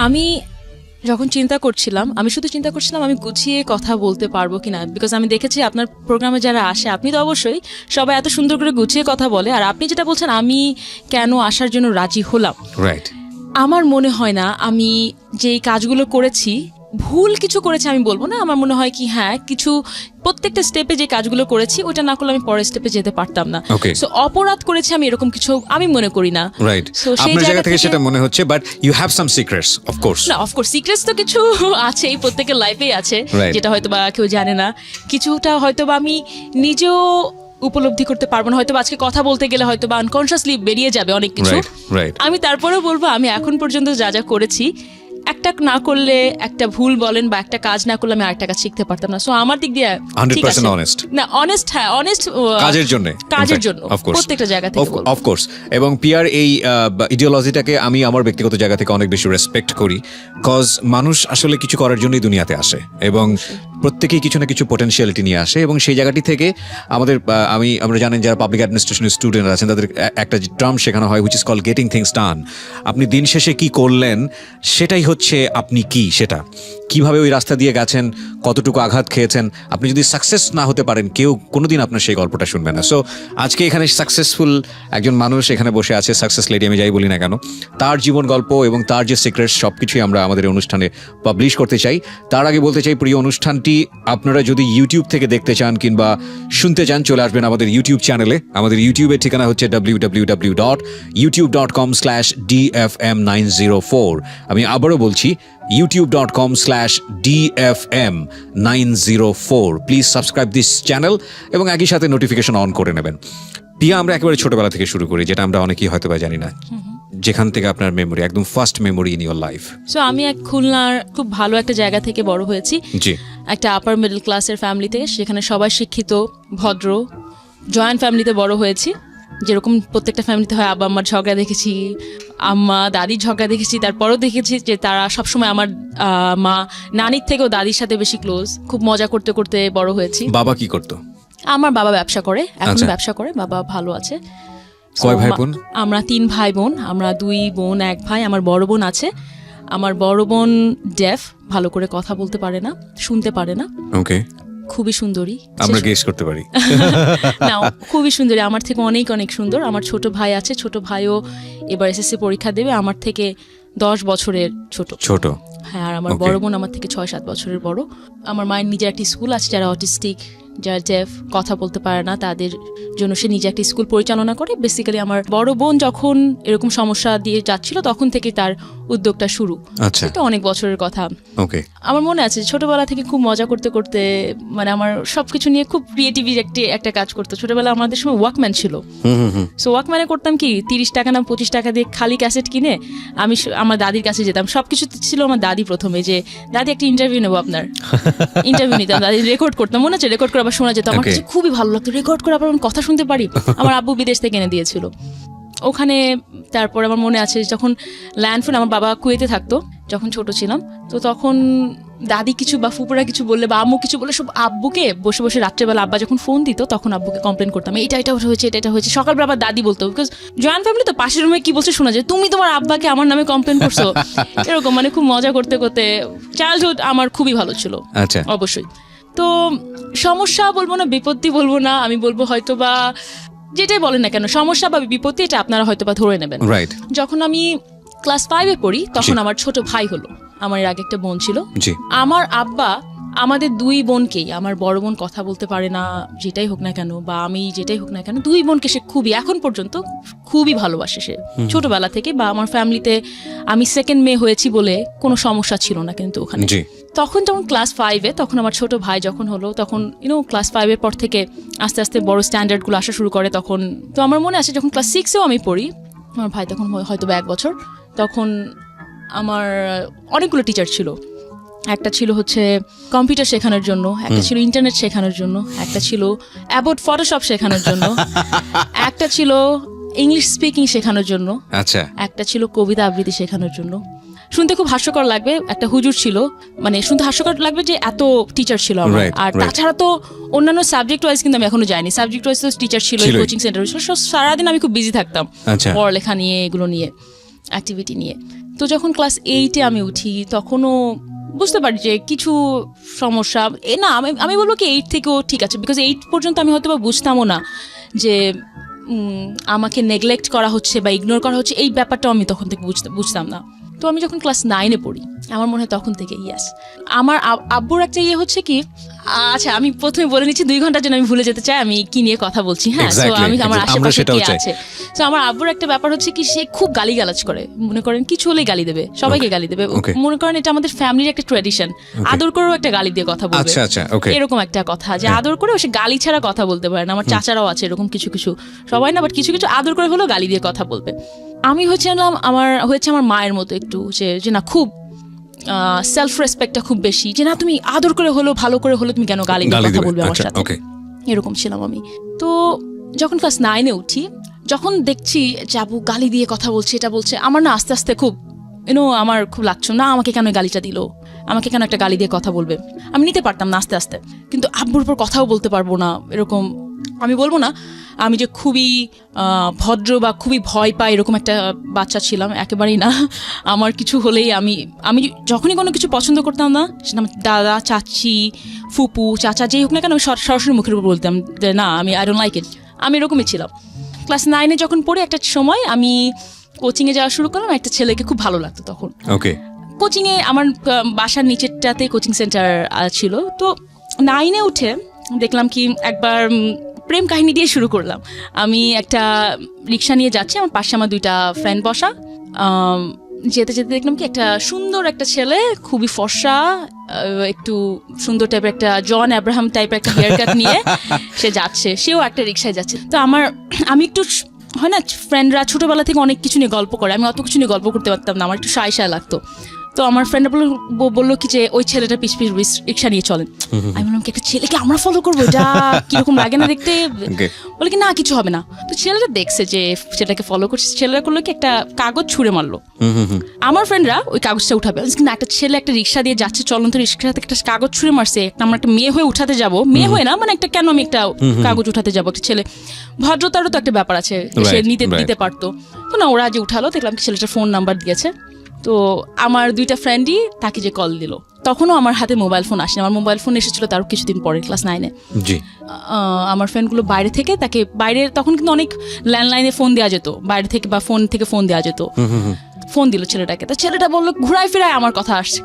আমি যখন চিন্তা করছিলাম আমি শুধু চিন্তা করছিলাম আমি গুছিয়ে কথা বলতে পারবো কিনা, বিকজ আমি দেখেছি আপনার প্রোগ্রামে যারা আসে আপনি তো অবশ্যই সবাই এত সুন্দর করে গুছিয়ে কথা বলে, আর আপনি যেটা বলছেন আমি কেন আসার জন্য রাজি হলাম, রাইট। আমার মনে হয় না আমি যেই কাজগুলো করেছি ভুল কিছু করেছি আমি বলবো না, আমার মনে হয় কি হ্যাঁ কিছু প্রত্যেকটা স্টেপে যে কাজগুলো করেছি ওটা না করলে আমি পরের স্টেপে যেতে পারতাম না। সো অপরাধ করেছি আমি এরকম কিছু আমি মনে করি না। রাইট, আপনার জায়গা থেকে সেটা মনে হচ্ছে, but you have some secrets of course. না অফ কোর্স সিক্রেটস তো কিছু আছে, এই প্রত্যেকের লাইফেই আছে, যেটা হয়তো বা কেউ জানে না, কিছুটা হয়তো বা আমি নিজেও উপলব্ধি করতে পারবো না, হয়তো আজকে কথা বলতে গেলে হয়তো বা আনকনসিয়াসলি বেরিয়ে যাবে অনেক কিছু। আমি তারপরেও বলবো আমি এখন পর্যন্ত যা যা করেছি একটা না করলে একটা ভুল বলেন বা একটা কাজ না করলে আমি আরেকটা কাজ শিখতে পারতাম না। সো আমার দিক দিয়ে 100% অনেস্ট না, অনেস্ট হ্যাঁ অনেস্ট কাজের জন্য প্রত্যেকটা জায়গা থেকে অফ কোর্স। এবং পিয়ার এই ইডিওলজিটাকে আমি আমার ব্যক্তিগত জায়গা থেকে অনেক বেশি রেসপেক্ট করি, কজ মানুষ আসলে কিছু করার জন্যই দুনিয়াতে আসে এবং প্রত্যেকেই কিছু না কিছু পোটেনশিয়ালিটি নিয়ে আসে, এবং সেই জায়গাটি থেকে আমাদের আমরা জানেন যারা পাবলিক অ্যাডমিনিস্ট্রেশনের স্টুডেন্ট আছেন তাদের একটা টার্ম শেখানো হয় which is call getting things ডান। আপনি দিন শেষে কি করলেন সেটাই হচ্ছে আপনি কি, সেটা কিভাবে ওই রাস্তা দিয়ে গেছেন, কতটুকু আঘাত খেয়েছেন। আপনি যদি সাকসেস না হতে পারেন কেউ কোনোদিন আপনার সেই গল্পটা শুনবে না। সো আজকে এখানে সাকসেসফুল একজন মানুষ এখানে বসে আছে, সাকসেস লেডি আমি যাই বলি না কেন, তার জীবন গল্প এবং তার যে সিক্রেটস সব কিছুই আমরা আমাদের অনুষ্ঠানে পাবলিশ করতে চাই। তার আগে বলতে চাই প্রিয় অনুষ্ঠানটি আপনারা যদি ইউটিউব থেকে দেখতে চান কিংবা শুনতে চান চলে আসবেন আমাদের ইউটিউব চ্যানেলে। আমাদের ইউটিউবের ঠিকানা হচ্ছে www.youtube.com/dfm904। আমি আবারও বলছি youtube.com/dfm904। Please subscribe this channel এবং একই সাথে নোটিফিকেশন অন করে নেবেন। পিয়া, আমরা একেবারে ছোটবেলা থেকে শুরু করি, যেটা আমরা অনেকেই হয়তো বা জানি না, যেখান থেকে আপনার মেমোরি একদম first memory in your life. So আমি এক খুলনার খুব ভালো একটা জায়গা থেকে বড় হয়েছি, জি, একটা আপার মিডল ক্লাসের ফ্যামিলি থেকে, সেখানে সবাই শিক্ষিত ভদ্র জয়েন্ট ফ্যামিলিতে বড় হয়েছি। যেরকম প্রত্যেকটা ফ্যামিলিতে হয়, আব্বা আম্মার ঝগড়া দেখেছি, আম্মা দাদির ঝগড়া দেখেছি, তারপরেও দেখেছি যে তারা সবসময় আমার মা নানির থেকেও দাদির সাথে বেশি ক্লোজ, খুব মজা করতে করতে বড় হয়েছি। বাবা কি করতো? আমার বাবা ব্যবসা করে, এখনো ব্যবসা করে, বাবা ভালো আছে। কয় ভাই বোন? আমরা 3 ভাই বোন, আমরা 2 বোন 1 ভাই। আমার বড় বোন আছে, আমার বড় বোন ডেফ, ভালো করে কথা বলতে পারে না, শুনতে পারে না। ওকে, খুবই সুন্দরী, আমরা গেস করতে পারি না খুবই সুন্দরী, আমার থেকে অনেক অনেক সুন্দর। আমার ছোট ভাই আছে, ছোট ভাইও এবার এসএসসি পরীক্ষা দেবে, আমার থেকে 10 বছরের ছোট। হ্যাঁ, আর আমার বড় বোন আমার থেকে 6-7 বছরের বড়। আমার মায়ের নিজের একটি স্কুল আছে, যারা অটিস্টিক, যারা ডেফ, কথা বলতে পারে না, তাদের জন্য সে নিজে একটি স্কুল পরিচালনা করে। বেসিক্যালি আমার বড় বোন যখন এরকম সমস্যা দিয়ে যাচ্ছিল তখন থেকে তার উদ্যোগটা শুরু। আচ্ছা, এটা অনেক বছরের কথা। ওকে, আমার মনে আছে ছোটবেলা থেকে খুব মজা করতে করতে, মানে আমার সবকিছু নিয়ে খুব ক্রিয়েটিভ একটা কাজ করতো। ছোটবেলা আমাদের সময় ওয়াকম্যান ছিল, সো ওয়াকম্যানে করতাম কি 30 টাকা না 25 টাকা দিয়ে খালি ক্যাসেট কিনে আমি আমার দাদির কাছে যেতাম। সবকিছু ছিল আমার দাদি প্রথমে, যে দাদি একটা ইন্টারভিউ নেবো আপনার, ইন্টারভিউ নিতাম, দাদি রেকর্ড করতাম, মনে আছে রেকর্ড করে আবার শোনা যেত, আমার কাছে খুবই ভালো লাগতো, রেকর্ড করে আবার কথা শুনতে পারি। আমার আব্বু বিদেশ থেকে এনে দিয়েছিল ওখানে। তারপর আমার মনে আছে যখন ল্যান্ডফোন, আমার বাবা কুয়েতে থাকতো যখন ছোট ছিলাম, তো তখন দাদি কিছু বা ফুপুরা কিছু বললে বা আম্মু কিছু বলে সব আব্বুকে বসে বসে রাত্রেবেলা আব্বা যখন ফোন দিত তখন আব্বুকে কমপ্লেন করতাম, এটা হয়েছে, এটা হয়েছে। সকালবেলা আবার দাদি বলতো, বিকজ জয়েন্ট ফ্যামিলি তো পাশের রুমে কি বলছে শোনা যায়, তুমি তোমার আব্বাকে আমার নামে কমপ্লেন করছো, এরকম। মানে খুব মজা করতে করতে চাইল্ডহুড আমার খুবই ভালো ছিল। আচ্ছা, অবশ্যই। তো সমস্যা বলবো না, বিপত্তি বলবো না, আমি বলবো হয়তো বা যেটাই বলেন না কেন, সমস্যা বা বিপত্তি এটা আপনারা হয়তো বা ধরে নেবেন। রাইট। যখন আমি ক্লাস 5-এ পড়ি তখন আমার ছোট ভাই হলো, আমার এর আগে একটা বোন ছিল। আমার আব্বা আমাদের 2 বোনকেই, আমার বড় বোন কথা বলতে পারে না যেটাই হোক না কেন, বা আমি যেটাই হোক না কেন, 2 বোনকে সে খুবই এখন পর্যন্ত খুবই ভালোবাসে সে ছোটবেলা থেকে। বা আমার ফ্যামিলিতে আমি সেকেন্ড মেয়ে হয়েছি বলে কোনো সমস্যা ছিল না, কিন্তু ওখানে তখন যখন ক্লাস 5-এ, তখন আমার ছোট ভাই যখন হলো, তখন ক্লাস 5-এর পর থেকে আস্তে আস্তে বড় স্ট্যান্ডার্ডগুলো আসা শুরু করে। তখন তো আমার মনে আছে যখন ক্লাস 6-এও আমি পড়ি, আমার ভাই তখন হয়তো 1 বছর, তখন আমার অনেকগুলো টিচার ছিল। একটা ছিল হচ্ছে কম্পিউটার শেখানোর জন্য, একটা ছিল ইন্টারনেট শেখানোর জন্য, একটা ছিল অ্যাবাউট ফটোশপ শেখানোর জন্য, একটা ছিল ইংলিশ স্পিকিং শেখানোর জন্য, আচ্ছা, একটা ছিল কবিতা আবৃত্তি শেখানোর জন্য। শুনতে খুব হাস্যকর লাগবে, একটা হুজুর ছিল, মানে শুনতে হাস্যকর লাগবে যে এত টিচার ছিল আমার। আর তাছাড়া তো অন্যান্য সাবজেক্ট ওয়াইজ কিন্তু আমি এখনো যাইনি, সাবজেক্ট ওয়াইজ তো টিচার ছিল, কোচিং সেন্টার ছিল, সারাদিন আমি খুব বিজি থাকতাম পড়ালেখা নিয়ে, এগুলো নিয়ে, অ্যাক্টিভিটি নিয়ে। তো যখন ক্লাস 8-এ আমি উঠি তখনও বুঝতে পারি যে কিছু সমস্যা না, আমি বলবো কি 8 থেকেও ঠিক আছে, বিকজ 8 পর্যন্ত আমি হয়তো বা বুঝতামও না যে আমাকে নেগলেক্ট করা হচ্ছে বা ইগনোর করা হচ্ছে, এই ব্যাপারটাও আমি তখন থেকে বুঝতাম না। তো আমি যখন ক্লাস 9-এ পড়ি আমার মনে হয় তখন থেকে ইয়াস আমার আব্বুর একটা হচ্ছে কি, আচ্ছা আমি প্রথমে বলে নিচ্ছি 2 ঘন্টার জন্য আমি ভুলে যেতে চাই আমি কি নিয়ে কথা বলছি। হ্যাঁ, তো আমি আমার আশেপাশে কি আছে। তো আমার আব্বুর একটা ব্যাপার হচ্ছে কি, সে খুব গালিগালাজ করে, মনে করেন কিছু হলেই গালি দেবে, সবাইকে গালি দেবে, মনে করেন এটা আমাদের ফ্যামিলির একটা ট্র্যাডিশন, আদর করেও একটা গালি দিয়ে কথা বলবে, এরকম একটা কথা যে আদর করে সে গালি ছাড়া কথা বলতে পারে না। আমার চাচারাও আছে এরকম কিছু কিছু, সবাই না, বাট কিছু কিছু আদর করে হলেও গালি দিয়ে কথা বলবে। আমি আমার মায়ের মতো একটু যে না, খুব সেলফ রেসপেক্টটা খুব বেশি, যে না তুমি আদর করে হলো ভালো করে হলো তুমি কেন গালি দিয়ে কথা বলবে আমার সাথে, এরকম ছিলাম আমি। তো যখন ক্লাস 9-এ উঠি, যখন দেখছি যে আবু গালি দিয়ে কথা বলছে, এটা বলছে, আমার না আস্তে আস্তে খুব আমার খুব লাগছে না, আমাকে কেন গালিটা দিল, আমাকে কেন একটা গালি দিয়ে কথা বলবে, আমি নিতে পারতাম না আস্তে আস্তে। কিন্তু আব্বুর উপর কথাও বলতে পারবো না, এরকম আমি বলবো না আমি যে খুবই ভদ্র বা খুবই ভয় পাই এরকম একটা বাচ্চা ছিলাম, একেবারেই না। আমার কিছু হলেই আমি যখনই কোনো কিছু পছন্দ করতাম না, সেটা আমার দাদা, চাচি, ফুপু, চাচা যেই হোক না কেন, আমি সরাসরি মুখের উপর বলতাম যে না, আমি আই ডোন্ট লাইক ইট। আমি এরকমই ছিলাম। ক্লাস 9-এ যখন পড়ি একটা সময় আমি কোচিংয়ে যাওয়া শুরু করলাম, একটা ছেলেকে খুব ভালো লাগতো তখন। কোচিংয়ে আমার বাসার নিচেরটাতে কোচিং সেন্টার ছিল। তো 9-এ উঠে দেখলাম কি একবার প্রেম কাহিনী দিয়ে শুরু করলাম। আমি একটা রিক্সা নিয়ে যাচ্ছি, আমার পাশে আমার 2টা ফ্রেন্ড বসা, যেতে যেতে দেখলাম কি একটা সুন্দর একটা ছেলে, খুবই ফর্সা, একটু সুন্দর টাইপের একটা জন আব্রাহাম টাইপের একটা হেয়ার কাট নিয়ে সে যাচ্ছে, সেও একটা রিক্সায় যাচ্ছে। তো আমি একটু হয় না, ফ্রেন্ডরা ছোটবেলা থেকে অনেক কিছু নিয়ে গল্প করে, আমি অত কিছু নিয়ে গল্প করতে পারতাম না, আমার একটু সায় লাগতো। তো আমার ফ্রেন্ডরা বললো কি যে ওই ছেলেটা পিছ রিক্সা নিয়ে চলেন। আমি বললাম কি একটা ছেলেকে আমরা ফলো করবো, এটা কিরকম লাগে না দেখতে? বলে কি না কিছু হবে না। তো ছেলেটা দেখছে যে ছেলেটাকে ফলো করছে, ছেলেরা করলো কি একটা কাগজ ছুঁড়ে মারলো। আমার ফ্রেন্ডরা ওই কাগজটা উঠাবে, না একটা ছেলে একটা রিক্সা দিয়ে যাচ্ছে, চলন্ত রিক্সা থেকে একটা কাগজ ছুঁড়ে মারছে, আমরা একটা মেয়ে হয়ে উঠাতে যাবো, মেয়ে হয়ে না মানে একটা কেন আমি একটা কাগজ উঠাতে যাবো, একটা ছেলে, ভদ্রতারও তো একটা ব্যাপার আছে, সে দিতে পারতো। তো না, ওরা যে উঠালো, দেখলাম ছেলেটার ফোন নাম্বার দিয়েছে। তো আমার 2টা ফ্রেন্ডই তাকে যে কল দিল, তখনও আমার হাতে মোবাইল ফোন আসেনি, আমার মোবাইল ফোন এসেছিল তার কিছুদিন পরে ক্লাস 9-এ। আমার ফ্রেন্ডগুলো বাইরে থেকে তাকে তখন কিন্তু অনেক ল্যান্ডলাইনে ফোন দেওয়া যেত, বাইরে থেকে বা ফোন থেকে ফোন দেওয়া যেত। ফোন দিল ছেলেটাকে, তো ছেলেটা বললো ঘুরায় ফিরায় আমার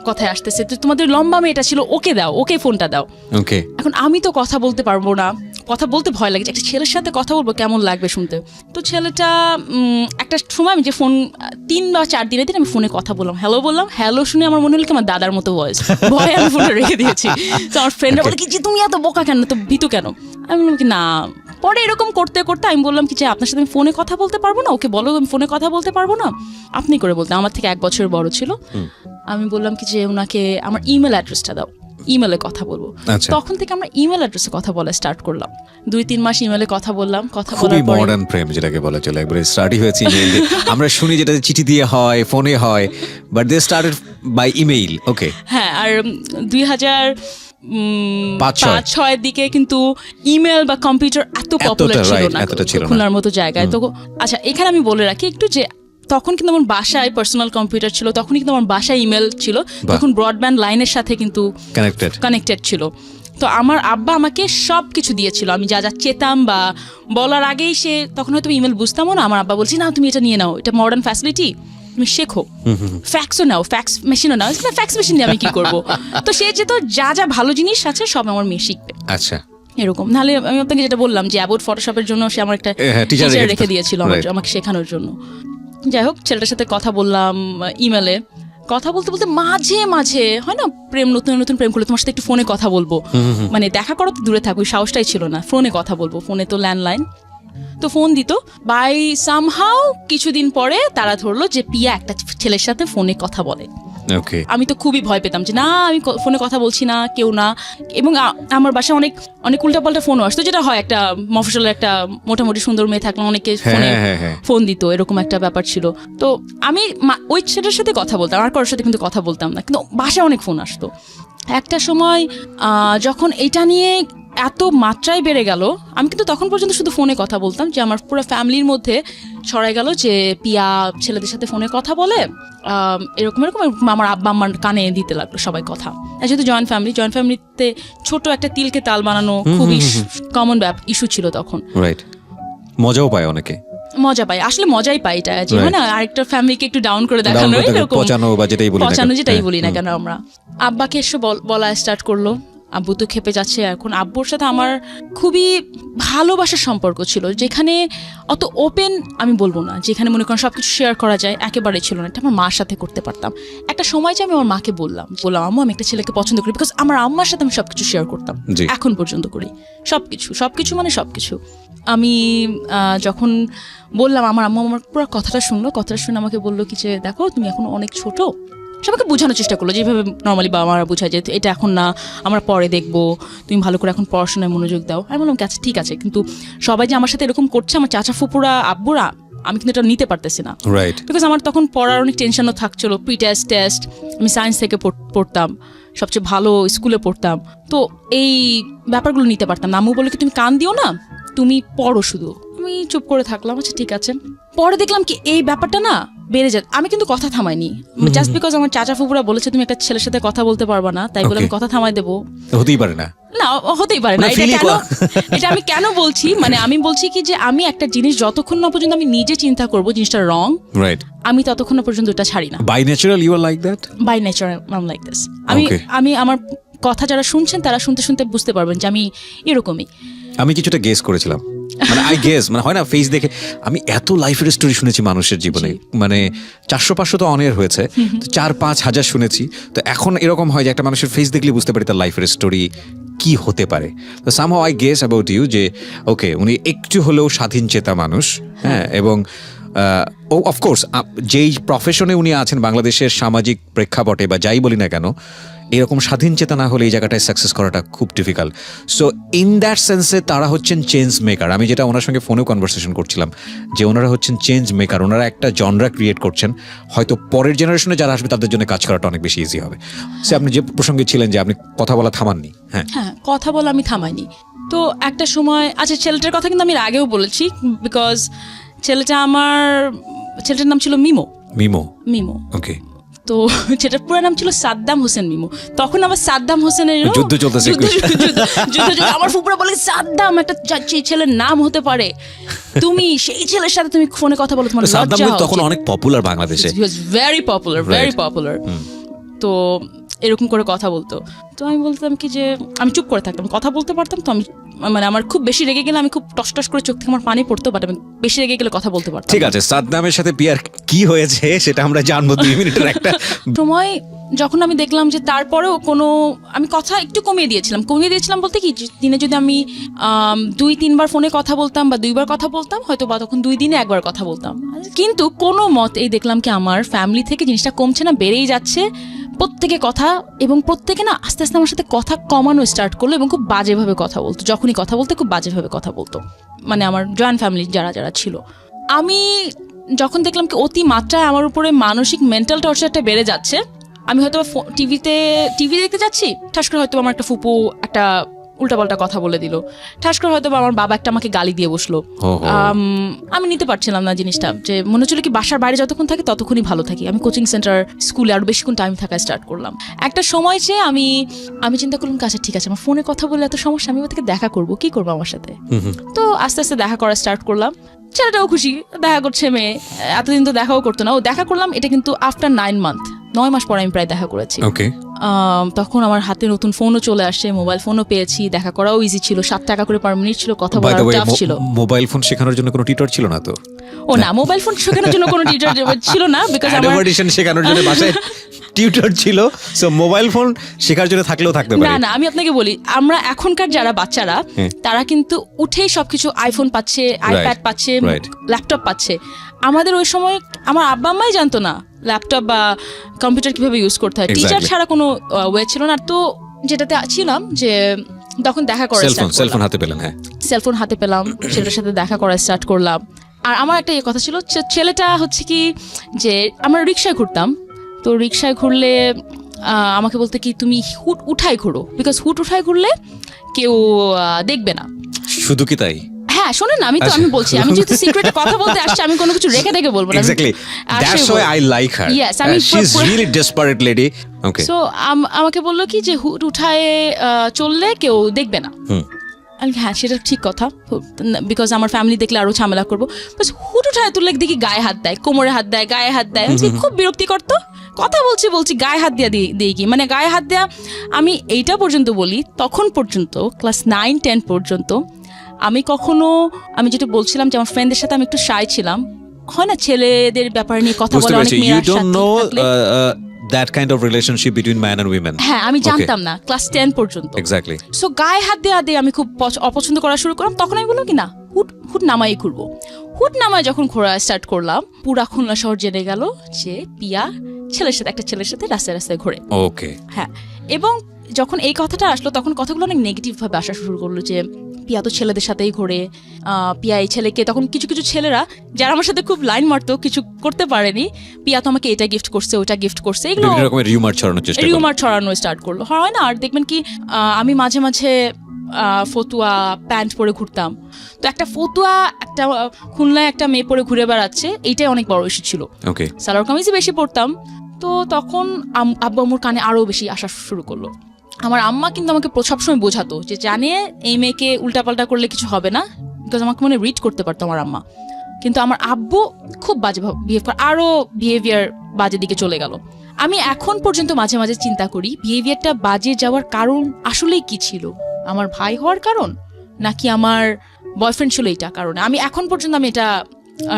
কথায় আসতেছে, তো তোমাদের লম্বা মেয়েটা ছিল, ওকে দাও, ওকে ফোনটা দাও। এখন আমি তো কথা বলতে পারবো না, কথা বলতে ভয় লাগে, একটা ছেলের সাথে কথা বলবো কেমন লাগবে শুনতে। তো ছেলেটা একটা সময় আমি যে ফোন 3 বা 4 দিনের দিন আমি ফোনে কথা বললাম, হ্যালো শুনে আমার মনে হলো কি আমার দাদার মতো ভয়েস, ভয়ে আমি ফোনটা রেখে দিয়েছি। তো আমার ফ্রেন্ডরা বলে কি যে তুমি এত বোকা কেন, তো ভীতু কেন? আমি বললাম কি না, পরে এরকম করতে করতে আমি বললাম কি যে আপনার সাথে আমি ফোনে কথা বলতে পারবো না, ওকে বলো আমি ফোনে কথা বলতে পারবো না, আপনি করে বলতে, আমার থেকে 1 বছর বড় ছিল। আমি বললাম কি যে ওনাকে আমার ইমেল অ্যাড্রেসটা দাও, ইমেলে কথা বলবো। তখন থেকে আমরা ইমেল অ্যাড্রেসে কথা বলা স্টার্ট করলাম, 2-3 মাস ইমেলে কথা বললাম। কথা বলার পরে মডার্ন প্রেম যেটাকে বলা চলে, একবারে স্টার্টই হয়েছে ইমেল দিয়ে। আমরা শুনি যেটা চিঠি দিয়ে হয়, ফোনে হয়, but they started by email. Okay, হ্যাঁ। আর 2005-06 দিকে কিন্তু ইমেল বা কম্পিউটার এত পপুলার ছিল না খুলনার মতো জায়গায়। তো আচ্ছা, এখানে আমি বলে রাখি একটু যে তখন কিন্তু আমার বাসায় পার্সোনাল কম্পিউটার ছিল, তখনই কিন্তু আমার বাসায় ইমেল ছিল, তখন ব্রডব্যান্ড লাইনের সাথে কিন্তু কানেক্টেড ছিল। তো আমার আব্বা আমাকে সব কিছু দিয়েছিল, আমি যা যা চেতাম বা বলার আগেই সে, তখন হয়তো ইমেল বুঝতামও না, আমার আব্বা বলছি না তুমি এটা নিয়ে নাও, এটা মডার্ন ফ্যাসিলিটি, তুমি শেখো, ফ্যাক্সও নাও, ফ্যাক্স মেশিনও নাও। ফ্যাক্স মেশিন দিয়ে আমি কি করবো? তো সে যেহেতু যা যা ভালো জিনিস আছে সব আমার মেয়ে শিখবে। আচ্ছা, এরকম। নাহলে আমি আপনাকে যেটা বললাম যে অ্যাবাউট ফটোশপের জন্য সে আমার একটা টিচার রেখে দিয়েছিল আমাকে শেখানোর জন্য। যাই হোক, ছেলেটার সাথে কথা বললাম ইমেলে, কথা বলতে বলতে মাঝে মাঝে হয় না প্রেম, নতুন নতুন প্রেম করলে তোমার সাথে একটু ফোনে কথা বলবো, মানে দেখা করো তো দূরে থাকো, ওই সাহসটাই ছিল না, ফোনে কথা বলবো, ফোনে তো ল্যান্ডলাইন। তো ফোন দিত, বাই সামহাউ কিছুদিন পরে তারা ধরলো যে পিয়া একটা ছেলের সাথে ফোনে কথা বলে। আমি তো খুবই ভয় পেতাম যে না আমি ফোনে কথা বলছি না, কেউ না। এবং আমার বাসায় অনেক অনেক উল্টাপাল্টা ফোনও আসতো, যেটা হয় একটা মফস্বলের একটা মোটামুটি সুন্দর মেয়ে থাকলে অনেকে ফোন দিত, এরকম একটা ব্যাপার ছিল। তো আমি ওই ছেলের সাথে কথা বলতাম, আর কারোর সাথে কিন্তু কথা বলতাম না, কিন্তু বাসায় অনেক ফোন আসতো। একটা সময় যখন এটা নিয়ে এত মাত্রায় বেড়ে গেল, আমি কিন্তু তখন পর্যন্ত শুধু ফোনে কথা বলতাম, যে আমার পুরো ফ্যামিলির মধ্যে ছড়াই গেল যে পিয়া ছেলেদের সাথে ফোনে কথা বলে, এরকম এরকম। আমার আব্বা আমার কানে দিতে লাগলো সবাই কথা। যেহেতু জয়েন্ট ফ্যামিলিতে ছোট একটা তিলকে তাল বানানো খুবই কমন ইস্যু ছিল তখন। রাইট, মজাও পায় অনেকে, মজা পাই, আসলে মজাই পাই এটা, যে হয় না আরেকটা ফ্যামিলিকে একটু ডাউন করে দেখানো, এরকম পচানো বা যেটাই বলি না কেন আমরা। আব্বাকে এসে বলা স্টার্ট করলো, আব্বু তো খেপে যাচ্ছে। এখন আব্বুর সাথে আমার খুবই ভালোবাসার সম্পর্ক ছিল, যেখানে অত ওপেন আমি বলবো না, যেখানে মনে করেন সবকিছু শেয়ার করা যায়, একেবারে ছিল না। এটা আমার মার সাথে করতে পারতাম। একটা সময় যে আমি আমার মাকে বললাম আম্মু আমি একটা ছেলেকে পছন্দ করি, বিকজ আমার আম্মার সাথে আমি সবকিছু শেয়ার করতাম, এখন পর্যন্ত করি সবকিছু মানে সবকিছু। আমি যখন বললাম, আমার আম্মু আমার পুরো কথাটা শুনে আমাকে বললো কি যে দেখো তুমি এখন অনেক ছোট, সবাইকে বোঝানোর চেষ্টা করলো যেভাবে নর্মালি বাবা মারা বোঝায়, যে এটা এখন না, আমরা পরে দেখবো, তুমি ভালো করে এখন পড়াশোনায় মনোযোগ দাও। আমি বললাম আচ্ছা ঠিক আছে, কিন্তু সবাই যে আমার সাথে এরকম করছে, আমার চাচা ফুপুরা আব্বুরা, আমি কিন্তু এটা নিতে পারতেছি না, বিকজ আমার তখন পড়ার অনেক টেনশনও থাকছিল, প্রি টেস্ট আমি সায়েন্স থেকে পড়তাম, সবচেয়ে ভালো স্কুলে পড়তাম, তো এই ব্যাপারগুলো নিতে পারতাম না। আম্মু বলে কি তুমি কান দিও না, তুমি পড়ো শুধু। আমি চুপ করে থাকলাম, আচ্ছা ঠিক আছে। পরে দেখলাম কি এই ব্যাপারটা না বেড়ে যায়। আমি কিন্তু কথা থামাইনি, জাস্ট বিকজ আমার চাচা ফুপুরা বলেছে তুমি একটা ছেলের সাথে কথা বলতে পারবা না, তাই বলে আমি কথা থামাই দেবো? হতেই পারে না, হতেই পারে না। এটা আমি কেন বলছি, মানে আমি বলছি কি যে আমি একটা জিনিস যতক্ষণ না পর্যন্ত আমি নিজে চিন্তা করবো জিনিসটা রং, আমি ততক্ষণ না পর্যন্ত এটা ছাড়ি না। By natural you are like that? By natural I am like this. আমি আমার কথা যারা শুনছেন তারা শুনতে শুনতে বুঝতে পারবেন যে আমি এরকমই। আমি কিছুটা গেস করেছিলাম, মানে আই গেস, মানে হয় না ফেস দেখে। আমি এত লাইফের স্টোরি শুনেছি মানুষের জীবনে, মানে 400-500 তো অনেক হয়েছে, 4-5 হাজার শুনেছি। তো এখন এরকম হয় যে একটা মানুষের ফেস দেখলে বুঝতে পারি তার লাইফের স্টোরি কি হতে পারে। তো somehow I guess about you যে ওকে উনি একটু হলেও স্বাধীন চেতা মানুষ, হ্যাঁ, এবং ও অফকোর্স যেই প্রফেশনে উনি আছেন বাংলাদেশের সামাজিক প্রেক্ষাপটে বা যাই বলি না কেন, এরকম স্বাধীন চেতা না হলে এই জায়গাটায় সাকসেস করাটা খুব ডিফিকাল্ট। সো ইন দ্যাট সেন্সে তারা হচ্ছেন চেঞ্জ মেকার। আমি যেটা ওনার সঙ্গে ফোনেও কনভারসেশন করছিলাম যে ওনারা হচ্ছেন চেঞ্জ মেকার, ওনারা একটা জনরা ক্রিয়েট করছেন, হয়তো পরের জেনারেশনে যারা আসবে তাদের জন্য কাজ করাটা অনেক বেশি ইজি হবে। সে আপনি যে প্রসঙ্গে ছিলেন যে আপনি কথা বলা থামাননি। হ্যাঁ, কথা বলা আমি থামাইনি। তো একটা সময়, আচ্ছা ছেলেটার কথা কিন্তু আমি আগেও বলেছি, বিকজ ছেলেটার নাম ছিল মিমো। ওকে, তো সেটার পুরো নাম ছিল সাদ্দাম হোসেন মিমো। তখন আবার সাদ্দাম হোসেনের যুদ্ধ চলতেছে, আমার ফুপুরা বলে সাদ্দাম একটা ছেলের নাম হতে পারে, তুমি সেই ছেলের সাথে তুমি ফোনে কথা বলো, তোমার লজ্জা হয়। তখন অনেক পপুলার বাংলাদেশে, হি ওয়াজ ভেরি পপুলার। তো এরকম করে কথা বলতো, তো আমি বলতাম কি যে আমি চুপ করে থাকতাম, কথা বলতে পারতাম। তো আমি মানে আমার খুব বেশি রেগে গেলে আমি খুব টস করে চোখ থেকে আমার পানি পড়তো, বাট আমি বেশি রেগে গেলে কথা বলতে পারতাম। ঠিক আছে, সাদ্দামের সাথে পিয়ার কি হয়েছে সেটা আমরা জানবো 2 মিনিটের একটা সময়। যখন আমি দেখলাম যে তারপরেও আমি কথা একটু কমিয়ে দিয়েছিলাম বলতে কি, দিনে যদি আমি 2-3 বার ফোনে কথা বলতাম বা 2 বার কথা বলতাম, হয়তো বা তখন 2 দিনে 1 বার কথা বলতাম, কিন্তু কোনো মতেই দেখলাম কি আমার ফ্যামিলি থেকে জিনিসটা কমছে না, বেড়েই যাচ্ছে। প্রত্যেকে কথা, এবং প্রত্যেকে না আস্তে আস্তে আমার সাথে কথা কমানো স্টার্ট করলো, এবং খুব বাজেভাবে কথা বলতো। যখনই কথা বলতে খুব বাজেভাবে কথা বলতো, মানে আমার জয়েন্ট ফ্যামিলি যারা ছিল। আমি যখন দেখলাম কি অতি মাত্রায় আমার উপরে মানসিক মেন্টাল টর্চারটা বেড়ে যাচ্ছে, আমি হয়তো টিভি দেখতে যাচ্ছি, ঠাস করে হয়তো আমার একটা ফুপু একটা উল্টাপাল্টা কথা বলে দিল, ঠাস করে হয়তো আমার বাবা একটা আমাকে গালি দিয়ে বসলো। আমি নিতে পারছিলাম না জিনিসটা, যে মনে হচ্ছিল কি বাসার বাইরে যতক্ষণ থাকি ততক্ষণই ভালো থাকি। আমি কোচিং সেন্টার, স্কুলে আরো বেশিক্ষণ টাইম থাকা স্টার্ট করলাম। একটা সময় যে আমি চিন্তা করলাম আচ্ছা ঠিক আছে, আমার ফোনে কথা বলে এত সমস্যা, আমি ওদেরকে দেখা করবো, কি করবো আমার সাথে। তো আস্তে আস্তে দেখা করা স্টার্ট করলাম। ছেলেটাও খুশি, দেখা করছে মেয়ে, এতদিন তো দেখাও করতো না, দেখা করলাম। এটা কিন্তু আফটার 9 মাস পরে আমি প্রায় দেখা করেছি। তখন আমার হাতে নতুন ফোনও চলে আসছে, মোবাইল ফোনও পেয়েছি, দেখা করাও ইজি ছিল, 7 টাকা করে পার মিনিট ছিল, কথা বলার টাফ ছিল। মোবাইল ফোন শেখানোর জন্য কোনো টিউটর ছিল না তো? ও না, মোবাইল ফোন শেখানোর জন্য কোনো টিউটর ছিল না, বিকজ আমার শেখানোর জন্য বাসায় টিউটর ছিল। সো মোবাইল ফোন শেখার জন্য থাকলেও থাকতে পারে না। আমি আপনাকে বলি, আমরা এখনকার যারা বাচ্চারা তারা কিন্তু উঠেই সবকিছু আইফোন পাচ্ছে, আইপ্যাড পাচ্ছে, ল্যাপটপ পাচ্ছে। আমাদের ওই সময় আমার আব্বা আম্মাই জানতো না ল্যাপটপ বা কম্পিউটার কিভাবে ইউজ করতে হয়, টিচার ছাড়া কোনো ওয়ে ছিল না। তো যেটাতে ছিলাম যে তখন দেখা করা সেলফোন হাতে পেলাম, সেলফোন হাতে পেলাম, ছেলেটার সাথে দেখা করা স্টার্ট করলাম। আর আমার একটা কথা ছিল, ছেলেটা হচ্ছে কি যে আমরা রিক্সায় ঘুরতাম, তো রিক্সায় ঘুরলে আমাকে বলতে কি তুমি হুট উঠায় ঘুরো, বিকজ হুট উঠায় ঘুরলে কেউ দেখবে না। শুধু কি তাই? হ্যাঁ শোনেন না, আমি বলছি, আমি যেহেতু সিক্রেটে কথা বলতে আসছি, আমি কোনো কিছু রেখে রেখে বলবো না। Exactly. That's why I like her. Yes, I mean, she's really desperate lady. Okay. So আমাকে বললো কি যে হুট উঠায় চললে কেউ দেখবে না। হ্যাঁ সেটা ঠিক কথা, বিকজ আমার ফ্যামিলি দেখলে আরো ঝামেলা করবো। হুট উঠায় তুললে দেখি গায়ে হাত দেয়, কোমরে হাত দেয়, গায়ে হাত দেয়। খুব বিরক্তিকর। তো কথা বলছি গায়ে হাত দিয়ে কি মানে গায়ে হাত দেয়া। আমি এইটা পর্যন্ত বলি, তখন পর্যন্ত ক্লাস 9-10 পর্যন্ত আমি কখনো, আমি যেটা বলছিলাম যে আমার ফ্রেন্ডদের সাথে আমি একটু শাই ছিলাম, হয় না ছেলেদের ব্যাপারে নিয়ে কথা বলে অনেক মেয়েরা সাথে that kind of relationship between man and women. হ্যাঁ আমি জানতাম না ক্লাস 10 পর্যন্ত। Exactly. সো গায়ে হাত দিয়ে আমি খুব অপছন্দ করা শুরু করলাম। তখন আমি বললাম কি না, হুট নামাই ঘুরবো। হুট নামায় যখন ঘোরা স্টার্ট করলাম, পুরা খুলনা শহর জেনে গেল যে পিয়া একটা ছেলের সাথে রাস্তায় রাস্তায় ঘোরে। ওকে। হ্যাঁ, এবং যখন এই কথাটা আসলো তখন কথাগুলো অনেক নেগেটিভ ভাবে আসা শুরু করলো যে পিয়া তো ছেলেদের সাথেই ঘোরে, পিয়া এই ছেলেকে, তখন কিছু কিছু ছেলেরা যারা আমার সাথে খুব লাইন মারতো, কিছু করতে পারেনি, পিয়া তো আমাকে এটা গিফট করছে, ওটা গিফট করছে, এগুলো রিউমার ছড়ানো স্টার্ট করলো। হয় না, আর দেখবেন কি আমি মাঝে মাঝে ফতুয়া প্যান্ট পরে ঘুরতাম। তো একটা ফতুয়া একটা খুলনায় একটা মেয়ে পরে ঘুরে বেড়াচ্ছে, এইটাই অনেক বড় ইস্যু ছিল। সালোয়ার কামিজই বেশি পরতাম। তো তখন আব্বু আম্মুর কানে আরো বেশি আসা শুরু করলো। আমার আম্মা কিন্তু আমাকে সবসময় বোঝাতো যে জানে এই মেয়েকে উল্টাপাল্টা করলে কিছু হবে না, বিকজ আমাকে মনে রিড করতে পারতো আমার আম্মা। কিন্তু আমার আব্বু খুব বাজে বিহেভ করে, আরো বিহেভিয়ার বাজে দিকে চলে গেল। আমি এখন পর্যন্ত মাঝে মাঝে চিন্তা করি বিহেভিয়ারটা বাজে যাওয়ার কারণ আসলেই কি ছিল, আমার ভাই হওয়ার কারণ নাকি আমার বয়ফ্রেন্ড ছিল এইটা কারণে। আমি এখন পর্যন্ত আমি এটা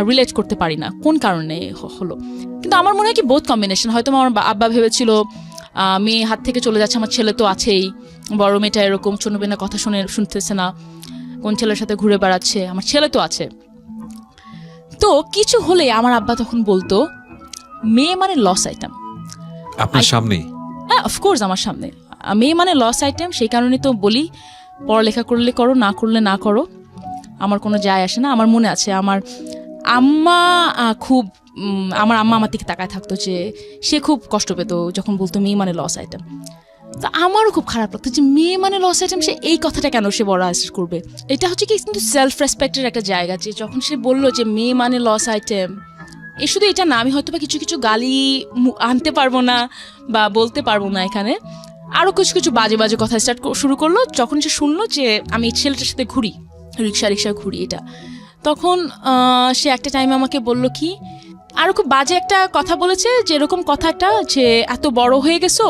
রিলেট করতে পারি না কোন কারণে হলো। কিন্তু আমার মনে হয় কি বোথ কম্বিনেশন। হয়তো আমার আব্বা ভেবেছিল মেয়ে হাত থেকে চলে যাচ্ছে, আমার ছেলে তো আছেই, বড় মেয়েটা এরকম ছোট মেয়ের কথা শুনতেছে না, কোন ছেলের সাথে ঘুরে বেড়াচ্ছে, আমার ছেলে তো আছে। তো কিছু হলে আমার আব্বা তখন বলতো মেয়ে মানে লস আইটেম। আপনার সামনে? হ্যাঁ অফকোর্স আমার সামনে। মেয়ে মানে লস আইটেম, সেই কারণে তো বলি পড়ালেখা করলে করো, না করলে না করো, আমার কোনো যায় আসে না। আমার মনে আছে আমার আম্মা আমার দিকে তাকায় থাকতো যে সে খুব কষ্ট পেত যখন বলতো মেয়ে মানে লস আইটেম। তো আমারও খুব খারাপ লাগতো যে মেয়ে মানে লস আইটেম, সে এই কথাটা কেন সে বড় আইস করবে। এটা হচ্ছে কি কিন্তু সেলফ রেসপেক্টের একটা জায়গা, যে যখন সে বললো যে মেয়ে মানে লস আইটেম, শুধু এটা না, আমি হয়তো বা কিছু কিছু গালি আনতে পারবো না বা বলতে পারবো না, এখানে আরো কিছু কিছু বাজে বাজে কথা স্টার্ট শুরু করলো। যখন সে শুনলো যে আমি এই ছেলেটার সাথে ঘুরি, রিক্সা ঘুরি, এটা তখন সে একটা টাইমে আমাকে বললো কি আরো খুব বাজে একটা কথা বলেছে, যে এরকম কথাটা যে এত বড় হয়ে গেছো,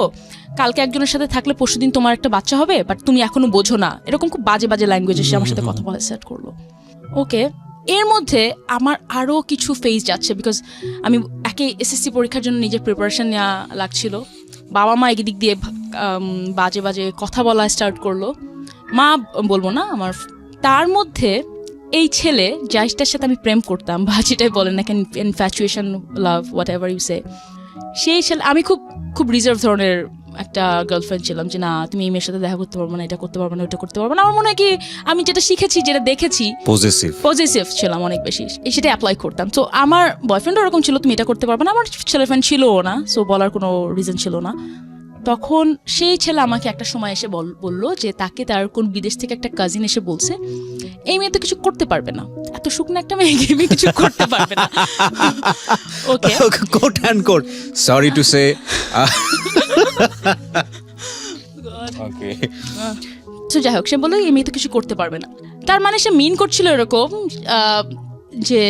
কালকে একজনের সাথে থাকলে পরশুদিন তোমার একটা বাচ্চা হবে, বাট তুমি এখনো বোঝো না, এরকম খুব বাজে বাজে ল্যাঙ্গুয়েজে সে আমার সাথে কথা বলা স্টার্ট করলো। ওকে, এর মধ্যে আমার আরও কিছু ফেজ যাচ্ছে, বিকজ আমি এসএসসি পরীক্ষার জন্য নিজের প্রিপারেশন নেওয়া লাগছিল। বাবা মা এদিক দিয়ে বাজে বাজে কথা বলা স্টার্ট করলো, মা বলবো না আমার। তার মধ্যে এই ছেলে যাইটার সাথে আমি প্রেম করতাম, বা যেটাই বলেন না কেন, infatuation, love, whatever you say, সেই ছেলে, আমি খুব খুব রিজার্ভ ধরনের একটা গার্লফ্রেন্ড ছিলাম, যে না তুমি এই মেয়ের সাথে দেখা করতে পারবো না, এটা করতে পারবো না, ওটা করতে পারবো না। আমার মনে হয় কি আমি যেটা শিখেছি, যেটা দেখেছি, পজিটিভ ছিলাম অনেক বেশি, সেটা অ্যাপ্লাই করতাম। তো আমার বয়ফ্রেন্ড ওরকম ছিল, তুমি এটা করতে পারবো না, আমার ছেলে ফ্রেন্ড ছিলও না, সো বলার কোনো রিজন ছিল না। তখন সেই ছেলে আমাকে একটা সময় এসে বললো যে তাকে তার কোন বিদেশ থেকে একটা কাজিন এসে বলছে এই মেয়ে তো কিছু করতে পারবে না, এত শুকনো একটা মেয়ে কিছু করতে পারবে না। Okay, quote and quote, sorry to say. Okay, তো যাই হোক, সে বললো এই মেয়ে তো কিছু করতে পারবে না। তার মানে সে মিন করছিল এরকম যে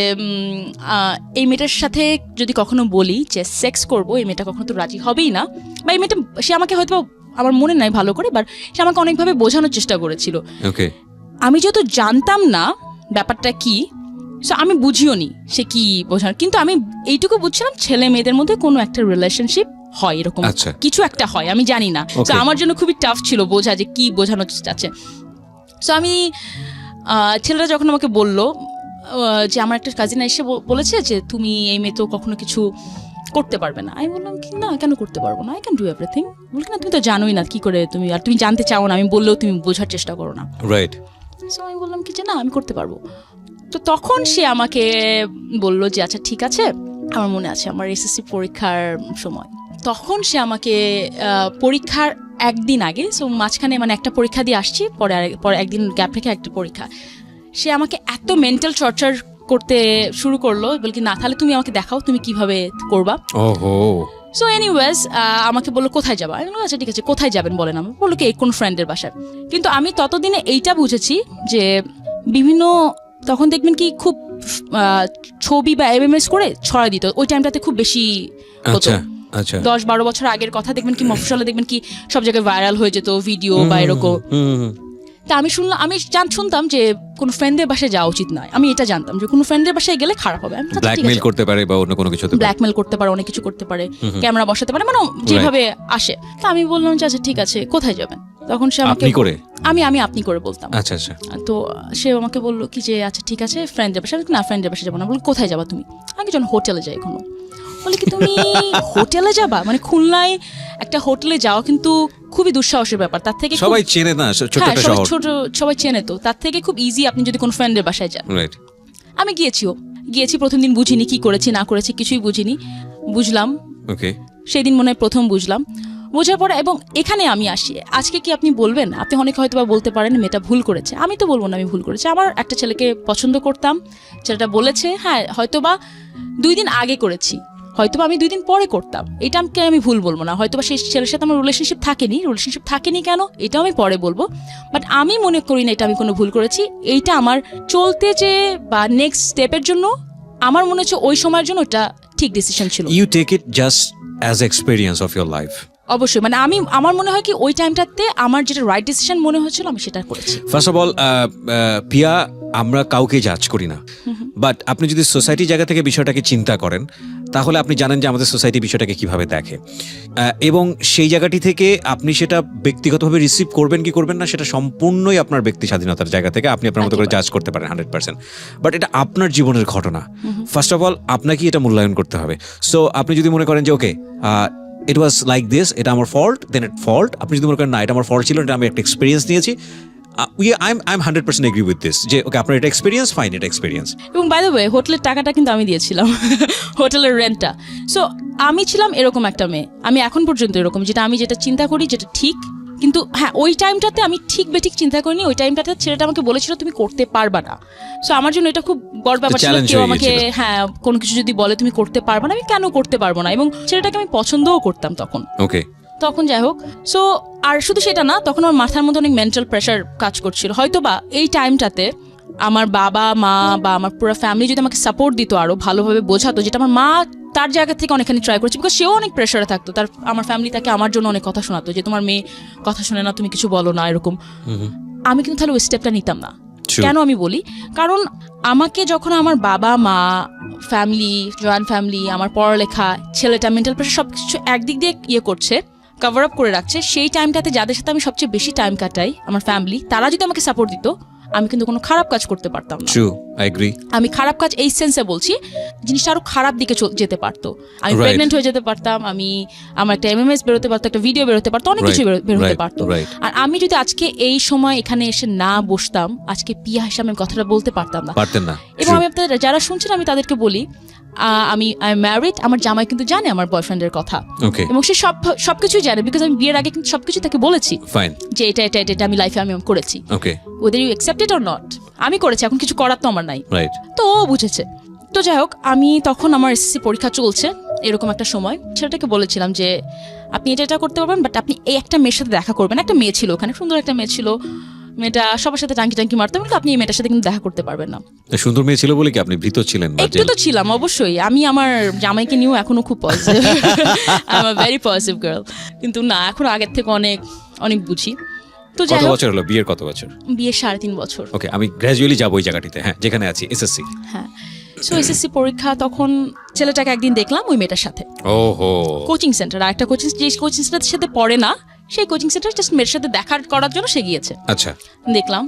এই মেয়েটার সাথে যদি কখনো বলি যে সেক্স করবো, এই মেয়েটা কখনো তো রাজি হবেই না, বা এই মেয়েটা, সে আমাকে হয়তো, আমার মনে নাই ভালো করে, বাট সে আমাকে অনেকভাবে বোঝানোর চেষ্টা করেছিল। আমি যেহেতু জানতাম না ব্যাপারটা কি, আমি বুঝিও নি সে কি বোঝানো, কিন্তু আমি এইটুকু বুঝছিলাম ছেলে মেয়েদের মধ্যে কোনো একটা রিলেশনশিপ হয়, এরকম কিছু একটা হয়, আমি জানি না। তো আমার জন্য খুবই টাফ ছিল বোঝা যে কি বোঝানো যাচ্ছে। সো আমি ছেলেরা যখন আমাকে বললো যে আমার একটা কাজিন এসে বলেছে যে তুমি এই মেয়ে তো কখনো কিছু করতে পারবে না, আমি বললাম কি না, কেন করতে পারবো না, আই ক্যান ডু এভরিথিং। বলছি না তুমি তো জানোই না কি করে, তুমি আর তুমি জানতে চাও না, আমি বললেও তুমি বোঝার চেষ্টা করো না, রাইট? সো আমি বললাম কি যে না আমি করতে পারবো। তো তখন সে আমাকে বললো যে আচ্ছা ঠিক আছে, আমার মনে আছে আমার এসএসসি পরীক্ষার সময় তখন সে আমাকে পরীক্ষার একদিন আগে, সো মাঝখানে মানে একটা পরীক্ষা দিয়ে আসছি, পরে একদিন গ্যাপ রেখে একটা পরীক্ষা, সে আমাকে এত মেন্টাল টর্চার করতে শুরু করলো, বলকি না তাহলে তুমি আমাকে দেখাও তুমি কিভাবে করবা। ওহো। সো এনিওয়েজ আমাকে বললো কোথায় যাবা, আমি বললাম আচ্ছা ঠিক আছে কোথায় যাবেন বলেন, আমি বললো কি কোন ফ্রেন্ডের বাসায়। কিন্তু আমি ততদিনে এইটা বুঝেছি যে বিভিন্ন তখন দেখবেন কি খুব ছবি বা এমএমএস করে ছড়া দিত, ওই টাইমটাতে খুব বেশি হতো। আচ্ছা 10-12 বছর আগের কথা, দেখবেন কি মফস্বলে দেখবেন কি সব জায়গায় ভাইরাল হয়ে যেত ভিডিও বা এরকম। তা আমি শুনতাম যে কোনো ফ্রেন্ডের বাসায় যাওয়া উচিত নয়, আমি এটা জানতাম যে কোনো ফ্রেন্ডের বাসায় গেলে খারাপ হবে, ব্ল্যাকমেইল করতে পারে বা অন্য কোনো কিছু ব্ল্যাকমেইল করতে পারে, অনেক কিছু করতে পারে, ক্যামেরা বসাতে পারে, মানে যেভাবে আসে। তা আমি বললাম যে আচ্ছা ঠিক আছে কোথায় যাবেন, তখন সে আমাকে আমি আপনি করে বলতাম। আচ্ছা আচ্ছা। তো সে আমাকে বললো কি যে আচ্ছা ঠিক আছে ফ্রেন্ডের বাসায়, না ফ্রেন্ডের বাসায় যাবো না। বললো কোথায় যাবা তুমি, আমি যখন হোটেলে যাই এখনো। বলে কি তুমি হোটেলে যাবা, মানে খুলনায় একটা হোটেলে যাওয়া কিন্তু খুবই দুঃসাহসের ব্যাপার, তার থেকে সবাই চেনে না, সবাই চেনে, তো তার থেকে খুব ইজি আপনি যদি কোনো ফ্রেন্ডের বাসায় যান। আমি গিয়েছি প্রথম দিন বুঝিনি কি করেছি না করেছি, কিছুই বুঝিনি, বুঝলাম সেই দিন মনে হয় প্রথম বুঝলাম। বোঝার পরে এবং এখানে আমি আসি, আজকে কি আপনি বলবেন, আপনি অনেকে হয়তো বা বলতে পারেন মেয়েটা ভুল করেছে, আমি তো বলবো না আমি ভুল করেছি। আমার একটা ছেলেকে পছন্দ করতাম, ছেলেটা বলেছে হ্যাঁ হয়তো বা 2 দিন আগে করেছি, হয়তোবা আমি 2 দিন পরে করতাম, এটা আমি ভুল বলবো না। হয়তোবা সেই ছেলের সাথে আমার রিলেশনশিপ থাকেনি কেন এটাও আমি পরে বলবো, বাট আমি মনে করি না এটা আমি কোনো ভুল করেছি। এইটা আমার চলতে যে বা নেক্সট স্টেপের জন্য আমার মনে হচ্ছে ওই সময়ের জন্য এটা ঠিক ডিসিশন ছিল। You take it just as experience of your life. অবশ্যই, মানে আমার মনে হয় কি ওই টাইমটাতে আমার যেটা রাইট ডিসিশন মনে হচ্ছিল আমি সেটা করেছি। ফার্স্ট অফ অল পিয়া, আমরা কাউকে জাজ করি না, বাট আপনি যদি সোসাইটি জায়গা থেকে বিষয়টাকে চিন্তা করেন তাহলে আপনি জানেন যে আমাদের সোসাইটি বিষয়টাকে কিভাবে দেখে, এবং সেই জায়গাটি থেকে আপনি সেটা ব্যক্তিগতভাবে রিসিভ করবেন কি করবেন না সেটা সম্পূর্ণই আপনার ব্যক্তি স্বাধীনতার জায়গা থেকে আপনি আপনার মতো করে জাজ করতে পারেন 100%, বাট এটা আপনার জীবনের ঘটনা। ফার্স্ট অফ অল আপনাকেই এটা মূল্যায়ন করতে হবে। সো আপনি যদি মনে করেন যে ওকে ইট ওয়াজ লাইক দিস, এটা আমার ফল্ট, দেন ইট ফল্ট। আপনি যদি মনে করেন না এটা আমার ফল্ট ছিল, এটা আমি একটা এক্সপিরিয়েন্স নিয়েছি, I'm 100% agree with this যে ওকে আপনার এটা এক্সপিরিয়েন্স, ফাইন, এটা এক্সপিরিয়েন্স। এবং বাই দ্য ওয়ে হোটেলের টাকাটা কিন্তু আমি দিয়েছিলাম, হোটেলের রেন্টটা। সো আমি ছিলাম এরকম একটা মেয়ে, আমি এখন পর্যন্ত এরকম, আমি যেটা চিন্তা করি যেটা ঠিক, কিন্তু হ্যাঁ ওই টাইমটাতে আমি ঠিক বেঠিক চিন্তা করিনি, ওই টাইমটাতে ছেলেটা আমাকে বলেছিল তুমি করতে পারবা না। সো আমার জন্য এটা খুব বড় ব্যাপার ছিল, কেউ আমাকে হ্যাঁ কোনো কিছু যদি বলে তুমি করতে পারবা না, আমি কেন করতে পারবো না, এবং ছেলেটাকে আমি পছন্দও করতাম তখন। ওকে, তখন যাই হোক, সো আর শুধু সেটা না, তখন আমার মাথার মধ্যে অনেক মেন্টাল প্রেশার কাজ করছিল। হয়তো বা এই টাইমটাতে আমার বাবা মা বা আমার পুরো ফ্যামিলি যদি আমাকে সাপোর্ট দিত, আরো ভালোভাবে বোঝাতো, যেটা আমার মা তার জায়গা থেকে অনেকখানি ট্রাই করেছে, বিকজ সেও অনেক প্রেশারে থাকতো, আমার ফ্যামিলি তাকে আমার জন্য অনেক কথা শোনাতো যে তোমার মেয়ে কথা শোনে না, তুমি কিছু বলো না, এরকম। আমি কিন্তু তাহলে ওই স্টেপটা নিতাম না। কেন আমি বলি, কারণ আমাকে যখন আমার বাবা মা, ফ্যামিলি, জয়েন্ট ফ্যামিলি, আমার পড়ালেখা, ছেলেটা, মেন্টাল প্রেশার সবকিছু একদিক দিয়ে করছে, কভার আপ করে রাখছে, সেই টাইমটাতে যাদের সাথে আমি সবচেয়ে বেশি টাইম কাটাই, আমার ফ্যামিলি, তারা যদি আমাকে সাপোর্ট দিত, আমি কিন্তু কোনো খারাপ কাজ করতে পারতাম না। আমি খারাপ কাজ এই সেন্সে বলছি, জিনিসটা আরো খারাপ দিকে যেতে পারতো, আমি প্রেগনেন্ট হয়ে যেতে পারতাম, আমার একটা এমএমএস বেরোতে পারতো, একটা ভিডিও বেরোতে পারতো, অনেক কিছু বেরোতে পারতো। আর আমি যদি আজকে এই সময় এখানে এসে না বসতাম, আজকে পিয়া হিসাবে আমি কথাটা বলতে পারতাম না। এবং আমি আপনাদের যারা শুনছেন আমি তাদেরকে বলি, আমি ম্যারিড, আমার জামাই কিন্তু জানে আমার বয়ফ্রেন্ডের কথা, এবং সে সবকিছুই জানে, বিকজ আমি বিয়ের আগে কিন্তু সবকিছু তাকে বলেছি যে এটা এটা এটা আমি লাইফে আমি করেছি, ওদের you accept it or not, আমি করেছি, এখন কিছু করার তো আমার নাই, তো ও বুঝেছে। তো যাই হোক, আমি তখন আমার এসএসসি পরীক্ষা চলছে, এরকম একটা সময় ছেলেটাকে বলেছিলাম যে আপনি এটা করতে পারবেন, বাট আপনি এই একটা মেয়ের সাথে দেখা করবেন। একটা মেয়ে ছিল ওখানে, সুন্দর একটা মেয়ে ছিল, মেয়েটা সবার সাথে টাঙ্কি মারতো, কিন্তু আপনি এই মেয়েটার সাথে কিন্তু দেখা করতে পারবেন না। সুন্দর মেয়ে ছিল বলে কি আপনি ভীত ছিলেন? একটু তো ছিলাম অবশ্যই, আমি আমার জামাইকে নিয়েও এখনো খুব positive, I am a very positive girl, কিন্তু না এখন আগের থেকে অনেক বুঝি। তো কত বছর হলো বিয়ের? কত বছর? বিয়ে 3.5 বছর। ওকে, আমি গ্র্যাজুয়ালি যাবো ওই জায়গাটিতে, হ্যাঁ যেখানে আছি, এসএসসি। হ্যাঁ, সো এসএসসি পরীক্ষা, তখন ছেলেটাকে একদিন দেখলাম ওই মেয়েটার সাথে, ওহো, কোচিং সেন্টার, আর একটা কোচিং সেন্টারের সাথে পড়ে না, সেই কোচিং সেন্টার জাস্ট মেয়ের সাথে দেখা করার জন্য সে গিয়েছে। আচ্ছা, দেখলাম।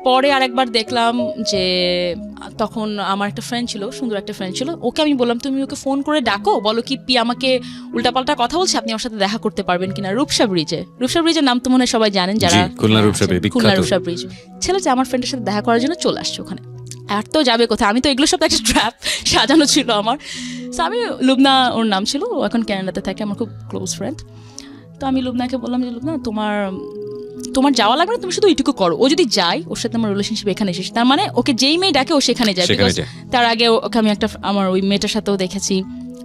পরে আরেকবার দেখলাম যে তখন আমার একটা ফ্রেন্ড ছিল, সুন্দর একটা ফ্রেন্ড ছিল, ওকে আমি বললাম তুমি ওকে ফোন করে ডাকো, বলো কি পি আমাকে উল্টাপাল্টা কথা বলছে, আপনি আমার সাথে দেখা করতে পারবেন কিনা। রূপসা ব্রিজের নাম তো মনে হয় সবাই জানেন, যারা খুলনা রূপসা ব্রিজ। ছেলেটা আমার ফ্রেন্ডের সাথে দেখা করার জন্য চলে আসছে ওখানে, আর তো যাবে কোথায়, আমি তো এগুলো সব একটা ট্র্যাপ সাজানো ছিল আমার। তো আমি লুবনা, ওর নাম ছিল, ও এখন ক্যানাডাতে থাকে, আমার খুব ক্লোজ ফ্রেন্ড। তো আমি লুবনাকে বললাম যে লুবনা তোমার যাওয়া লাগবে না, তুমি শুধু এইটুকু করো, ও যদি যায় ওর সাথে আমার রিলেশনশিপ এখানে শেষ। তার মানে ওকে যেই মেয়ে ডাকে ও সেখানে যায়, বিকজ তার আগে ওকে আমি একটা আমার ওই মেয়েটার সাথেও দেখেছি।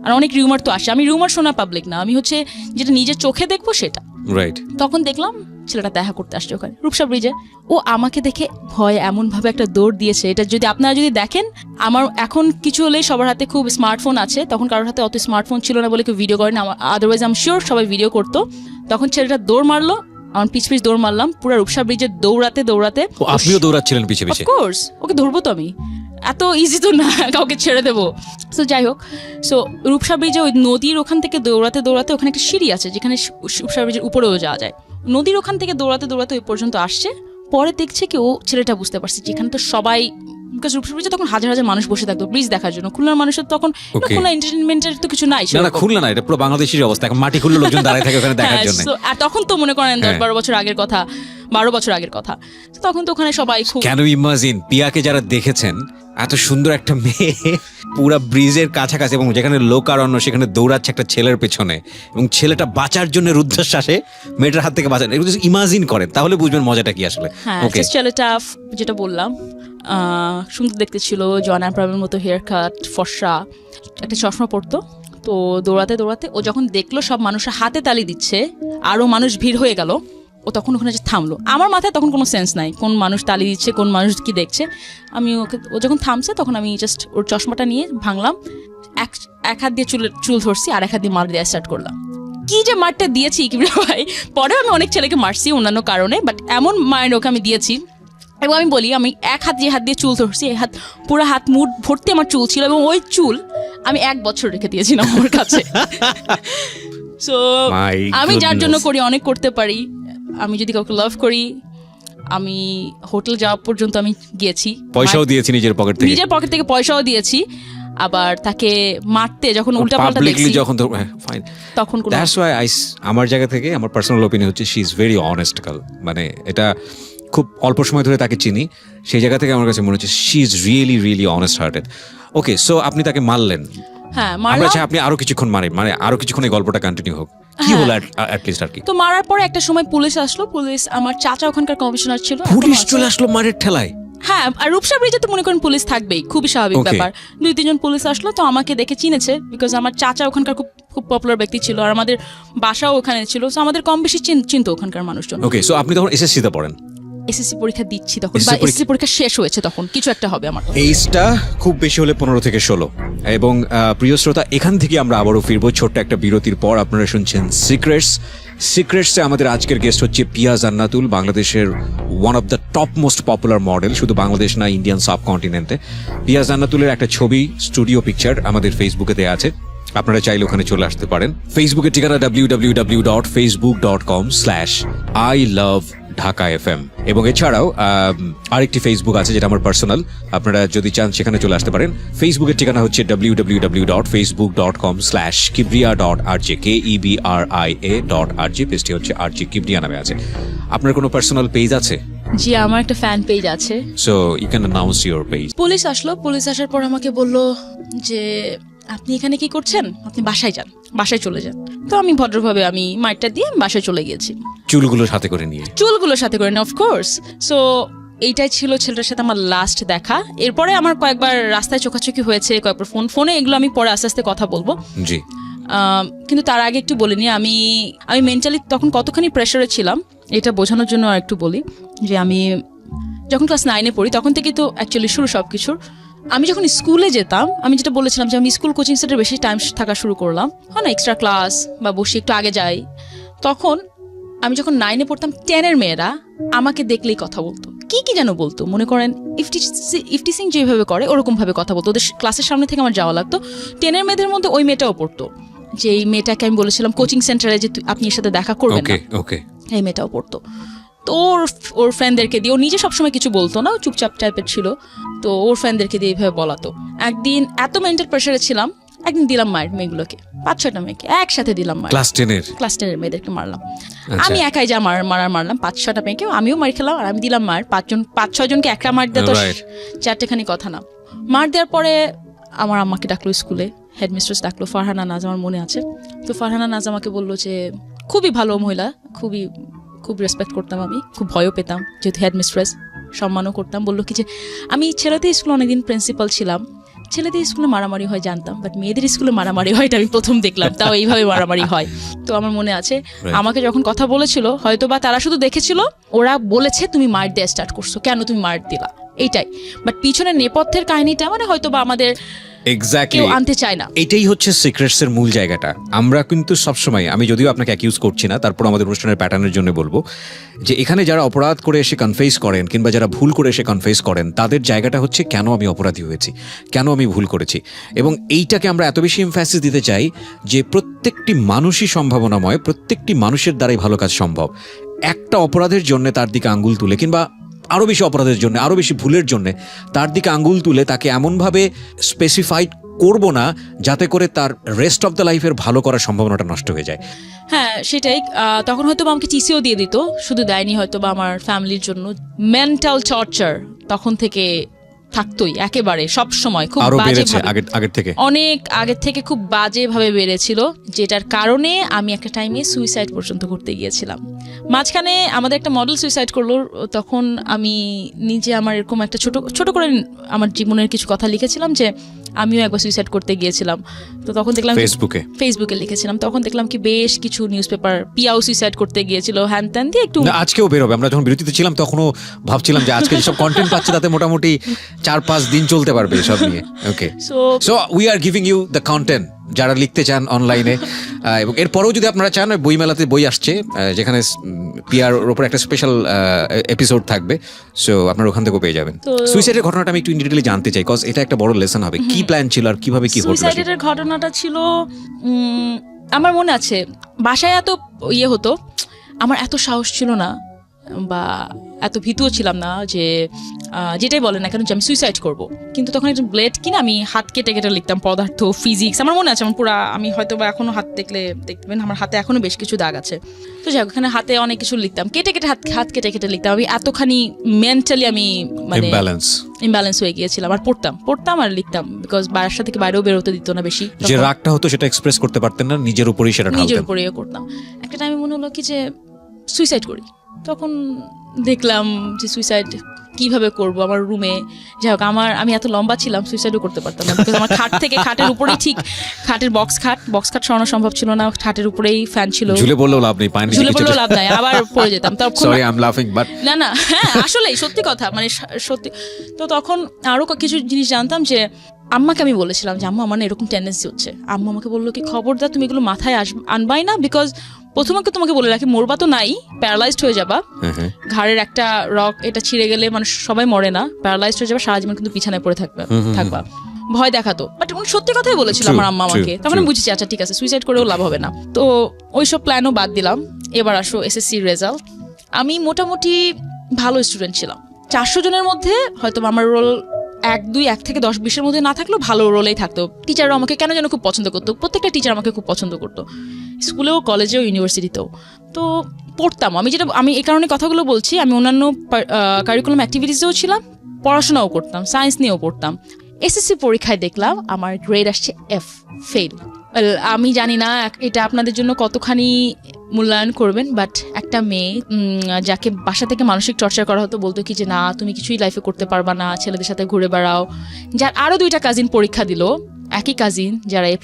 আর অনেক রিউমার তো আসে, আমি রিউমার শোনা পাবলিক না, আমি হচ্ছে যেটা নিজের চোখে দেখবো সেটা। রাইট। তখন দেখলাম ছেলেটা দেখা করতে আসছে ওখানে রূপসা ব্রিজে। ও আমাকে দেখে ভয়ে এমন ভাবে একটা দৌড় দিয়েছে, এটা যদি আপনারা যদি দেখেন, আমার এখন কিছু হলেই সবার হাতে খুব স্মার্টফোন আছে, তখন কারোর হাতে অত স্মার্টফোন ছিল না বলে কেউ ভিডিও করে না, আদারওয়াইজ আই এম শিওর সবাই ভিডিও করতো। তখন ছেলেটা দৌড় মারলো, আমার পিছ দৌড় মারলাম পুরো রূপসা ব্রিজে দৌড়াতে দৌড়াতে। আপনিও দৌড়াচ্ছিলেন পিছে পিছে? অফকোর্স, ওকে ধরবো তো আমি, এত ইজি তো না কাউকে ছেড়ে দেবো। সো যাই হোক, সো রূপসা ব্রিজে ওই নদীর ওখান থেকে দৌড়াতে দৌড়াতে ওখানে একটা সিঁড়ি আছে যেখানে রূপসা ব্রিজের উপরেও যাওয়া যায়। নদীর ওখান থেকে দৌড়াতে দৌড়াতে ওই পর্যন্ত আসছে। পরে দেখছে কি ও ছেলেটা বুঝতে পারছে যে এখানে তো সবাই, বিকজ রূপসা ব্রিজে তখন হাজার হাজার মানুষ বসে থাকতো ব্রিজ দেখার জন্য। খুলনার মানুষের তখন খুলনা এন্টারটেনমেন্টের তো কিছু নাই, না খুলনা না, এটা পুরো বাংলাদেশের অবস্থা, এখন মাটি খুললে লোকজন দাঁড়ায় থাকে ওখানে দেখার জন্য। আর তখন তো মনে করেন 10-12 বছর আগের কথা, 12 বছর আগের কথা, তখন তো ওখানে সবাই খুব। কেন ইমাজিন পিয়াকে যারা দেখেছেন, এত সুন্দর একটা মেয়ে পুরা ব্রিজের কাছাকাছি এবং যেখানে লোকারণ্য সেখানে দৌড়াচ্ছে একটা ছেলের পেছনে, এবং ছেলেটা বাঁচার জন্য রুদ্ধশ্বাসে মেয়েটার হাত থেকে বাঁচান, এগুলো ইমাজিন করেন তাহলে বুঝবেন মজাটা কি আসলে। ওকে, ছেলেটা যেটা বললাম সুন্দর দেখতে ছিল, জন অ্যাব্রাহামের মতো হেয়ার কাট, ফর্সা, একটা চশমা পরতো। তো দৌড়াতে দৌড়াতে ও যখন দেখলো সব মানুষের হাতে তালি দিচ্ছে, আরও মানুষ ভিড় হয়ে গেল, ও তখন ওখানে যে থামলো। আমার মাথায় তখন কোনো সেন্স নাই কোন মানুষ তালি দিচ্ছে, কোন মানুষ কি দেখছে। আমি ও যখন থামছে তখন আমি জাস্ট ওর চশমাটা নিয়ে ভাঙলাম, এক হাত দিয়ে চুল ধরছি, আর এক হাত দিয়ে মার দেওয়া স্টার্ট করলাম। কি যে মারটা দিয়েছি কি ভাই, পরে আমি অনেক ছেলেকে মারছি অন্যান্য কারণে, বাট এমন মায়ের ওকে আমি দিয়েছি। এবং আমি বলি, আমি এক হাত দিয়ে চুল ধরছি, এই হাত পুরো হাত মুঠ ভর্তি আমার চুল ছিল, এবং ওই চুল আমি 1 বছর রেখে দিয়েছিলাম আমার কাছে। সো আমি যার জন্য করি, অনেক করতে পারি। আমি যদি কাউকে লাভ করি, আমি হোটেল যাওয়া পর্যন্ত আমি গিয়েছি, পয়সাও দিয়েছি নিজের পকেট থেকে পয়সাও দিয়েছি। আবার তাকে মারতে যখন উল্টাপাল্টা দেখছি তখন আমার জায়গা থেকে আমার পার্সোনাল ওপিনিয়ন হচ্ছে she is very honest girl. মানে এটা খুব অল্প সময় ধরে তাকে চিনি, সেই জায়গা থেকে আমার কাছে মনে হচ্ছে she is really really honest hearted. Okay, so আপনি তাকে মারলেন, হ্যাঁ আমরা চাই আপনি আরো কিছুক্ষণ মানে আরো কিছুক্ষণ এই গল্পটা কন্টিনিউ হোক, কি হলো অ্যাটলিস্ট আর কি। তো মারার পরে একটা সময় পুলিশ আসলো, পুলিশ, আমার চাচা ওখানকার কমিশনার ছিল, পুলিশ চলে আসলো মারের ঠেলায়। হ্যাঁ, আর রূপসা ব্রিজে তো মনে করেন পুলিশ থাকবেই, খুবই স্বাভাবিক ব্যাপার। 2-3 জন পুলিশ আসলো, তো আমাকে দেখে চিনেছে, বিকজ আমার চাচা ওখানকার খুব পপুলার ব্যক্তি ছিল, আর আমাদের বাসাও ওখানে ছিল, তো আমাদের কম বেশি চিনতো ওখানকার মানুষজন। ওকে, সো আপনি তখন এসএসসি তে পড়েন? এসএসসি পরীক্ষা দিচ্ছি তখন, বা এসএসসি পরীক্ষা শেষ হয়েছে তখন, কিছু একটা হবে আমার। এইজটা খুব বেশি হলে 15 থেকে 16। এবং প্রিয় শ্রোতা, এখান থেকে আমরা আবারও ফিরবো ছোট্ট একটা বিরতির পর। আপনারা শুনছেন সিক্রেটসে আমাদের আজকের গেস্ট হচ্ছে পিয়া জান্নাতুল, বাংলাদেশের one of the top most popular model, শুধু বাংলাদেশ না, ইন্ডিয়ান সাবকন্টিনেন্টে। পিয়া জান্নাতুলের একটা ছবি, স্টুডিও পিকচার আমাদের ফেসবুকে দেওয়া আছে, আপনারা চাইলে ওখানে চলে আসতে পারেন। ফেসবুকের ঠিকানা www.facebook.com/ILoveDhakaFM। এবং এছাড়াও আরেকটি ফেসবুক আছে যেটা আমার পার্সোনাল, আপনারা যদি চান সেখানে চলে আসতে পারেন। ফেসবুকের ঠিকানা হচ্ছে www.facebook.com/kibria.rj, KEBRIA.RJ, পেজটি হচ্ছে RJ কিবরিয়া নামে আছে। আপনার কোনো পার্সোনাল পেজ আছে? জি, আমার একটা ফ্যান পেজ আছে। So you can announce your page. Police আসলো, পুলিশ আসার পর আমাকে বললো যে আপনি এখানে কি করছেন, আপনি বাসায় যান, বাসায় চলে যান। তো আমি ভদ্রভাবে আমি মাইটটা দিয়ে বাসায় চলে গিয়েছি, চুলগুলো সাথে করে নিয়ে অফকোর্স। সো এইটাই ছিল ছেলেটার সাথে আমার লাস্ট দেখা। এরপরে আমার কয়েকবার রাস্তায় চোখাচোখি হয়েছে, কয়েকবার ফোনে, এগুলো আমি পরে আস্তে আস্তে কথা বলবো। জি, কিন্তু তার আগে একটু বলিনি, আমি মেন্টালি তখন কতখানি প্রেশারে ছিলাম এটা বোঝানোর জন্য আর একটু বলি যে আমি যখন ক্লাস 9-এ পড়ি তখন থেকে তো অ্যাকচুয়ালি শুরু সব কিছুর। আমি যখন স্কুলে যেতাম, আমি যেটা বলেছিলাম যে আমি স্কুল কোচিং সেন্টারে বেশি টাইম থাকা শুরু করলাম, হয় না, এক্সট্রা ক্লাস বা বসে একটু আগে যাই। তখন আমি যখন 9-এ পড়তাম, 10-এর মেয়েরা আমাকে দেখলেই কথা বলতো, কি যেন বলতো, মনে করেন ইফটি সিং যেভাবে করে ওরকম ভাবে কথা বলতো, ওদের ক্লাসের সামনে থেকে আমার যাওয়া লাগতো। 10-এর মেয়েদের মধ্যে ওই মেয়েটাও পড়তো, যে এই মেয়েটাকে আমি বলেছিলাম কোচিং সেন্টারে যে আপনি এর সাথে দেখা করবেন না, এই মেয়েটাও পড়তো। তো ওর ফ্রেন্ডদেরকে দিয়ে, ও নিজে সবসময় কিছু বলতো না, চুপচাপ টাইপের ছিল, তো ওর ফ্রেন্ডদেরকে দিয়ে এইভাবে বলাতো। একদিন এত মেন্টাল প্রেশারে ছিলাম, একদিন দিলাম মায়ের মেয়েগুলোকে, 5-6টা মেয়েকে একসাথে দিলাম মার, ক্লাস 10-এর মেয়েদেরকে মারলাম। আমি একাই যা মারলাম 5-6টা মেয়েকে, আমিও মার খেলাম আর আমি দিলাম মার। 5-6 জনকে একটা মার দেওয়া তো 4টেখানি কথা না। মার দেওয়ার পরে আমার আম্মাকে ডাকলো স্কুলে, হেডমিস্ট্রেস ডাকলো, ফারহানা নাজ আমার মনে আছে। তো ফারহানা নাজ আমাকে বললো যে খুবই ভালো মহিলা, খুব রেসপেক্ট করতাম আমি, খুব ভয়ও পেতাম যেহেতু হেডমিস্ট্রেস, সম্মানও করতাম। বললো কি যে আমি ছেলেদের স্কুলে অনেকদিন প্রিন্সিপাল ছিলাম, ছেলেদের স্কুলে মারামারি হয় জানতাম, বাট মেয়েদের স্কুলে মারামারি হয় এটা আমি প্রথম দেখলাম, তাও এইভাবে মারামারি হয়। তো আমার মনে আছে আমাকে যখন কথা বলেছিল, হয়তো বা তারা শুধু দেখেছিল, ওরা বলেছে তুমি মার দিয়ে স্টার্ট করছো, কেন তুমি মার দিলা, এইটাই। বাট পিছনের নেপথ্যের কাহিনীটা মানে হয়তো বা আমাদের এক্স্যাক্টলি কেউ আনতে চায় না। এটাই হচ্ছে সিক্রেটস এর মূল জায়গাটা। আমরা কিন্তু সবসময়, আমি যদিও আপনাকে অ্যাকিউজ করছি না, তারপর আমাদের অনুষ্ঠানের প্যাটার্নের জন্য বলবো যে এখানে যারা অপরাধ করে এসে কনফেস করেন কিংবা যারা ভুল করে এসে কনফেস করেন, তাদের জায়গাটা হচ্ছে কেন আমি অপরাধী হয়েছি, কেন আমি ভুল করেছি। এবং এইটাকে আমরা এত বেশি এমফ্যাসিস দিতে চাই যে প্রত্যেকটি মানুষই সম্ভাবনাময়, প্রত্যেকটি মানুষের দ্বারাই ভালো কাজ সম্ভব। একটা অপরাধের জন্য তার দিকে আঙ্গুল তুলে কিংবা আরও বেশি অপরাধের জন্য, আরও বেশি ভুলের জন্য তার দিকে আঙ্গুল তুলে তাকে এমনভাবে স্পেসিফাইড করব না যাতে করে তার রেস্ট অফ দ্য লাইফের ভালো করার সম্ভাবনাটা নষ্ট হয়ে যায়। হ্যাঁ সেটাই। তখন হয়তো বা আমাকে টিসিও দিয়ে দিত, শুধু দেয়নি হয়তো বা আমার ফ্যামিলির জন্য মেন্টাল টর্চার তখন থেকে থাকতোই একেবারে সব সময়, খুব বাজে, অনেক আগের থেকে খুব বাজেভাবে বেড়েছিল, যেটার কারণে আমি একটা টাইমে সুইসাইড পর্যন্ত করতে গিয়েছিলাম। মাঝখানে আমাদের একটা মডেল সুইসাইড করলো, তখন আমি নিজে আমার এরকম একটা ছোট করে আমার জীবনের কিছু কথা লিখেছিলাম যে আমিও একবার সুইসাইড করতে গিয়েছিলাম। তো তখন দেখলাম ফেসবুকে লিখেছিলাম, তখন দেখলাম কি বেশ কিছু নিউজ পেপার পিয়াও সুইসাইড করতে গিয়েছিল, হ্যান ত্যান দিয়ে একটু। আজকেও বেরোবে, আমরা যখন বিরতিতে ছিলাম তখনও ভাবছিলাম যে আজকে যেসব কন্টেন্ট পাচ্ছে তাতে মোটামুটি 4-5 দিন চলতে পারবে এসব নিয়ে। Okay, so we are giving you the content যারা লিখতে চান অনলাইনে। এবং এরপরেও যদি আপনারা চান, বই মেলাতে বই আসছে যেখানে পিয়ার ওপর একটা স্পেশাল এপিসোড থাকবে, সো আপনারা ওখান থেকেও পেয়ে যাবেন। সুইসাইডের ঘটনাটা আমি একটু ইন ডিটেইলে জানতে চাই, কজ এটা একটা বড় লেসন হবে। কি প্ল্যান ছিল আর কিভাবে কি হলো? সুইসাইডের ঘটনাটা ছিল, আমার মনে আছে বাসায় এত হতো, আমার এত সাহস ছিল না বা এত ভীতুও ছিলাম না যে যেটাই বলে না কেন যে আমি সুইসাইড করব। কিন্তু তখন একটা ব্লেড কিনে আমি হাত কেটে লিখতাম পদার্থ, ফিজিক্স, আমার মনে আছে। আমার পুরো, আমি হয়তো বা এখনো হাত দেখবেন আমার হাতে এখনো বেশ কিছু দাগ আছে। তো যাই হোক, ওখানে হাতে অনেক কিছু লিখতাম, হাত কেটে লিখতাম। আমি এতখানি মেন্টালি আমি মানে ইমব্যালেন্স হয়ে গিয়েছিলাম। আর পড়তাম আর লিখতাম, বিকজ বাসা থেকে বাইরেও বেরোতে দিত না বেশি। যে রাগটা হতো সেটা এক্সপ্রেস করতে পারতেন না, নিজের উপরেই করতাম। একটা টাইমে মনে হলো কি যে সুইসাইড করি। তখন দেখলাম যে সুইসাইড কিভাবে করব আমার রুমে। যাই হোক, আমি এত লম্বা ছিলাম, সুইসাইডও করতে পারতাম না, বিকজ আমার খাটের উপরেই, ঠিক খাটের বক্স খাট সরানো সম্ভব ছিল না, খাটের উপরেই ফ্যান ছিল, ঝুলে পড়লেও লাভ নাই, আবার পড়ে যেতাম। সরি আই এম লাফিং, বাট না হ্যাঁ আসলেই সত্যি কথা, মানে সত্যি। তো তখন আরো কিছু জিনিস জানতাম যে আম্মাকে আমি বলেছিলাম যে আম্মা আমার এরকম টেন্ডেন্সি হচ্ছে। আম্মা আমাকে বললো কি খবরদার তুমি এগুলো মাথায় আনবাই না, বিকজ প্রথমে তোমাকে বলে রাখি মরবা তো নাই, প্যারালাইজড হয়ে যাবা, ঘাড়ের একটা রক এটা ছিঁড়ে গেলে মানুষ সবাই মরে না, প্যারালাইজড হয়ে যাবা, সারা জীবন কিন্তু বিছানায় পড়ে থাকবা। ভয় দেখাতো, বাট উনি সত্যি কথাই বলেছিল আমার আম্মা আমাকে। তখন আমি বুঝেছি আচ্ছা ঠিক আছে, সুইসাইড করেও লাভ হবে না। তো ওইসব প্ল্যানও বাদ দিলাম। এবার আসো এসএসসি রেজাল্ট। আমি মোটামুটি ভালো স্টুডেন্ট ছিলাম, 400 জনের মধ্যে হয়তো আমার রোল 1 থেকে 10-20-এর মধ্যে না থাকলেও ভালো রোলেই থাকতো। টিচাররা আমাকে কেন যেন খুব পছন্দ করতো, প্রত্যেকটা টিচার আমাকে খুব পছন্দ করতো, স্কুলেও, কলেজেও, ইউনিভার্সিটিতেও। তো পড়তাম, আমি এই কারণে কথাগুলো বলছি, আমি অন্যান্য কারিকুলাম অ্যাক্টিভিটিসেও ছিলাম, পড়াশোনাও করতাম, সায়েন্স নিয়েও পড়তাম। এসএসসি পরীক্ষায় দেখলাম আমার গ্রেড আসছে F, ফেল। আমি জানি না এটা আপনাদের জন্য কতখানি মূল্যায়ন করবেন, বাট একটা মেয়ে যাকে বাসা থেকে মানসিক টর্চার করা হতো, বলতো কি যে না তুমি কিছুই লাইফে করতে পারবা না, ছেলেদের সাথে ঘুরে বেড়াও। যার আরও 2টা কাজিন পরীক্ষা দিল, একই কাজিন যারা A+,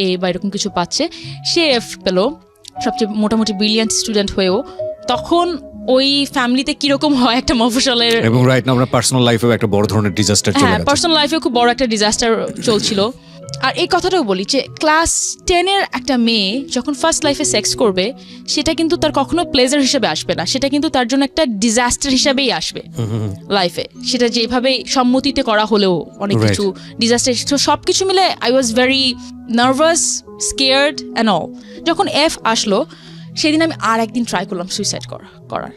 A বা এরকম কিছু পাচ্ছে, সে F পেল, সবচেয়ে মোটামুটি ব্রিলিয়ান্ট স্টুডেন্ট হয়েও। তখন ওই ফ্যামিলিতে কিরকম হয় একটা মফস্বলের, এবং রাইট নাও আমরা পার্সোনাল লাইফেও একটা বড় ধরনের ডিজাস্টার চলে গেছে, পার্সোনাল লাইফেও খুব বড় একটা ডিজাস্টার চলছিল। আর এই কথাটাও বলি যে ক্লাস 10-এর একটা মেয়ে যখন ফার্স্ট লাইফে সেক্স করবে, সেটা কিন্তু তার কখনো প্লেজার হিসেবে আসবে না, সেটা কিন্তু তার জন্য একটা ডিজাস্টার হিসেবেই আসবে লাইফে। সেটা যেভাবে সম্মতিতে করা হলেও অনেক কিছু ডিজাস্টার, সবকিছু মিলে I was very nervous, scared and all. যখন F আসলো, সেদিন আমি আর একদিন ট্রাই করলাম সুইসাইড করার।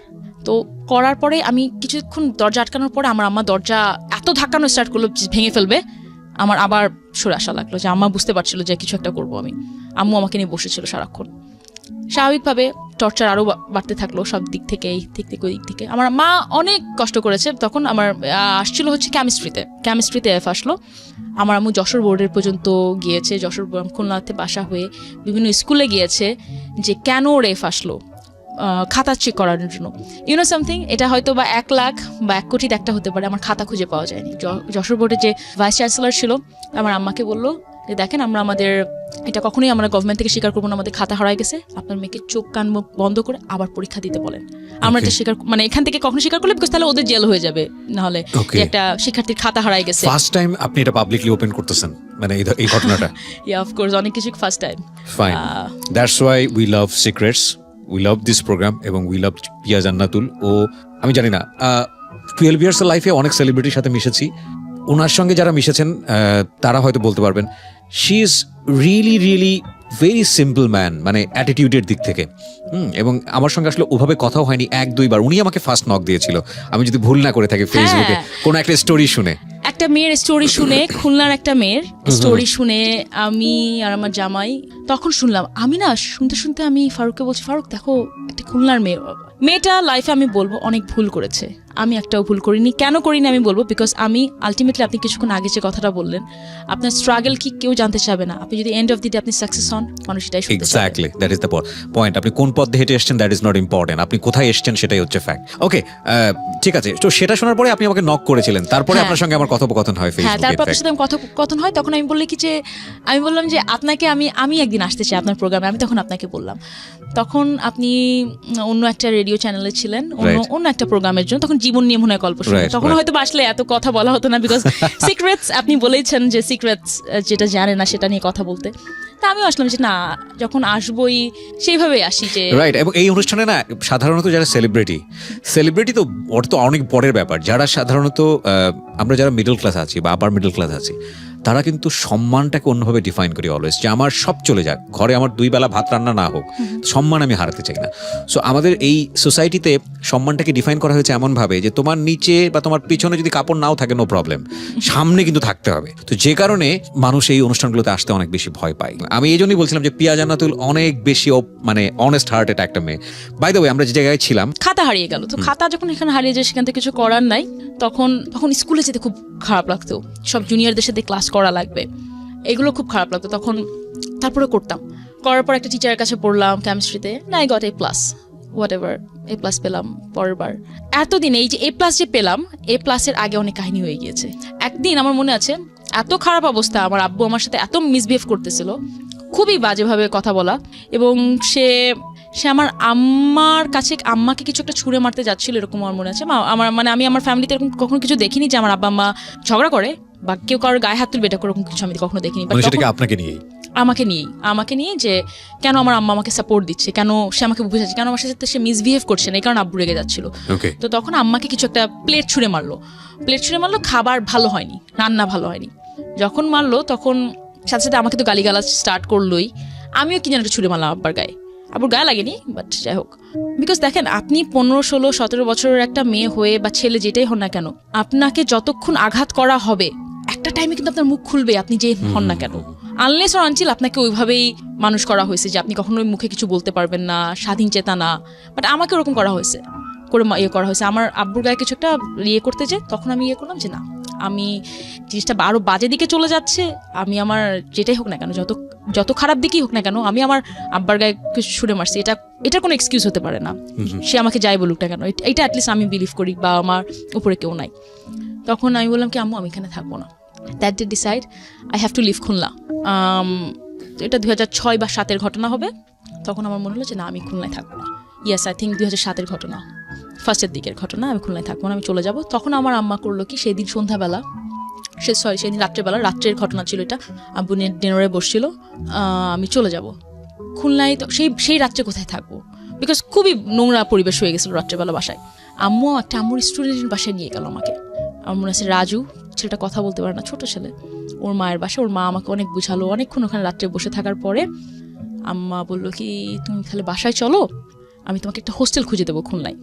তো করার পরে আমি কিছুক্ষণ দরজা আটকানোর পরে আমার আম্মা দরজা এত ধাক্কানো স্টার্ট করলো ভেঙে ফেলবে। আমার আবার সরে আসা লাগলো, যে আম্মা বুঝতে পারছিল যে কিছু একটা করবো আমি। আম্মু আমাকে নিয়ে বসেছিল সারাক্ষণ। স্বাভাবিকভাবে টর্চার আরও বাড়তে থাকলো সব দিক থেকে, এই দিক থেকে ওই দিক থেকে। আমার মা অনেক কষ্ট করেছে। তখন আমার আসছিল হচ্ছে কেমিস্ট্রিতে এফ আসলো। আমার আম্মু যশোর বোর্ডের পর্যন্ত গিয়েছে, যশোর খুলনাতে বাসা হয়ে বিভিন্ন স্কুলে গিয়েছে যে কেন ওর এফ আসলো, খাতা চেক করার জন্য। ইউনো সামথিং, এটা হয়তো বা 1 লাখ বা 1 কোটির একটা হতে পারে, আমার খাতা খুঁজে পাওয়া যায়নি। যশোর বোর্ডের যে ভাইস চ্যান্সেলর ছিল আমার আম্মাকে বললো যে দেখেন, আমাদের এটা কখনোই আমরা গভর্নমেন্ট থেকে স্বীকার করবো না, আমাদের খাতা হারাই গেছে, আপনার মেয়েকে চোখ কান মুখ বন্ধ করে আবার পরীক্ষা দিতে বলেন। আমরা এটা স্বীকার, মানে এখান থেকে কখনো স্বীকার করলে বিকজ তাহলে ওদের জেল হয়ে যাবে, নাহলে যে একটা শিক্ষার্থীর খাতা হারাই গেছে। ফার্স্ট টাইম আপনি এটা পাবলিকলি ওপেন করতেছেন, মানে এই ঘটনাটা? ইয়া, অফ কোর্স, অনেক কিছু first time. Fine, that's why we love secrets, we love this program, এবং উই লাভ পিয়া জান্নাতুল। ও আমি জানি না 12 ইয়ার্স লাইফে অনেক সেলিব্রিটির সাথে মিশেছি, ওনার সঙ্গে যারা মিশেছেন তারা হয়তো বলতে পারবেন she is really very simple man, মানে অ্যাটিটিউডের দিক থেকে। এবং আমার সঙ্গে আসলে ওভাবে কথাও হয়নি 1-2 বার। উনি আমাকে ফার্স্ট নক দিয়েছিল, আমি যদি ভুল না করে থাকি, ফেসবুকে কোনো একটা স্টোরি শুনে, একটা মেয়ের স্টোরি শুনে, খুলনার একটা মেয়ের স্টোরি শুনে আমি আর আমার জামাই তখন শুনলাম। আমি না শুনতে শুনতে আমি ফারুককে বলছি, ফারুক দেখো, একটা খুলনার মেয়েটা লাইফে আমি বলবো অনেক ভুল করেছে, আমি একটাও ভুল করিনি। কেন করিনি আমি বলবো, বিকজ আমি আলটিমেটলি, আপনি কিছুক্ষণ আগে যে কথাটা বললেন, আপনার স্ট্রাগল কি কেউ জানতে চাবে না, আপনি যদি এন্ড অফ দি ডে আপনি সাকসেস হন, মানুষ এটাই শুনতে চাবে। Exactly, that is the point. আপনি কোন পথে হেঁটে এসেছেন দ্যাট ইজ নট ইম্পর্টেন্ট, আপনি কোথায় এসেছেন সেটাই হচ্ছে ফ্যাক্ট। ওকে, ঠিক আছে। তো সেটা শোনার পরে আপনি আমাকে নক করেছিলেন, তারপরে আপনার সঙ্গে আমার কথোপকথন হয় ফেসবুকে। হ্যাঁ, তারপর আপনার সাথে কথোপকথন হয়। তখন আমি বললে কি যে, আমি বললাম যে আপনাকে আমি একদিন আসতে চাই আপনার প্রোগ্রামে। আমি তখন আপনাকে বললাম, তখন আপনি অন্য একটা রেডিও চ্যানেলে ছিলেন, অন্য একটা প্রোগ্রামের জন্য, তখন জীবন নিয়ে মনে হয় গল্প শুনে। তখন হয়তো আসলে এত কথা বলা হতো না, বিকজ সিক্রেটস, আপনি বলেছেন যে সিক্রেটস যেটা জানে না সেটা নিয়ে কথা বলতে। তা আমিও আসলাম যে না, যখন আসবোই সেইভাবেই আসি যে রাইট। এবং এই অনুষ্ঠানে না সাধারণত যারা সেলিব্রিটি তো ওটা তো অনেক পরের ব্যাপার। যারা সাধারণত আমরা যারা মিডল ক্লাস আছি বা আপার মিডল ক্লাস আছি, তারা কিন্তু সম্মানটাকে অন্যভাবে ডিফাইন করি অলওয়েজ, যে আমার সব চলে যাক, ঘরে আমার 2 বেলা ভাত রান্না না হোক, সম্মান আমি হারাতে চাই না। সো আমাদের এই সোসাইটিতে সম্মানটাকে ডিফাইন করা হয়েছে এমনভাবে যে তোমার নিচে বা তোমার পিছনে যদি কাপড় নাও থাকে নো প্রবলেম, সামনে কিন্তু থাকতে হবে। তো যে কারণে মানুষ এই অনুষ্ঠানগুলোতে আসতে অনেক বেশি ভয় পায়। আমি এই জন্যই বলছিলাম যে পিয়া জান্নাতুল অনেক বেশি মানে অনেস্ট হার্টেড একটা মেয়ে। বাই দ্য ওয়ে, আমরা যে জায়গায় ছিলাম, খাতা হারিয়ে গেল, তো খাতা যখন এখানে হারিয়ে যায়, সেখান থেকে কিছু করার নাই। তখন স্কুলে যেতে খুব খারাপ লাগতো, সব জুনিয়রদের সাথে ক্লাস করা লাগবে, এগুলো খুব খারাপ লাগতো তখন। তারপরে করার পর একটা টিচারের কাছে পড়লাম কেমিস্ট্রিতে, না I got A+, what ever, A+ পেলাম পরের বার। এতদিন এই যে A+ যে পেলাম, A+-এর আগে অনেক কাহিনী হয়ে গিয়েছে। একদিন আমার মনে আছে, এত খারাপ অবস্থা, আমার আব্বু আমার সাথে এত মিসবিহেভ করতেছিল, খুবই বাজেভাবে কথা বলা, এবং সে আমার আম্মাকে কিছু একটা ছুঁড়ে মারতে যাচ্ছিল, এরকম আমার মনে আছে। আমি আমার ফ্যামিলিতে এরকম কখনো কিছু দেখিনি যে আমার আব্বা আম্মা ঝগড়া করে বা কেউ কারোর গায়ে হাত তুলবে, এটা এরকম কিছু আমি কখনো দেখিনি। আমাকে নিয়ে যে কেন আমার আম্মা আমাকে সাপোর্ট দিচ্ছে, কেন সে আমাকে বুঝাচ্ছে, কেন আমার সাথে সে মিসবিহেভ করছে না, এই কারণে আব্বু রেগে যাচ্ছিল। তো তখন আম্মাকে কিছু একটা প্লেট ছুঁড়ে মারলো, খাবার ভালো হয়নি, রান্না ভালো হয়নি। যখন মারলো তখন সাথে সাথে আমাকে তো গালিগালাজ স্টার্ট করলোই। আমিও কি যেন একটা ছুঁড়ে মারলাম আব্বার গায়ে। আব্বুর গায়ে লাগেনি, বাট যাই হোক। বিকজ দেখেন, আপনি 15, 16, 17 বছরের একটা মেয়ে হয়ে বা ছেলে যেটাই হন না কেন, আপনাকে যতক্ষণ আঘাত করা হবে, একটা টাইমে কিন্তু আপনার মুখ খুলবে, আপনি যে হন না কেন। আনলেস অর আনটিল আপনাকে ওইভাবেই মানুষ করা হয়েছে যে আপনি কখনোই মুখে কিছু বলতে পারবেন না, স্বাধীন চেতা না। বাট আমাকে ওরকম করা হয়েছে, আমার আব্বুর গায়ে কিছু একটা করতে যে, তখন আমি করলাম যে না, আমি জিনিসটা আরো বাজে দিকে চলে যাচ্ছে, আমি আমার যেটাই হোক না কেন, যত খারাপ দিকেই হোক না কেন, আমি আমার আব্বার গায়ে কিছু ছুঁড়ে মারছি, এটা কোনো এক্সকিউজ হতে পারে না। সে আমাকে যাই বলুক না কেন, এটা অ্যাটলিস্ট আমি বিলিভ করি, বা আমার উপরে কেউ নাই। তখন আমি বললাম কি, আম্মু আমি এখানে থাকবো না। That day decide I have to leave Khulna. এটা 2006 বা 2007 ঘটনা হবে। তখন আমার মনে হলো যে না, আমি খুলনায় থাকবো না। ইয়েস, আই থিঙ্ক 2007 ঘটনা, ফার্স্টের দিকের ঘটনা। আমি খুলনায় থাকবো না, আমি চলে যাব। তখন আমার আম্মা করলো কি, সেদিন সন্ধ্যাবেলা, সেদিন রাত্রের ঘটনা ছিল এটা, আব্বু ডিনারে বসছিল, আমি চলে যাব খুলনায়। তো সেই রাত্রে কোথায় থাকবো, বিকজ খুবই নোংরা পরিবেশ হয়ে গেছিলো রাত্রেবেলা বাসায়। আম্মুর স্টুডেন্টের বাসায় নিয়ে গেল আমাকে। আমার মনে আছে রাজু, ছেলেটা কথা বলতে পারে না, ছোট ছেলে, ওর মায়ের বাসায়। ওর মা আমাকে অনেক বুঝালো, অনেকক্ষণ ওখানে রাত্রে বসে থাকার পরে আম্মা বললো কি, তুমি তাহলে বাসায় চলো, আমি তোমাকে একটা হোস্টেল খুঁজে দেবো খুলনায়।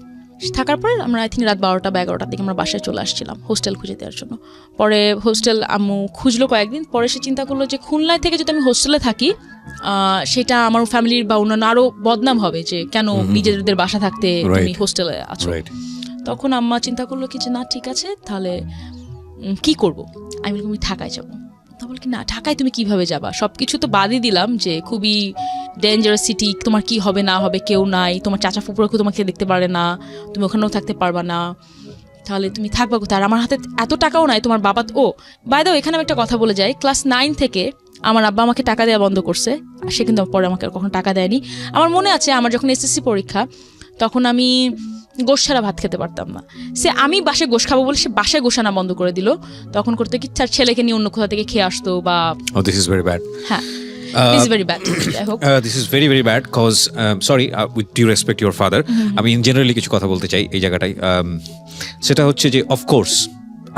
থাকার পরে আমরা আই থিঙ্ক রাত 12টা বা 11টার দিকে আমরা বাসায় চলে আসছিলাম হোস্টেল খুঁজে দেওয়ার জন্য। পরে হোস্টেল আম্মু খুঁজলো কয়েকদিন, পরে সে চিন্তা করলো যে খুলনায় থেকে যদি আমি হোস্টেলে থাকি সেটা আমার ফ্যামিলির বা অন্যান্য আরও বদনাম হবে, যে কেন নিজেদের বাসা থাকতে তুমি হোস্টেলে আছো। তখন আম্মা চিন্তা করলো কি যে না ঠিক আছে তাহলে কি করব, আমি বললাম আমি ঢাকায় যাবো। তা বল কি না ঢাকায় তুমি কিভাবে যাবা, সব কিছু তো বাদই দিলাম যে খুবই ডেঞ্জারাস সিটি, তোমার কি হবে না হবে কেউ নাই, তোমার চাচা ফুপুরাকেও তোমাকে দেখতে পারে না, তুমি ওখানেও থাকতে পারবা না, তাহলে তুমি থাকবা কোথায়, আর আমার হাতে এত টাকাও নাই। তোমার বাবা ও বাই দ্য ওয়ে এখানে আমি একটা কথা বলে যাই, ক্লাস 9 থেকে আমার আব্বা আমাকে টাকা দেওয়া বন্ধ করছে, আর সে কিন্তু পরে আমাকে কখনো টাকা দেয়নি। আমার মনে আছে আমার যখন এসএসসি পরীক্ষা তখন আমি গোশ ছাড়া ভাত খেতে পারতাম না, সে আমি বাসায় গোশ খাবো বলে সে বাসায় গোশ আনা বন্ধ করে দিল। তখন করতে কি তার ছেলেকে নিয়ে অন্য কোথা থেকে খেয়ে আসতো বা দিস ইজ ভেরি ব্যাড। হ্যাঁ this is very bad. I hope this is very very bad cause sorry with due respect your father আমি ইন জেনারেলি কিছু কথা বলতে চাই এই জায়গাটায়। সেটা হচ্ছে যে অফকোর্স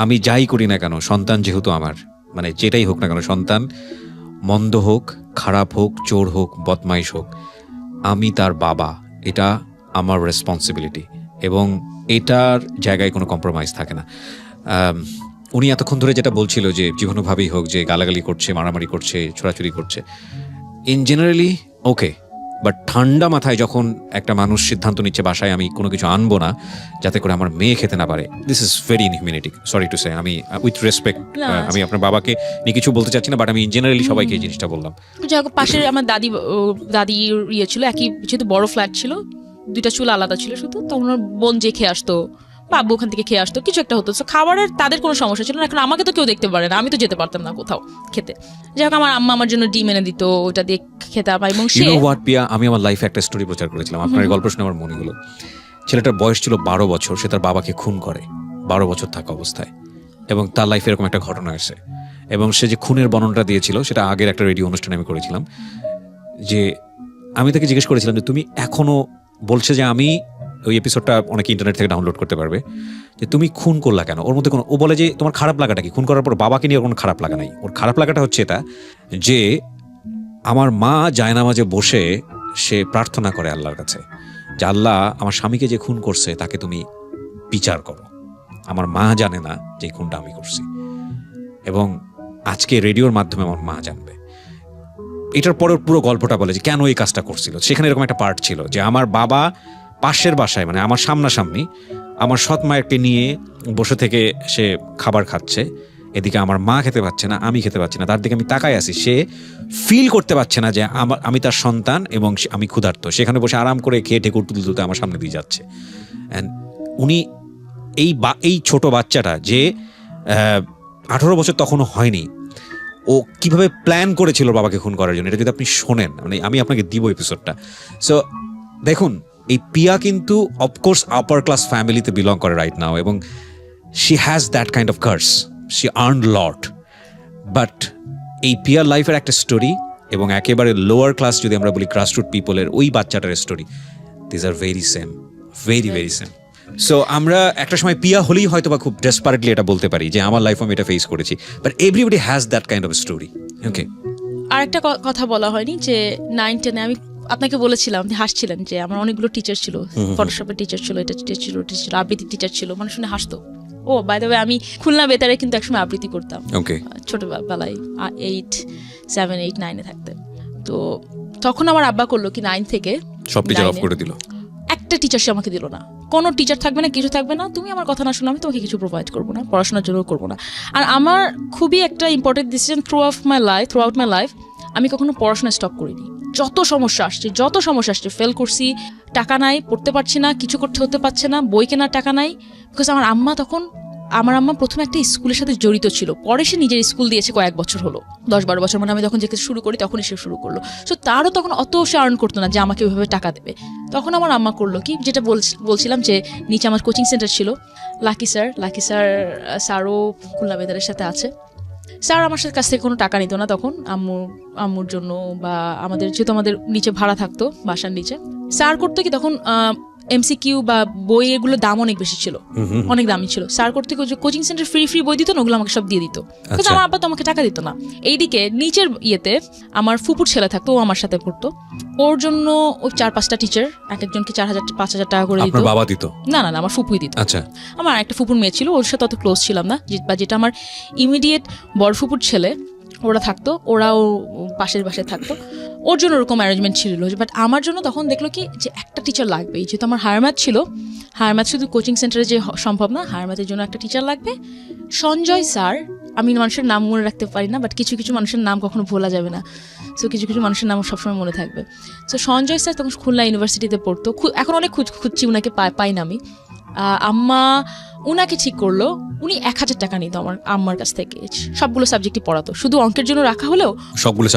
আমি যাই করি না কেন সন্তান যেহেতু আমার, মানে যেটাই হোক না কেন সন্তান মন্দ হোক খারাপ হোক চোর হোক বদমাইশ হোক আমি তার বাবা, এটা আমার রেসপন্সিবিলিটি এবং এটার জায়গায় কোনো কম্প্রোমাইজ থাকে না। উনি এতক্ষণ ধরে যেটা বলছিল যে জীবনভাবেই হোক যে গালাগালি করছে মারামারি করছে ছোড়াছুরি করছে ইন জেনারেলি ওকে, বাট ঠান্ডা মাথায় যখন একটা মানুষ সিদ্ধান্ত নিচ্ছে বাসায় আমি কোনো কিছু আনবো না যাতে করে আমার মেয়ে খেতে না পারে, this is very ইনহিউম্যানিটি, sorry to সে। আমি উইথ রেসপেক্ট আমি আপনার বাবাকে নিয়ে কিছু বলতে চাচ্ছি না, বাট আমি ইন জেনারেলি সবাইকে এই জিনিসটা বললাম। যাই হোক পাশের আমার দাদির ইয়ে ছিল, একই যেহেতু বড় ফ্ল্যাট ছিল, 2টা চুলা আলাদা ছিল শুধু, তখন ওর বোন যে খেয়ে আসতো বা আব্বু ওখান থেকে খেয়ে আসতো, কিছু একটা হতো। খাবারের তাদের কোনো সমস্যা ছিল না, এখন আমাকে তো কেউ দেখতে পারে না, আমি তো যেতে পারতাম না কোথাও খেতে। যাই হোক আমার আম্মা আমার জন্য ডিম এনে দিত, ওটা দিয়ে খেতাম। এবং ইউ নো হোয়াট পিয়া, আমি আমার লাইফে একটা স্টোরি প্রচার করেছিলাম, আপনার গল্প শুনে আমার মনে হলো। ছেলেটার বয়স ছিল 12 বছর, সে তার বাবাকে খুন করে 12 বছর থাকা অবস্থায়, এবং তার লাইফে এরকম একটা ঘটনা আসে। এবং সে যে খুনের বর্ণনাটা দিয়েছিল সেটা আগের একটা রেডিও অনুষ্ঠানে আমি করেছিলাম, যে আমি তাকে জিজ্ঞেস করেছিলাম যে তুমি এখনো বলছে যে আমি ওই এপিসোডটা অনেকে ইন্টারনেট থেকে ডাউনলোড করতে পারবে, যে তুমি খুন করলা কেন, ওর মধ্যে কোনো, ও বলে যে তোমার খারাপ লাগাটা কি, খুন করার পর বাবাকে নিয়ে কোনো খারাপ লাগা নাই, ওর খারাপ লাগাটা হচ্ছে এটা যে আমার মা জায়নামাজে বসে সে প্রার্থনা করে আল্লাহর কাছে যে আল্লাহ আমার স্বামীকে যে খুন করছে তাকে তুমি বিচার করো, আমার মা জানে না যে খুনটা আমি করছি, এবং আজকে রেডিওর মাধ্যমে আমার মা জানবে। এটার পরের পুরো গল্পটা বলে যে কেন এই কাজটা করছিল। সেখানে এরকম একটা পার্ট ছিল যে আমার বাবা পাশের বাসায়, মানে আমার সামনাসামনি আমার সৎ মায়েরকে নিয়ে বসে থেকে সে খাবার খাচ্ছে, এদিকে আমার মা খেতে পাচ্ছে না, আমি খেতে পাচ্ছি না, তার দিকে আমি তাকায় আছি, সে ফিল করতে পারছে না যে আমি তার সন্তান এবং আমি ক্ষুধার্ত, সেখানে বসে আরাম করে খেয়ে ঠেকুর তুলতে আমার সামনে দিয়ে যাচ্ছে। অ্যান্ড উনি এই ছোট বাচ্চাটা যে 18 বছর তখনও হয়নি, ও কিভাবে প্ল্যান করেছিল বাবাকে খুন করার জন্য, এটা যদি আপনি শোনেন, মানে আমি আপনাকে দিব এপিসোডটা। সো দেখুন এই পিয়া কিন্তু অফকোর্স আপার ক্লাস ফ্যামিলিতে বিলং করে রাইট নাও, এবং she has that kind of curse, she earned lot, but এই পিয়ার লাইফের একটা স্টোরি এবং একেবারে লোয়ার ক্লাস যদি আমরা বলি গ্রাসরুট পিপলের ওই বাচ্চাটার story, this are very same, very very same. So আমরা একটা সময় পিয়া হলেই হয়তো বা খুব ডেসপারেটলি এটা বলতে পারি যে আমার লাইফে আমি এটা ফেস করেছি, but everybody has that kind of story. Okay, আর একটা কথা বলা হয়নি যে 9-10 আমি আপনাকে বলেছিলাম, হাসছিলেন যে আমার অনেকগুলো টিচার ছিল, ফটোশপের টিচার ছিল, এটা টিচার ছিল, ওটা ছিল, আবৃত্তির টিচার ছিল, মানুষ শুনে হাসতো। ও বাই দ্য ওয়ে আমি খুলনা বেতারে কিন্তু একসময় আবৃত্তি করতাম ছোটবেলায়, 8, 7, 8, 9 থাকতে। তো তখন আমার আব্বা করলো কি 9 থেকে সব টিচার অফ করে দিল, একটা টিচার সে আমাকে দিল না, কোনো টিচার থাকবে না, কিছু থাকবে না, তুমি আমার কথা না শুনে আমি তোমাকে কিছু প্রোভাইড করবো না, পড়াশোনার জন্য করবো না। আর আমার খুবই একটা important decision through out my life, আমি কখনো পড়াশোনা স্টপ করিনি। যত সমস্যা আসছে ফেল করছি, টাকা নাই, পড়তে পারছি না, কিছু করতে হতে পারছে না, বই কেনার টাকা নাই, বিকজ আমার আম্মা প্রথমে একটা স্কুলের সাথে জড়িত ছিল, পরে সে নিজের স্কুল দিয়েছে কয়েক বছর হলো, 10-12 বছর, মানে আমি যখন যে কিছু শুরু করি তখনই সে শুরু করলো। সো তারও তখন অত সে আর্ন করতো না যে আমাকে ওইভাবে টাকা দেবে। তখন আমার আম্মা করলো কি, যেটা বলছিলাম যে নিচে আমার কোচিং সেন্টার ছিল, লাকি স্যারও খুলনা বেতারের সাথে আছে। স্যার আমার কাছ থেকে কোনো টাকা নিত না তখন, আম্মুর জন্য বা যেহেতু আমাদের নিচে ভাড়া থাকতো বাসার নিচে। স্যার করতো কি তখন এমসিকিউ বা বই এগুলোর দাম অনেক বেশি ছিল, অনেক দামি ছিল। স্যার করতে কোচিং সেন্টার ফ্রি বই দিত না, ওগুলো আমাকে সব দিয়ে দিত, কিন্তু আমার আব্বা তো আমাকে টাকা দিত না। এইদিকে নিচের ইয়েতে আমার ফুপুর ছেলে থাকতো, ও আমার সাথে পড়তো, ওর জন্য ওই 4-5টা টিচার এক একজনকে 4,000-5,000 টাকা করে দিত। বাবা দিত? না, আমার ফুপুই দিত। আচ্ছা। আমার একটা ফুপুর মেয়ে ছিল, ওর সাথে অত ক্লোজ ছিলাম না, বা যেটা আমার ইমিডিয়েট বড় ফুপুর ছেলে ওরা থাকতো, ওরাও পাশের বাসায় থাকতো, ওর জন্য ওরকম অ্যারেঞ্জমেন্ট ছিল। বাট আমার জন্য তখন দেখলো কি যে একটা টিচার লাগবে, যেহেতু আমার হায়ার ম্যাথ ছিল, হায়ার ম্যাথ শুধু কোচিং সেন্টারে যে সম্ভব না, হায়ার ম্যাথের জন্য একটা টিচার লাগবে। সঞ্জয় স্যার, আমি মানুষের নাম মনে রাখতে পারি না, বাট কিছু কিছু মানুষের নাম কখনো ভোলা যাবে না, সো কিছু কিছু মানুষের নাম সবসময় মনে থাকবে। সো সঞ্জয় স্যার তখন খুলনা ইউনিভার্সিটিতে পড়তো, এখন অনেক খুঁজছি উনাকে পাই না আমি। আম্মা উনাকে ঠিক করলো, উনি 1,000 টাকা নিত আমার আম্মার কাছ থেকে, সবগুলো সাবজেক্টই পড়াতো, শুধু অঙ্কের জন্য রাখা হলেও সবগুলো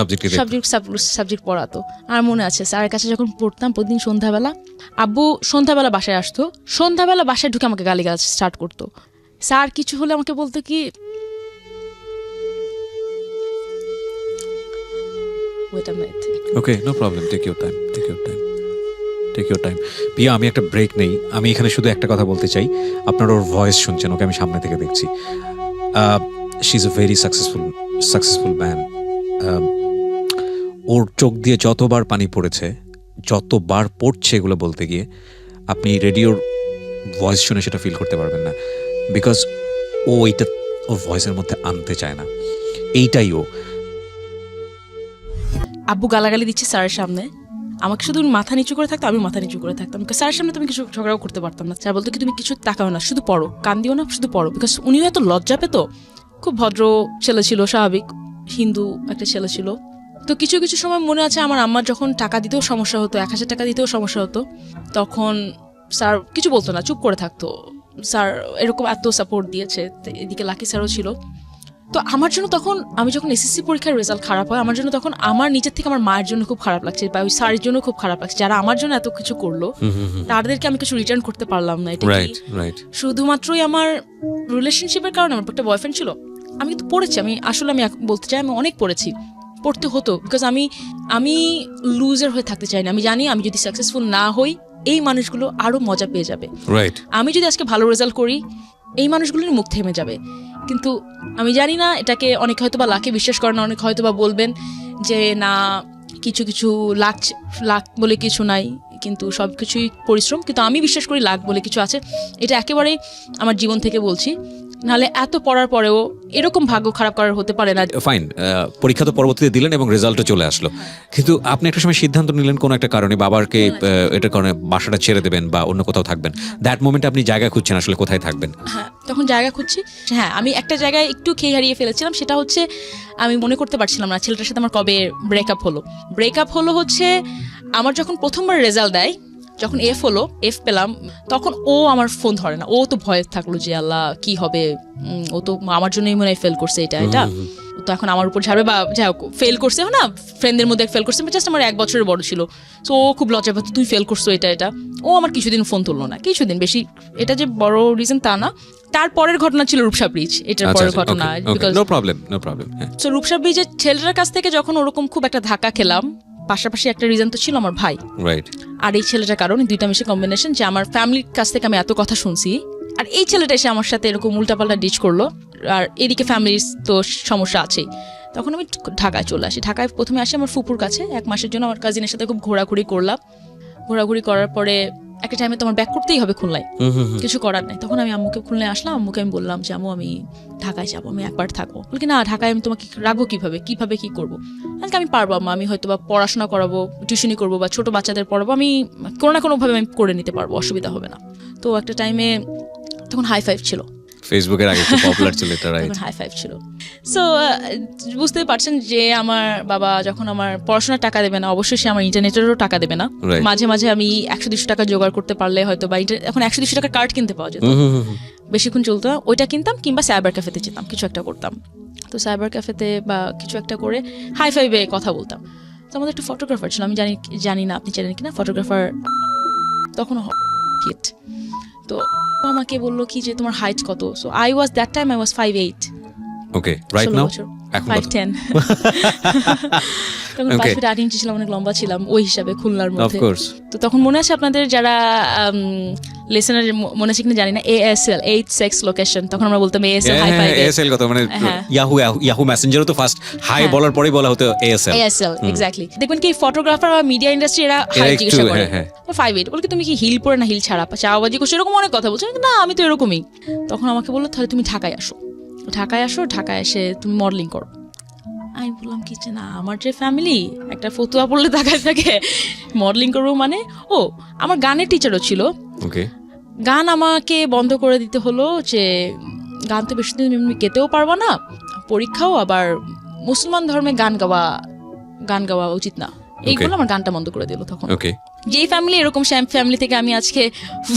সাবজেক্ট পড়াতো। আর মনে আছে স্যারের কাছে যখন পড়তাম প্রতিদিন সন্ধ্যাবেলা, আব্বু সন্ধ্যাবেলা বাসায় আসতো, সন্ধ্যাবেলা বাসায় ঢুকে আমাকে গালিগালাজ স্টার্ট করতো। স্যার কিছু হলে আমাকে বলতো কি, okay, no problem, take your time. পিয়া, আমি একটা ব্রেক নেই। আমি এখানে শুধু একটা কথা বলতে চাই, আপনারা ওর ভয়েস শুনছেন, ওকে আমি সামনে থেকে দেখছি। She is a very successful man. ওর চোখ দিয়ে যতবার পানি পড়েছে, যতবার পড়ছে এগুলো বলতে গিয়ে, আপনি রেডিওর ভয়েস শুনে সেটা ফিল করতে পারবেন না, বিকজ ও এইটা ওর ভয়েসের মধ্যে আনতে চায় না, এইটাই ও। আব্বু গালাগালি দিচ্ছে স্যারের সামনে, আমাকে শুধু মাথা নিচু করে থাকতো, আমি মাথা নিচু করে থাকতাম, স্যারের সামনে তুমি কিছু ঝগড়াও করতে পারতাম না। স্যার বলতো কি তুমি কিছু তাকাও না, শুধু পড়ো, কান দিও না, শুধু পড়ো। বিকজ উনিও এত লজ্জা পেত, খুব ভদ্র ছেলে ছিল, স্বাভাবিক হিন্দু একটা ছেলে ছিল। তো কিছু কিছু সময় মনে আছে আমার আম্মার যখন টাকা দিতেও সমস্যা হতো, 1,000 টাকা দিতেও সমস্যা হতো, তখন স্যার কিছু বলতো না, চুপ করে থাকতো। স্যার এরকম এত সাপোর্ট দিয়েছে, এদিকে লাকি স্যারও ছিল। তো আমার জন্য তখন, আমি যখন এসএসসি পরীক্ষার রেজাল্ট খারাপ হয়, আমার জন্য তখন আমার নিজের থেকে আমার মায়ের জন্য খুব খারাপ লাগছে, বা ওই স্যারের জন্য খুব খারাপ লাগছে, যারা আমার জন্য এত কিছু করলো তাদেরকে আমি কিছু রিটার্ন করতে পারলাম না। এটা শুধুমাত্রই আমার রিলেশনশিপের কারণে, আমার একটা বয়ফ্রেন্ড ছিল, আমি কিন্তু পড়েছি, আমি বলতে চাই আমি অনেক পড়েছি, পড়তে হতো, বিকজ আমি লুজার হয়ে থাকতে চাই না। আমি জানি আমি যদি সাকসেসফুল না হই, এই মানুষগুলো আরো মজা পেয়ে যাবে। আমি যদি আজকে ভালো রেজাল্ট করি, এই মানুষগুলোর মুখ থেমে যাবে। কিন্তু আমি জানি না, এটাকে অনেক হয়তো বা লাখে বিশ্বাস করে না, অনেক হয়তো বা বলবেন যে না কিছু কিছু লাখ বলে কিছু নাই, কিন্তু সব কিছুই পরিশ্রম, কিন্তু আমি বিশ্বাস করি লাখ বলে কিছু আছে। এটা একেবারেই আমার জীবন থেকে বলছি, নাহলে এত পড়ার পরেও এরকম ভাগ্য খারাপ করার হতে পারে না। ফাইন, পরীক্ষা তো পরবর্তীতে দিলেন এবং রেজাল্টও চলে আসলো, কিন্তু আপনি একটা সময় সিদ্ধান্ত নিলেন কোনো একটা কারণে বাবাকে এটার কারণে বাসাটা ছেড়ে দেবেন বা অন্য কোথাও থাকবেন। দ্যাট মোমেন্টে আপনি জায়গা খুঁজছেন আসলে কোথায় থাকবেন। হ্যাঁ, তখন জায়গা খুঁজছি। হ্যাঁ, আমি একটা জায়গায় একটু খেয়ে হারিয়ে ফেলেছিলাম, সেটা হচ্ছে আমি মনে করতে পারছিলাম না ছেলেটার সাথে আমার কবে ব্রেকআপ হলো হচ্ছে আমার যখন প্রথমবার রেজাল্ট দেয়, যখন এফ পেলাম, তখন ও আমার ফোন ধরে না, ও তো ভয় থাকলো যে আল্লাহ কি হবে, ও তো আমার জন্যই মনে হয় ফেল করছে, এটা তো এখন আমার উপর ঝাড়বে, বা যাই হোক ফেল করছে না, ফ্রেন্ডদের মধ্যে ফেল করছে, জাস্ট আমার 1 বছরের বড় ছিল, সো ও খুব লজ্জা পাতো, তুই ফেল করছো এটা। ও আমার কিছুদিন ফোন তুললো না, কিছুদিন, বেশি এটা যে বড় রিজন তা না। তারপরের ঘটনা ছিল রূপসা ব্রিজ, এটার পরের ঘটনা। No problem. সো রূপসা ব্রিজের ছেলেটার কাছ থেকে যখন ওরকম খুব একটা ধাক্কা খেলাম, পাশাপাশি একটা রিজন তো ছিল আমার ভাই, আর এই ছেলেটার কারণে, দুইটা মিশে কম্বিনেশন, যে আমার ফ্যামিলির কাছ থেকে আমি এত কথা শুনছি, আর এই ছেলেটা এসে আমার সাথে এরকম উল্টাপাল্টা ডিচ করলো, আর এদিকে ফ্যামিলির তো সমস্যা আছেই। তখন আমি ঢাকায় চলে আসি। ঢাকায় প্রথমে আসি আমার ফুপুর কাছে 1 মাসের জন্য, আমার কাজিনের সাথে খুব ঘোরাঘুরি করার পরে একটা টাইমে তোমার ব্যাক করতেই হবে খুলনায়, কিছু করার নাই। তখন আমি আম্মুকে খুলনায় আসলাম, আম্মুকে আমি বললাম যে আম্মু আমি ঢাকায় যাবো, আমি একবার থাকবো। বলকি না, ঢাকায় আমি তোমাকে রাখবো কিভাবে কি করবো? আমি পারবো আম্মা, আমি হয়তো বা পড়াশোনা করাবো, টিউশনি করবো, বা ছোট বাচ্চাদের পড়াবো, আমি কোনো না কোনোভাবে আমি করে নিতে পারবো, অসুবিধা হবে না। তো একটা টাইমে তখন হাই5 ছিল, ফেসবুকের আগে খুব পপুলার ছিল এটা, রাইট? হাই5 ছিল। সো বুঝতেই পারছেন যে আমার বাবা যখন আমার পড়াশোনার টাকা দেবে না, অবশ্যই সে আমার ইন্টারনেটেরও টাকা দেবে না। মাঝে মাঝে আমি 100-200 টাকা জোগাড় করতে পারলে হয়তো, বা এখন 100-200 টাকা কার্ড কিনতে পাওয়া যেত, বেশিক্ষণ চলতো না, ওইটা কিনতাম, কিংবা সাইবার ক্যাফেতে যেতাম, কিছু একটা করতাম। তো সাইবার ক্যাফেতে বা কিছু একটা করে হাই5-এ কথা বলতাম। তো আমাদের একটা ফটোগ্রাফার ছিল, আমি জানি না আপনি জানেন কিনা, ফটোগ্রাফার তখনও হিট। তো আমাকে বললো কি যে তোমার হাইট কত? So I was 5'8". Okay, right now 5'10". তখন 5 ফিট 8 ইঞ্চি ছিলাম, অনেক লম্বা ছিলাম ওই হিসাবে খুলনার অফ মধ্যে। কোর্স। তো তখন মনে আছে আপনাদের যারা লিসেনার মনে আছে কিনা জানি না, ASL 8 সেক্স লোকেশন, তখন আমরা বলতাম ASL হাই ফাই। ASL কত মানে ইয়াহু মেসেঞ্জারও তো ফার্স্ট হাই বলার পরেই বলা হতো ASL এক্স্যাক্টলি। দেখবেন কি ফটোগ্রাফার বা মিডিয়া ইন্ডাস্ট্রি এরা হাই জিজ্ঞাসা করে 5'8", বলে কি তুমি কি হিল পরে না হিল ছাড়া চাওয়াবাজি করছো, এরকম অনেক কথা বলছো। না আমি তো এরকমই। তখন আমাকে বললো তাহলে তুমি ঢাকায় আসো, ঢাকায় এসে তুমি মডেলিং করো। আমি বললাম কি যে না, আমার যে ফ্যামিলি একটা ফতুয়া পড়লে তাকায় থাকে, মডেলিং করবো মানে। ও আমার গানের টিচারও ছিল, গান আমাকে বন্ধ করে দিতে হলো যে গান তো বেশি দিন গেতেও পারবো না, পরীক্ষাও, আবার মুসলমান ধর্মে গান গাওয়া উচিত না, এইগুলো আমার গানটা বন্ধ করে দিল তখন। যেই ফ্যামিলি এরকম ফ্যামিলি থেকে আমি আজকে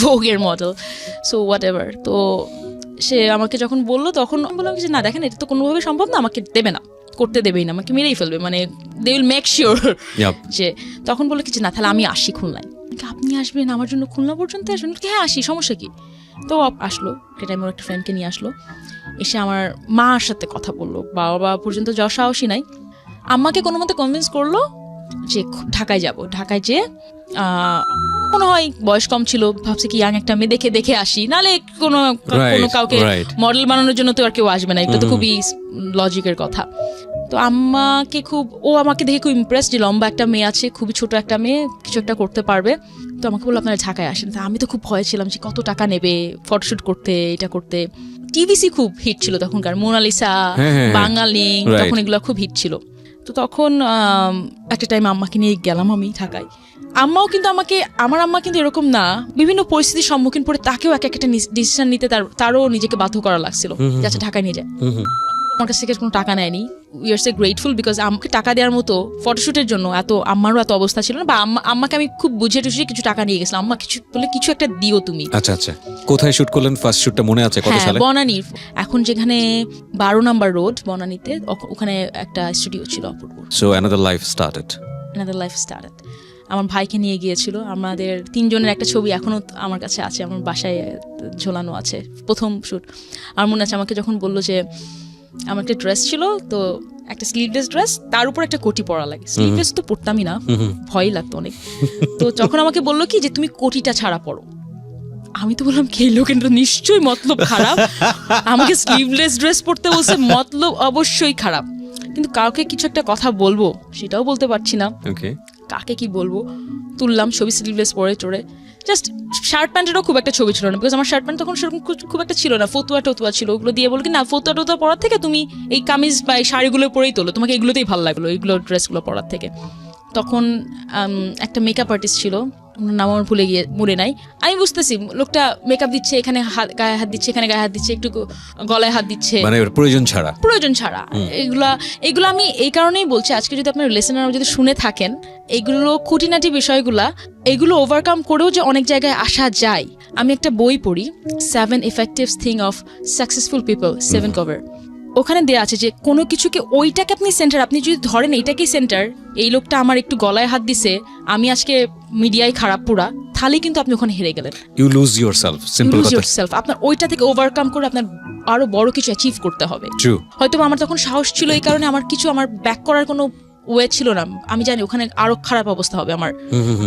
ভোগের মডেল, সো হোয়াট এভার। তো সে আমাকে যখন বললো তখন বললাম যে না দেখেন এটা তো কোনোভাবে সম্ভব না, আমাকে দেবে না, করতে দেবেই না, আমাকে মেরেই ফেলবে, মানে দে উইল মেক শিওর যে। তখন বললো কি যে না তাহলে আমি আসি খুলনায়। আপনি আসবেন আমার জন্য খুলনা পর্যন্ত আসবেন? হ্যাঁ আসি, সমস্যা কি। তো আসলো, একটা আমার একটা ফ্রেন্ডকে নিয়ে আসলো, এসে আমার মার সাথে কথা বললো, বাবা পর্যন্ত যাওয়ার সাহসই নাই। আম্মাকে কোনো মতে কনভিন্স করলো যে ঢাকায় যাব, ঢাকায় যে মনে হয় বয়স কম ছিল, ভাবছে কি ইয়াং একটা মেয়ে দেখে আসি, নাহলে কোনো কাউকে মডেল বানানোর জন্য তো আর কেউ আসবে না, এটা তো খুবই লজিকের কথা। তো আম্মাকে আমাকে দেখে খুব ইমপ্রেস যে লম্বা একটা মেয়ে আছে, খুবই ছোট একটা মেয়ে, কিছু একটা করতে পারবে। তো আমাকে বললো আপনারা ঢাকায় আসেন। আমি তো খুব ভয় ছিলাম যে কত টাকা নেবে ফটোশুট করতে, এটা করতে। টিভিসি খুব হিট ছিল তখনকার, মোনালিসা, বাঙালিং, তখন এগুলো খুব হিট ছিল। তো তখন একটা টাইম আম্মাকে নিয়ে গেলাম আমি ঢাকায়। আম্মাও কিন্তু আমার আম্মা কিন্তু এরকম না, বিভিন্ন পরিস্থিতির সম্মুখীন পড়ে তাকেও একটা ডিসিশন নিতে তারও নিজেকে বাধ্য করা লাগছিল যে আচ্ছা ঢাকায় নিয়ে যায়। আমার কাছ থেকে কোনো টাকা নেয়নি, we are so grateful, because আমাকে টাকা দেওয়ার মতো ফটোশুটের জন্য আমারও এত অবস্থা ছিল না, বা আম্মাকে আমি খুব বুঝিয়ে টুঝিয়ে কিছু টাকা নিয়ে গেছিলাম, আম্মা কিছু একটা দিও তুমি। আচ্ছা আচ্ছা, কোথায় শুট করলেন ফার্স্ট শুটটা মনে আছে? কত সালে? বনানী, এখন যেখানে 12 নম্বর রোড বনানীতে, ওখানে একটা স্টুডিও ছিল অপূর্ব। So another life started. আমার ভাইকে নিয়ে গিয়েছিল, আমাদের 3 জনের একটা ছবি এখনো আমার কাছে আছে, আমার বাসায় ঝোলানো আছে, প্রথম শুট। আমার মনে আছে আমাকে যখন বললো যে আমার একটা ড্রেস ছিল, তো একটা স্লিভলেস ড্রেস, তার উপর একটা কোটি পরা লাগে। স্লিভলেস তো পরতামই না, ভয় লাগতো অনেক। তো যখন আমাকে বললো কি যে তুমি কোটিটা ছাড়া পরো, আমি তো বললাম কে লোক এটা নিশ্চয়ই মতলব খারাপ, আমাকে স্লিভলেস ড্রেস পরতে বলছে, মতলব অবশ্যই খারাপ। কিন্তু কাউকে কিছু একটা কথা বলবো সেটাও বলতে পারছি না, কাকে কি বলবো। তুললাম ছবি স্লিভলেস পরে চড়ে, জাস্ট শার্ট প্যান্টেরও খুব একটা ছবি ছিল না, বিকজ আমার শার্ট প্যান্ট তখন সেরকম খুব একটা ছিল না, ফতুয়া ছিল, ওগুলো দিয়ে বল কি না ফতুয়া পরার থেকে তুমি এই কামিজ বা এই শাড়িগুলো পরেই তোলো, তোমাকে এগুলোতেই ভালো লাগলো, এইগুলো ড্রেসগুলো পরার থেকে। তখন একটা মেকআপ আর্টিস্ট ছিল, নাম আমার মনে নাই। আমি বুঝতেছি লোকটা মেকআপ দিচ্ছে, এখানে গায়ে হাত দিচ্ছে, এখানে গায়ে হাত দিচ্ছে, একটু গলায় হাত দিচ্ছে, মানে প্রয়োজন ছাড়া। এগুলো আমি এই কারণেই বলছি, আজকে যদি আপনার লিসেনার যদি শুনে থাকেন, এগুলো খুঁটিনাটি বিষয়গুলা, এগুলো ওভারকাম করেও যে অনেক জায়গায় আসা যায়। আমি একটা বই পড়ি, 7 effective thing of successful people, 7 cover, ওখানে দেয়া আছে যে কোনো কিছুকে ওইটাকে আপনি সেন্টার, আপনি যদি ধরেন এইটাকেই সেন্টার, এই লোকটা আমার একটু গলায় হাত দিছে, আমি আজকে মিডিয়ায় খারাপ পুরা, তাহলে কিন্তু আপনি ওখানে হেরে গেলেন। You lose yourself. আপনার ওইটা থেকে ওভারকাম করে আপনার আরো বড় কিছু অ্যাচিভ করতে হবে। হয়তো আমার তখন সাহস ছিল, এই কারণে আমার ব্যাক করার কোনো ওয়ে ছিল না। আমি জানি ওখানে আরো খারাপ অবস্থা হবে আমার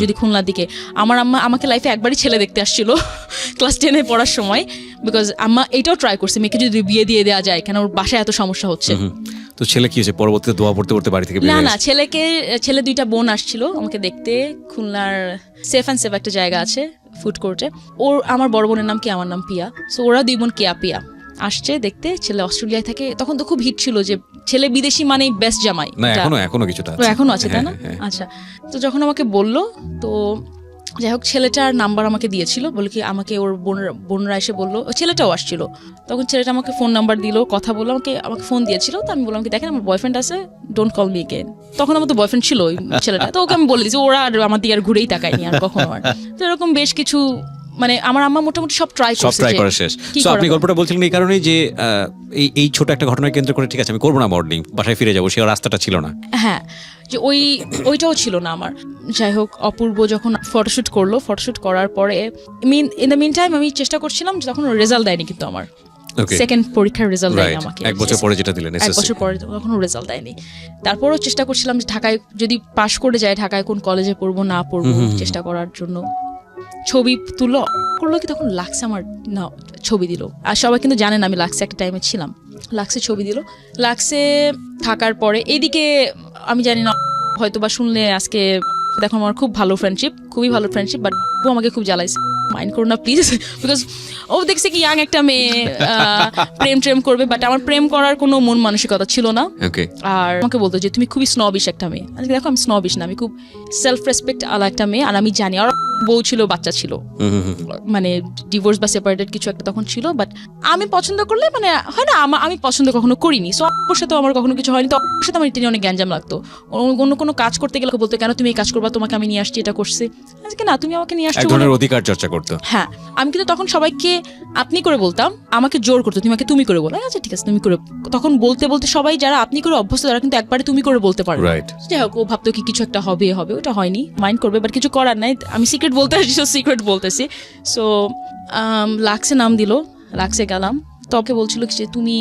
যদি খুলনার দিকে। আমার আম্মা আমাকে লাইফে একবারই ছেলে দেখতে আসছিল ক্লাস 10-এ পড়ার সময়, বিকজ আম্মা এটাও ট্রাই করছে মেয়েকে যদি বিয়ে দিয়ে দেওয়া যায়, কেন ওর বাসায় এত সমস্যা হচ্ছে। তো ছেলে কি হয়েছে পরবর্তীতে? দোয়া পড়তে বাড়ি থেকে না ছেলে 2টা বোন আসছিল আমাকে দেখতে, খুলনার সেফ অ্যান্ড সেফ একটা জায়গা আছে ফুড কোর্টে, আমার বড় বোনের নাম কি, আমার নাম পিয়া, সো ওরা 2 বোন পিয়া আসছে দেখতে। ছেলে অস্ট্রেলিয়ায় থাকে, তখন তো খুব হিট ছিল যে ছেলে বিদেশি মানেই বেস্ট জামাই, এখনো আছে তাই না? আচ্ছা, তো যখন আমাকে বললো, তো যাই হোক ছেলেটার নাম্বার আমাকে দিয়েছিল, বলে কি আমাকে ওর বোনরা এসে বললো, ছেলেটাও আসছিল, তখন ছেলেটা আমাকে ফোন নাম্বার দিল, কথা বললো, আমাকে ফোন দিয়েছিল। তো আমি বললাম কি দেখেন আমার বয়ফ্রেন্ড আছে, ডোন্ট কল মি এগেন। তখন আমার তো বয়ফ্রেন্ড ছিল ওই ছেলেটা, তো ওকে আমি বলে দিয়েছি, ওরা আর আমার দিকে আর ঘুরেই তাকায়নি আর কখনো। আর তো এরকম বেশ কিছু, মানে আমার আম্মা মোটামুটি সব ট্রাই করা শেষ। সো আপনি গল্পটা বলছিলেন এই কারণেই যে এই ছোট একটা ঘটনাকে কেন্দ্র করে ঠিক আছে আমি করবো না মডেলিং, বাসায় ফিরে যাবো, সেই রাস্তাটা ছিল না। হ্যাঁ, যে ওইটাও ছিল না আমার। যাই হোক, অপূর্ব যখন ফটোশুট করার পরে ইন দ্য মিন টাইম আমি চেষ্টা করছিলাম, যখন রেজাল্ট দেয়নি কিন্তু আমার Okay. সেকেন্ড পরীক্ষার রেজাল্ট দেয়নি রাইট আমাকে, এক বছর পরে যেটা দিলেন এক এসএসসি বছর পরে কখনো রেজাল্ট দেয়নি। তারপরও চেষ্টা করছিলাম যে ঢাকায় যদি পাশ করে যায় ঢাকায় কোন কলেজে পড়বো না পড়বো চেষ্টা করার জন্য। ছবি তুলো করলো কি তখন লাক্সে আমার না ছবি দিল, আর সবাই কিন্তু জানেন আমি লাক্সে একটা টাইমে ছিলাম, লাক্সে ছবি দিল। লাক্সে থাকার পরে এইদিকে আমি জানি না হয়তো বা শুনলে আজকে দেখো আমার খুব ভালো ফ্রেন্ডশিপ, খুবই ভালো ফ্রেন্ডশিপ, বাট ও আমাকে খুব জ্বালাইছে, মাইন্ড করো না প্লিজ, বিকজ ও দেখছে কি ইয়াং একটা মেয়ে প্রেম করবে, বাট আমার প্রেম করার কোনো মন মানসিকতা ছিল না। ওকে আর আমাকে বলতো যে তুমি খুবই স্নবিশ একটা মেয়ে। আজকে দেখো আমি স্নবিশ না, আমি খুব সেলফ রেসপেক্ট আলা একটা মেয়ে, আর আমি জানি আর বউ ছিল, বাচ্চা ছিল, মানে ডিভোর্স বা সেপারেটেড কিছু একটা তখন ছিল, বাট আমি পছন্দ করলে মানে হয় না আমি পছন্দ কখনো করিনি, সো ওর সাথে আমার কখনো কিছু হয়নি। তো ওর সাথে আমার ইন্টারনেটে অনেক গ্যাঞ্জাম লাগতো, অন্য কোনো কাজ করতে গেলে বলতো কেন তুমি এই কাজ করবা, তোমাকে আমি নিয়ে আসছি এটা করছি, আজকে না তুমি আমাকে নিয়ে এক আসছো ধরনের অধিকার চর্চা করতো। হ্যাঁ আমি কিন্তু তখন সবাইকে আপনি করে বলতাম, আমাকে জোর করতো তুমি তুমি করে বলো, আচ্ছা ঠিক আছে তুমি করে, তখন বলতে বলতে সবাই যারা আপনি করে অভ্যস্ত তারা কিন্তু একবারে তুমি করে বলতে পারে। রাইট যাই হোক ও ভাবতো কি কিছু একটা হবে, ওটা হয়নি, মাইন্ড করবে, বাট কিছু করার নাই, আমি সিক্রেট বলতে আসছি, সিক্রেট বলতেছি। সো লাক্সে নাম দিল, লাক্সে গেলাম, তোকে বলছিল কি যে তুমি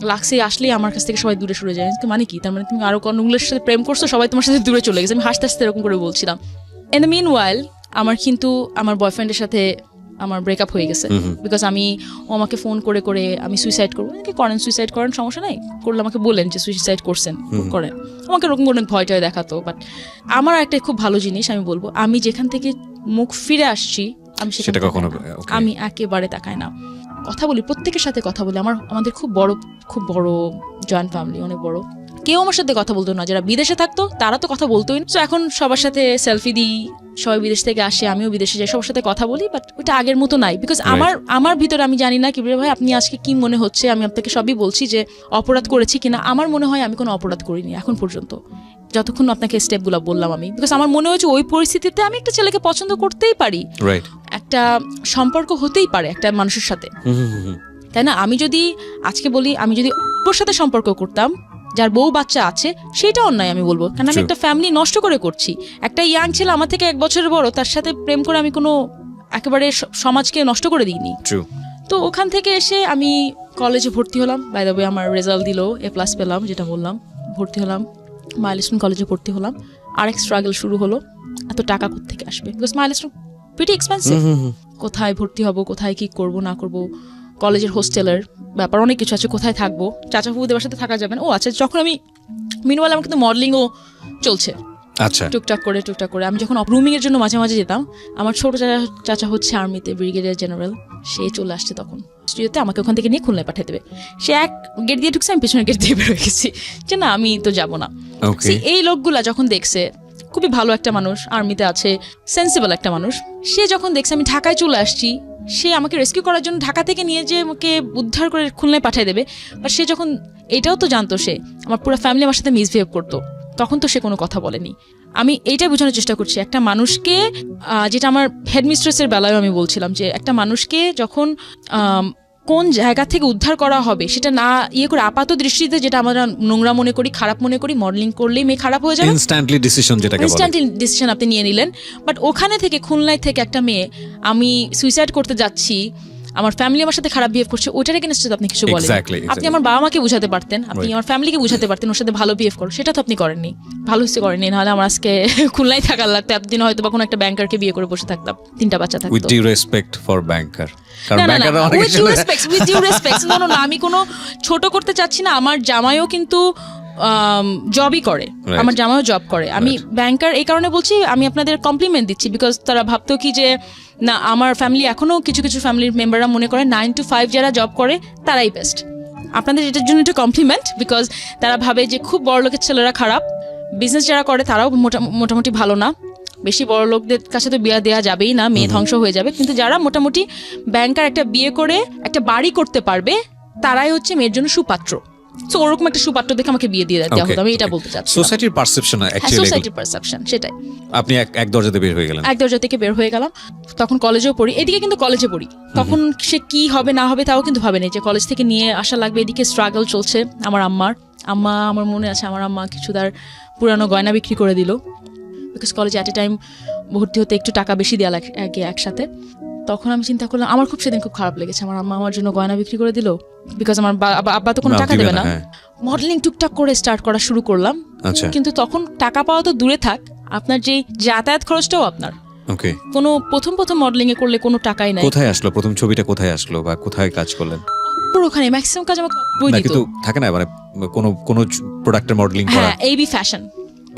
লাক্সে আসলেই আমার কাছ থেকে সবাই দূরে সরে যায়, মানে কি তার মানে তুমি আরো কোনগুলোর সাথে প্রেম করছো, সবাই তোমার সাথে দূরে চলে গেছে, আমি হাসতে হাসতে এরকম করে বলছিলাম। ইন দ্য মিন ওয়াইল আমার কিন্তু আমার বয়ফ্রেন্ডের সাথে আমার ব্রেকআপ হয়ে গেছে, বিকজ ও আমাকে ফোন করে করে আমি সুইসাইড করবো, করেন সুইসাইড করেন সমস্যা নাই, করলে আমাকে বলেন যে সুইসাইড করছেন করেন, আমাকে এরকম অনেক ভয়টায় দেখাতো। বাট আমার একটা খুব ভালো জিনিস আমি বলবো, আমি যেখান থেকে মুখ ফিরে আসছি আমি সেটা কখনো আমি একেবারে তাকাই না, কথা বলি প্রত্যেকের সাথে কথা বলি, আমাদের খুব বড় জয়েন্ট ফ্যামিলি, অনেক বড়, কেউ আমার সাথে কথা বলতো না, যারা বিদেশে থাকতো তারা তো কথা বলতোই না। তো এখন সবার সাথে সেলফি দিই, সবাই বিদেশ থেকে আসে, আমিও বিদেশে যাই, সবার সাথে কথা বলি, বাট ওইটা আগের মতো নাই, বিকজ আমার ভিতরে আমি জানি না কি ভাই আপনি আজকে কি মনে হচ্ছে, আমি আপনাকে সবই বলছি যে অপরাধ করেছি কিনা, আমার মনে হয় আমি কোনো অপরাধ করিনি এখন পর্যন্ত, যতক্ষণ আপনাকে স্টেপগুলো বললাম আমি, বিকজ আমার মনে হয়েছে ওই পরিস্থিতিতে আমি একটা ছেলেকে পছন্দ করতেই পারি, একটা সম্পর্ক হতেই পারে একটা মানুষের সাথে, তাই না? আমি যদি আজকে বলি আমি যদি ওর সাথে সম্পর্ক করতাম যার বউ বাচ্চা আছে, সেটা অন্যায় আমি বলবো, কারণ আমি একটা ফ্যামিলি নষ্ট করে করছি, একটা ইয়াং ছেলে আমার থেকে 1 বছরের বড় তার সাথে প্রেম করে আমি কোনো একেবারে সমাজকে নষ্ট করে দিইনি। তো ওখান থেকে এসে আমি কলেজে ভর্তি হলাম, বাই দ্য ওয়ে আমার রেজাল্ট দিল, A+ পেলাম, যেটা বললাম, ভর্তি হলাম মাইলস্টোন কলেজে ভর্তি হলাম, আরেক স্ট্রাগল শুরু হলো, এত টাকা কোত্থেকে আসবে, বিকজ মাইলস্টোন প্রিটি এক্সপেন্সিভ, কোথায় ভর্তি হব, কোথায় কি করব না করব, কলেজের হোস্টেলের ব্যাপার অনেক কিছু আছে, কোথায় থাকবো, চাচা ফুফুদের সাথে থাকা যাবে না। ও আচ্ছা, যখন আমি মিনওয়াইল আমার কিন্তু মডেলিংও চলছে, আচ্ছা টুকটাক করে আমি যখন রুমিং এর জন্য মাঝে মাঝে যেতাম, আমার ছোট চাচা হচ্ছে আর্মিতে ব্রিগেডিয়ার জেনারেল, সে চলে আসছে তখন স্টুডিওতে, আমাকে ওখান থেকে নিয়ে খুলনায় পাঠিয়ে দেবে, সে এক গেট দিয়ে ঢুকছে, আমি পেছনের গেট দিয়ে বের হয়ে গেছি যে না আমি তো যাবো না। এই লোকগুলা যখন দেখছে খুবই ভালো একটা মানুষ, আর্মিতে আছে, সেন্সিবল একটা মানুষ, সে যখন দেখছে আমি ঢাকায় চলে আসছি, সে আমাকে রেস্কিউ করার জন্য ঢাকা থেকে নিয়ে যে আমাকে উদ্ধার করে খুলনায় পাঠিয়ে দেবে, বাট সে যখন এটাও তো জানতো সে আমার পুরো ফ্যামিলি আমার সাথে মিসবিহেভ করতো, তখন তো সে কোনো কথা বলেনি। আমি এইটাই বোঝানোর চেষ্টা করছি, একটা মানুষকে, যেটা আমার হেডমিস্ট্রেসের বেলায় আমি বলছিলাম, যে একটা মানুষকে যখন কোন জায়গা থেকে উদ্ধার করা হবে সেটা না করে আপাত দৃষ্টিতে যেটা আমরা নোংরা মনে করি, খারাপ মনে করি, মডেলিং করলেই মেয়ে খারাপ হয়ে যাবে, ইনস্ট্যান্টলি ডিসিশন আপনি নিয়ে নিলেন। বাট ওখানে থেকে খুলনায় থেকে একটা মেয়ে আমি সুইসাইড করতে যাচ্ছি, আমার ফ্যামিলি আমার সাথে খারাপ বিহেভ করছে, ওইটার এগেইনস্টে আপনি কিছু বলেন, আপনি আমার বাবা মাকে বুঝাতে পারতেন, আপনি আমার ফ্যামিলিকে বুঝাতে পারতেন ওর সাথে ভালো বিহেভ করো, সেটা তো আপনি করেননি, ভালো হিসেবে করেননি, নাহলে আমার আজকে খুলনায় থাকার লাগতো, এতদিন হয়তো বা কোনো একটা ব্যাংকারকে বিয়ে করে বসে থাকতাম, 3টা বাচ্চা থাকতো। উইথ ডিউ রেসপেক্ট ফর ব্যাংকার, আমি কোনো ছোট করতে চাচ্ছি না, আমার জামাইও কিন্তু জবই করে, আমার জামাইও জব করে, আমি ব্যাংকার এই কারণে বলছি, আমি আপনাদের কমপ্লিমেন্ট দিচ্ছি, বিকজ তারা ভাবতো কি যে না আমার ফ্যামিলি, এখনো কিছু কিছু ফ্যামিলির মেম্বাররা মনে করে 9 to 5 যারা জব করে তারাই বেস্ট, আপনাদের এটার জন্য একটু কমপ্লিমেন্ট, বিকজ তারা ভাবে যে খুব বড় লোকের ছেলেরা খারাপ, বিজনেস যারা করে তারাও মোটামুটি ভালো না, বেশি বড় লোকদের কাছে তো বিয়ে দেওয়া যাবেই না, মেয়ে ধ্বংস হয়ে যাবে, কিন্তু যারা মোটামুটি ব্যাংকার একটা বিয়ে করে একটা বাড়ি করতে পারবে তারাই হচ্ছে মেয়ের জন্য সুপাত্র। সো ওরকম একটা সুপাত্র দেখে আমাকে বিয়ে দিয়ে দেওয়া হতো, আমি এটা বলতে চাচ্ছি, সোসাইটির পারসেপশন, সোসাইটির পারসেপশন সেটাই। আপনি এক দরজা থেকে বের হয়ে গেলেন, এক দরজা থেকে বের হয়ে গেলাম, তখন কলেজেও পড়ি, এদিকে কিন্তু কলেজে পড়ি, তখন সে কি হবে না হবে তাও কিন্তু ভাবে না, যে কলেজ থেকে নিয়ে আসা লাগবে, এদিকে স্ট্রাগল চলছে। আমার আমার মনে আছে আমার আম্মা কিছু তার পুরানো গয়না বিক্রি করে দিল, বিকজ কলেজে অ্যাট এ টাইম ভর্তি হতে একটু টাকা বেশি দেওয়া লাগে একসাথে, তখন আমি চিন্তা করলাম, আমার খুব সেদিন খুব খারাপ লেগেছে, আমার আম্মা আমার জন্য গয়না বিক্রি করে দিল, বিকজ আমার আব্বা তো কোনো টাকা দেবে না। মডেলিং টুকটাক করে স্টার্ট করা শুরু করলাম, কিন্তু তখন টাকা পাওয়া তো দূরে থাক, আপনার যে যাতায়াত খরচটাও আপনার। ওকে, কোনো প্রথম মডেলিং এ করলে কোনো টাকাই নাই। কোথায় আসলো প্রথম ছবিটা, কোথায় আসলো বা কোথায় কাজ করলেন? পুরো ওখানে ম্যাক্সিমাম কাজ আমাকে বই দিত। কিন্তু থাকে না মানে কোন প্রোডাক্টের মডেলিং করা? হ্যাঁ, এবি ফ্যাশন।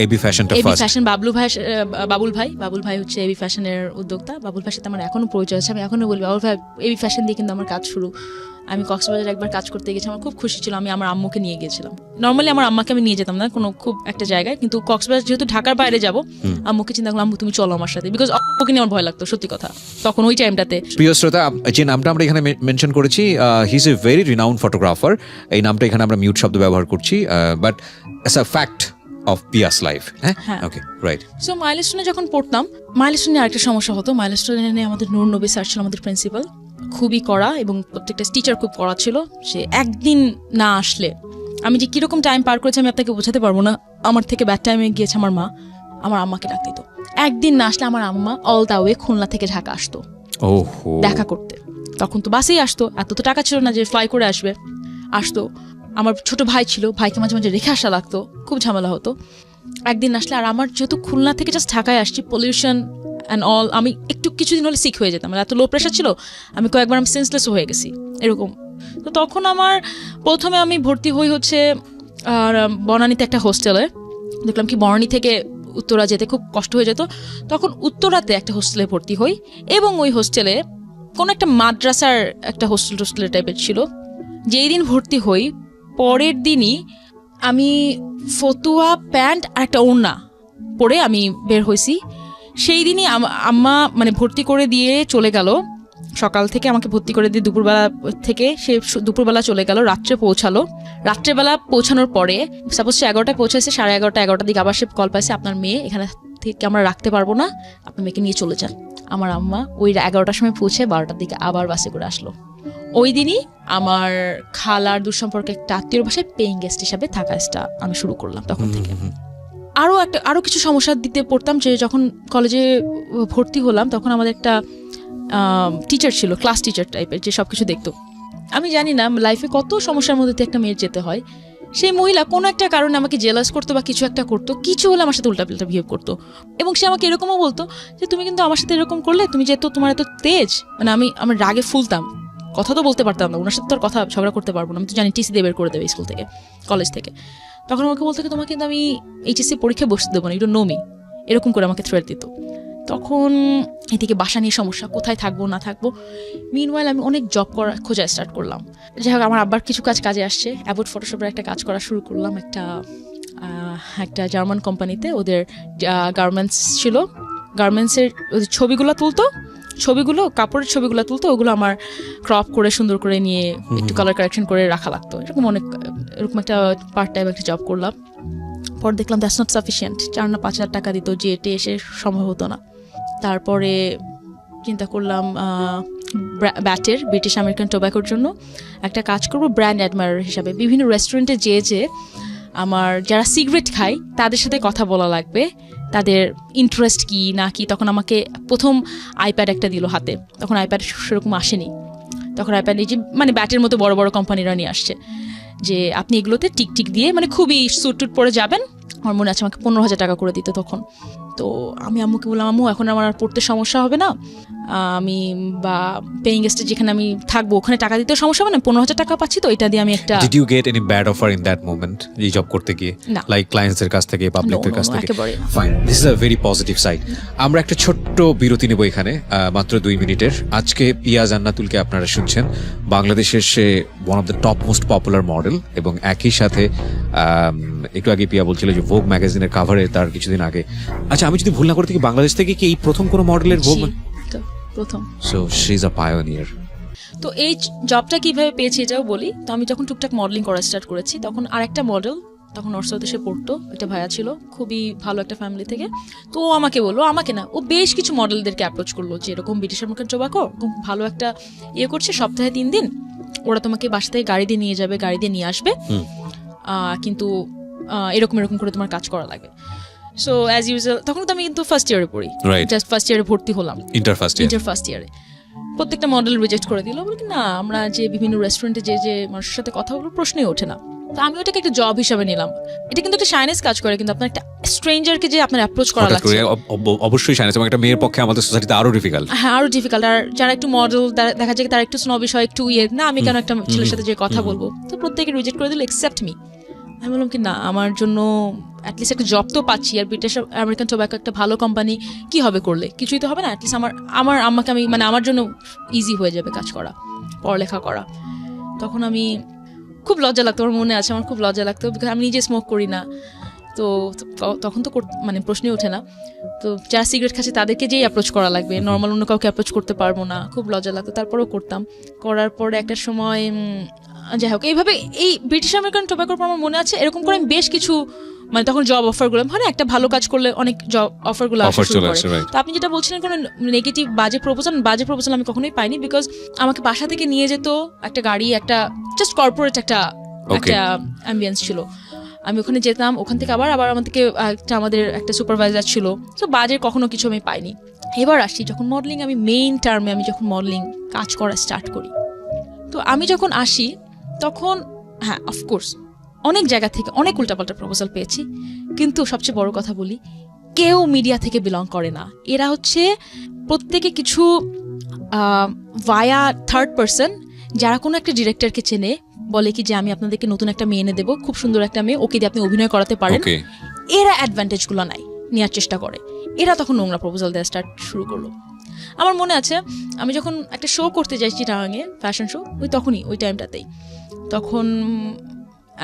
এবি ফ্যাশনটা ফার্স্ট। এবি ফ্যাশন বাবুল ভাই হচ্ছে এবি ফ্যাশনের উদ্যোক্তা। বাবুল ভাইয়ের সাথে আমার এখনো পরিচয় আছে, আমি এখনো বলি বাবুল ভাই এবি ফ্যাশন দিয়ে কিন্তু আমার কাজ শুরু। আমি কক্সবাজার একবার কাজ করতে গেছি, আমার খুব খুশি ছিল, আমি আমার আম্মুকে নিয়ে গিয়েছিলাম। নর্মালি আমার আম্মাকে আমি নিয়ে যেতাম না কোনো খুব একটা জায়গায়, কিন্তু কক্সবাজার যেহেতু ঢাকার বাইরে যাব, আম্মুকে চিন্তা করলাম আম্মু তুমি চলো আমার সাথে, বিকজ আম্মুকে নিয়ে আমার ভয় লাগতো সত্যি কথা তখন ওই টাইমটাতে। প্রিয় শ্রোতা, যে নামটা আমরা এখানে মেনশন করেছি, he is a very renowned photographer. এই নামটা এখানে আমরা মিউট শব্দ ব্যবহার করছি, but as a fact of পিয়াস লাইফ। হ্যাঁ, ওকে, রাইট। সো মাইলস্টোনে যখন পড়তাম, মাইলস্টোনে আরেকটা সমস্যা হতো, মাইলস্টোনে আমাদের নূর নবী স্যার ছিল আমাদের প্রিন্সিপাল, খুবই কড়া, এবং প্রত্যেকটা টিচার খুব কড়া ছিল। সে একদিন না আসলে আমি যে কিরকম টাইম পার করেছি আমি আপনাকে বোঝাতে পারবো না। আমার থেকে ব্যাড টাইমে গিয়েছে আমার মা, আমার আম্মাকে ডাক দিত। একদিন না আসলে আমার আম্মা অল দা ওয়ে খুলনা থেকে ঢাকা আসতো দেখা করতে। তখন তো বাসেই আসতো, এত তো টাকা ছিল না যে ফ্লাই করে আসতো। আমার ছোট ভাই ছিল, ভাইকে মাঝে মাঝে রেখে আসা লাগতো, খুব ঝামেলা হতো। একদিন আসলে, আর আমার যেহেতু খুলনা থেকে জাস্ট ঢাকায় আসছি, পলিউশন অ্যান্ড অল, আমি একটু কিছুদিন হলে সিক হয়ে যেতাম, এত লো প্রেশার ছিল, আমি কয়েকবার আমি সেন্সলেস হয়ে গেছি এরকম। তো তখন আমার প্রথমে আমি ভর্তি হই হচ্ছে আর বনানীতে একটা হোস্টেলে। দেখলাম কি বনানী থেকে উত্তরা যেতে খুব কষ্ট হয়ে যেত, তখন উত্তরাতে একটা হোস্টেলে ভর্তি হই, এবং ওই হোস্টেলে কোনো একটা মাদ্রাসার একটা হোস্টেলের টাইপের ছিল। যেই দিন ভর্তি হই পরের দিনই আমি ফতুয়া প্যান্ট আর একটা ওড়না পরে আমি বের হয়েছি। সেই দিনই আম্মা মানে ভর্তি করে দিয়ে চলে গেল, সকাল থেকে আমাকে ভর্তি করে দিয়ে দুপুরবেলা থেকে সে দুপুরবেলা চলে গেল, রাত্রে পৌঁছালো। রাত্রেবেলা পৌঁছানোর পরে সাপোজ সে 11টায় পৌঁছেছে, 11:30 দিকে আবার সে কল পাইছে, আপনার মেয়ে এখানে থেকে আমরা রাখতে পারবো না, আপনার মেয়েকে নিয়ে চলে যান। আমার আম্মা ওই 11টার সময় পৌঁছে 12টার দিকে আবার বাসে করে আসলো। ওই দিনই আমার খালার দূর সম্পর্কে একটা আত্মীয়র বাসায় পেইং গেস্ট হিসাবে থাকাটা আমি শুরু করলাম তখন থেকে। আরও কিছু সমস্যার দিতে পড়তাম, যে যখন কলেজে ভর্তি হলাম তখন আমাদের একটা টিচার ছিল, ক্লাস টিচার টাইপের, যে সব কিছু দেখতো। আমি জানি না লাইফে কত সমস্যার মধ্যে একটা মেয়ের যেতে হয়। সেই মহিলা কোনো একটা কারণে আমাকে জেলাস করতো বা কিছু একটা করতো, কিছু হলে আমার সাথে উল্টাপাল্টা বিহেভ করতো, এবং সে আমাকে এরকমও বলতো যে তুমি কিন্তু আমার সাথে এরকম করলে, তুমি যেহেতু তোমার এত তেজ, মানে আমার রাগে ফুলতাম, কথা তো বলতে পারতাম না, ওনার সাথে তো আর কথা ঝগড়া করতে পারবো না, আমি তো জানি টিসি দিয়ে বের করে দেবে স্কুল থেকে, কলেজ থেকে। তখন আমাকে বলতো তোমাকে কিন্তু আমি এইচএসসি পরীক্ষা বসতে দেবো না, ইউ ডোন্ট নো মি, এরকম করে আমাকে থ্রেট দিত। তখন এদিকে বাসা নিয়ে সমস্যা, কোথায় থাকবো না থাকবো। মিনওয়াইল আমি অনেক জব খোঁজা স্টার্ট করলাম। যাই হোক, আমার আব্বার কিছু কাজে আসছে, অ্যাবোট ফটোশপের একটা কাজ করা শুরু করলাম একটা জার্মান কোম্পানিতে। ওদের গার্মেন্টস ছিল, গার্মেন্টসের ছবিগুলো কাপড়ের ছবিগুলো তুলতো, ওগুলো আমার ক্রপ করে সুন্দর করে নিয়ে একটু কালার কারেকশন করে রাখা লাগতো। এরকম একটা পার্ট টাইম একটা জব করলাম। পর দেখলাম দ্যাটস নট সাফিসিয়েন্ট, 4 না 5 হাজার টাকা দিত, যেতে এসে সম্ভব হতো না। তারপরে চিন্তা করলাম ব্যাটের, ব্রিটিশ আমেরিকান টোব্যাকোর জন্য একটা কাজ করব ব্র্যান্ড অ্যাডমায়ার হিসাবে। বিভিন্ন রেস্টুরেন্টে যেয়ে আমার যারা সিগারেট খায় তাদের সাথে কথা বলা লাগবে, তাদের ইন্টারেস্ট কি না কি। তখন আমাকে প্রথম আইপ্যাড একটা দিল হাতে, তখন আইপ্যাড সেরকম আসেনি। তখন আইপ্যাড যে মানে ব্যাটের মতো বড় বড় কোম্পানিরা নিয়ে আসছে, যে আপনি এগুলোতে টিক দিয়ে মানে খুবই স্যুট টুট পরে যাবেন। আমার মনে আছে আমাকে 15,000 টাকা করে দিত তখন। তো আমি আম্মুকে বললাম, আম্মু এখন আমার আর পড়তে সমস্যা হবে না, আমি বা পেইং গেস্টে যেখানে আমি থাকবো ওখানে টাকা দিতে সমস্যা হবে না, 15,000 টাকা পাচ্ছি, তো এটা দিয়ে আমি একটা। Did you get any bad offer in that moment এই জব করতে গিয়ে, লাইক ক্লায়েন্টস এর কাছ থেকে, পাবলিকের কাছ থেকে? Fine, this is a very positive side. আমরা একটা ছোট্ট বিরতি নেব এখানে, মাত্র 2 মিনিটের। আজকে পিয়া জান্নাতুলকে আপনারা শুনছেন, বাংলাদেশের সে one of the top most popular model, এবং একই সাথে একটু আগে পিয়া বলছিল যে ভোগ ম্যাগাজিনের কাভারে তার কিছুদিন আগে। আচ্ছা, আমি যদি ভুল না করে থাকি, বাংলাদেশ থেকে কি এই প্রথম কোনো মডেলের ভোগ? প্রথম। So she is a pioneer. তো এই জবটা কিভাবে পেয়েছি এটাও বলি। তো আমি যখন টুকটাক মডেলিং করা স্টার্ট করেছি, তখন আরেকটা মডেল তখন ওর সাথে সে পড়তো, একটা ভাইয়া ছিল খুবই ভালো একটা ফ্যামিলি থেকে। তো ও আমাকে বললো, আমাকে না, ও বেশ কিছু মডেলদেরকে অ্যাপ্রোচ করলো যে এরকম ব্রিটিশ আমেরিকান টোব্যাকো ভালো একটা করছে, সপ্তাহে 3 দিন ওরা তোমাকে বাসা থেকে গাড়ি দিয়ে নিয়ে যাবে, গাড়ি দিয়ে নিয়ে আসবে, কিন্তু এরকম করে তোমার কাজ করা লাগবে। সো অ্যাজ ইউজুয়াল তখন তো আমি কিন্তু ফার্স্ট ইয়ারে পড়ি, জাস্ট ফার্স্ট ইয়ারে ভর্তি হলাম, ইন্টার ফার্স্ট ইয়ারে। প্রত্যেকটা মডেল রিজেক্ট করে দিল, বলি না আমরা যে বিভিন্ন রেস্টুরেন্টে যে মানুষের সাথে কথা বলবো প্রশ্নই ওঠে না। তো আমি ওটাকে একটা জব হিসাবে নিলাম। এটা কিন্তু একটা শাইনেস কাজ করে, কিন্তু আপনার একটা স্ট্রেঞ্জারকে যে আপনার অ্যাপ্রোচ করা লাগছে, অবশ্যই শাইনেস, এবং একটা মেয়ের পক্ষে আমাদের সোসাইটিতে আরো ডিফিকাল্ট। হ্যাঁ, আরো ডিফিকাল্ট। আর যারা একটু মডেল দেখা যায় তারা একটু স্নবিশ হয়, একটু না আমি কেন একটা ছেলের সাথে যে কথা বলবো, তো প্রত্যেকে রিজেক্ট করে দিল এক্সেপ্ট মি। আমি বললাম কি না, আমার জন্য অ্যাটলিস্ট একটা জব তো পাচ্ছি, আর ব্রিটিশ আমেরিকান টোব্যাকো একটা ভালো কোম্পানি, কি হবে করলে, কিছুই তো হবে না। অ্যাটলিস্ট আমার আম্মাকে আমি মানে আমার জন্য ইজি হয়ে যাবে কাজ করা, পড়ালেখা করা। তখন আমি খুব লজ্জা লাগতো, আমার মনে আছে আমার খুব লজ্জা লাগতো, বিকজ আমি নিজে স্মোক করি না। তো তখন তো মানে প্রশ্নই ওঠে না। তো যারা সিগারেট খাচ্ছে তাদেরকে যেই অ্যাপ্রোচ করা লাগবে, নর্মাল অন্য কাউকে অ্যাপ্রোচ করতে পারবো না, খুব লজ্জা লাগতো। তারপরেও করতাম। করার পরে একটা সময় যাই হোক এইভাবে এই ব্রিটিশ আমেরিকান টোব্যাকোর পর আমার মনে আছে এরকম করে আমি বেশ কিছু মানে তখন জব অফারগুলো মানে একটা ভালো কাজ করলে অনেক জব অফারগুলো আসা শুরু করে। তো আপনি যেটা বলছিলেন কোনো নেগেটিভ বাজে প্রপোজাল আমি কখনোই পাইনি, বিকজ আমাকে বাসা থেকে নিয়ে যেত একটা গাড়ি, একটা জাস্ট কর্পোরেট একটা অ্যাম্বিয়েন্স ছিল। আমি ওখানে যেতাম, ওখান থেকে আবার আমাদের একটা সুপারভাইজার ছিল। তো বাজে কখনো কিছু আমি পাইনি। এবার আসছি যখন মডেলিং, আমি মেইন টার্মে আমি যখন মডেলিং কাজ করা স্টার্ট করি, তো আমি যখন আসি তখন হ্যাঁ অফকোর্স অনেক জায়গা থেকে অনেক উল্টাপাল্টা প্রপোজাল পেয়েছি, কিন্তু সবচেয়ে বড় কথা বলি, কেউ মিডিয়া থেকে বিলং করে না। এরা হচ্ছে প্রত্যেকে কিছু ভায়া থার্ড পার্সন, যারা কোনো একটা ডিরেক্টরকে চেনে, বলে কি যে আমি আপনাদেরকে নতুন একটা মেয়ে এনে দেবো, খুব সুন্দর একটা মেয়ে, ওকে দিয়ে আপনি অভিনয় করাতে পারেন। এরা অ্যাডভান্টেজগুলো নেওয়ার চেষ্টা করে। এরা তখন নোংরা প্রপোজাল দেওয়া স্টার্ট শুরু করলো। আমার মনে আছে আমি যখন একটা শো করতে যাই চিটাগাংয়ে, ফ্যাশন শো, ওই টাইমটাতেই তখন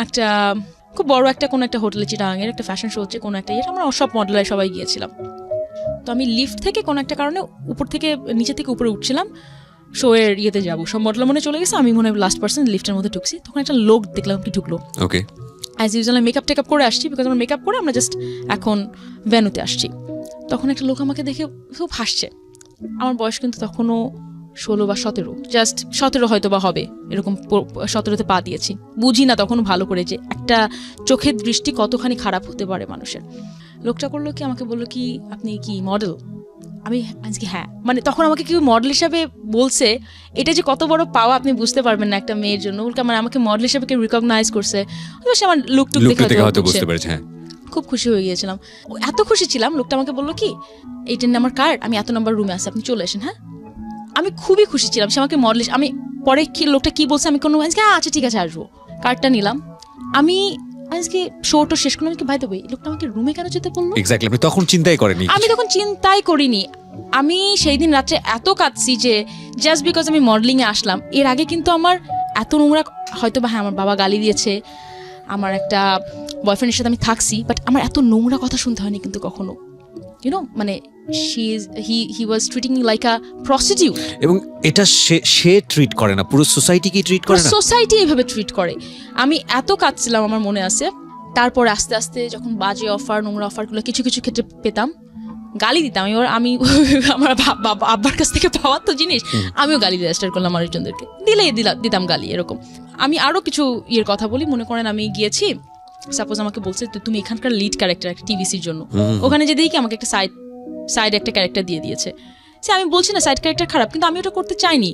একটা খুব বড় একটা কোনো একটা হোটেলে চিটাগাংয়ের একটা ফ্যাশন শো হচ্ছে, কোনো একটা আমরা সব মডেলার সবাই গিয়েছিলাম। তো আমি লিফট থেকে কোনো একটা কারণে নিচে থেকে উপরে উঠছিলাম, শো এর ইয়েতে যাবো, সব মডেল মনে চলে গেছে, আমি মনে হয় লাস্ট পার্সন লিফটের mধ্যে ঢুকছি। তখন একটা লোক দেখলাম কি ঢুকলো। ওকে, অ্যাজ ইউজুয়াল মেকআপ টেকআপ করে আসছি, বিকজ আমার মেকআপ করে আমরা জাস্ট এখন ভেন্যুতে আসছি। তখন একটা লোক আমাকে দেখে খুব হাসছে। আমার বয়স কিন্তু তখনও 16 বা 17, জাস্ট 17 হয়তো বা হবে, এরকম 17তে পা দিয়েছি। বুঝি না তখন ভালো করে যে একটা চোখের দৃষ্টি কতখানি খারাপ হতে পারে মানুষের। লোকটা করলো কি, আমাকে বললো কি আপনি কি মডেল? আমি আজকে হ্যাঁ, মানে তখন আমাকে কেউ মডেল হিসাবে বলছে, এটা যে কত বড় পাওয়া আপনি বুঝতে পারবেন না একটা মেয়ের জন্য। মানে আমাকে মডেল হিসাবে কেউ রিকগনাইজ করছে, আমার লুক দেখে হয়তো বুঝতে পেরেছে। হ্যাঁ, খুব খুশি হয়ে গিয়েছিলাম, এত খুশি ছিলাম। লোকটা আমাকে বললো কি এইটা আমার কার্ড, আমি এত নম্বর রুমে আছি, আপনি চলে আসেন। হ্যাঁ, আমি খুবই খুশি ছিলাম। সে আমাকে মডেল, আমি পরে কি লোকটা কি বলছে আমি কোনো আজকে আচ্ছা ঠিক আছে আসবো, কার্ডটা নিলাম। আমি আজকে শোটা শেষ করলাম, কি ভাই দেবো লোকটা আমাকে রুমে কেন যেতে বললো? এক্স্যাক্টলি, আমি তখন চিন্তাই করিনি। আমি সেই দিন রাত্রে এত কাঁদছি যে জাস্ট বিকজ আমি মডেলিং এ আসলাম। এর আগে কিন্তু আমার এত নোংরা, হয়তো বা হ্যাঁ আমার বাবা গালি দিয়েছে, আমার একটা বয়ফ্রেন্ডের সাথে আমি থাকছি, বাট আমার এত নোংরা কথা শুনতে হয়নি কিন্তু কখনো। মানে he was treating me like a prostitute, এবং এটা সে ট্রিট করে না, পুরো সোসাইটিকে ট্রিট করে না, সোসাইটি এইভাবে ট্রিট করে। আমি এত কাঁদছিলাম, আমার মনে আছে। তারপর আস্তে আস্তে যখন বাজে অফার, নোংরা অফারগুলো কিছু কিছু ক্ষেত্রে পেতাম, গালি দিতাম। আমি আমার আব্বার কাছ থেকে পাওয়ার তো জিনিস, আমিও গালি দেওয়া স্টার্ট করলাম মানুষজনদেরকে, দিতাম গালি। এরকম আমি আরো কিছু কথা বলি। মনে করেন আমি গিয়েছি, সাপোজ আমাকে বলছে তুমি এখানকার লিড ক্যারেক্টার একটা টিভিসির জন্য, ওখানে যে দেখি আমাকে একটা সাইড একটা ক্যারেক্টার দিয়ে দিয়েছে। সে আমি বলছি না সাইড ক্যারেক্টার খারাপ, কিন্তু আমি ওটা করতে চাইনি।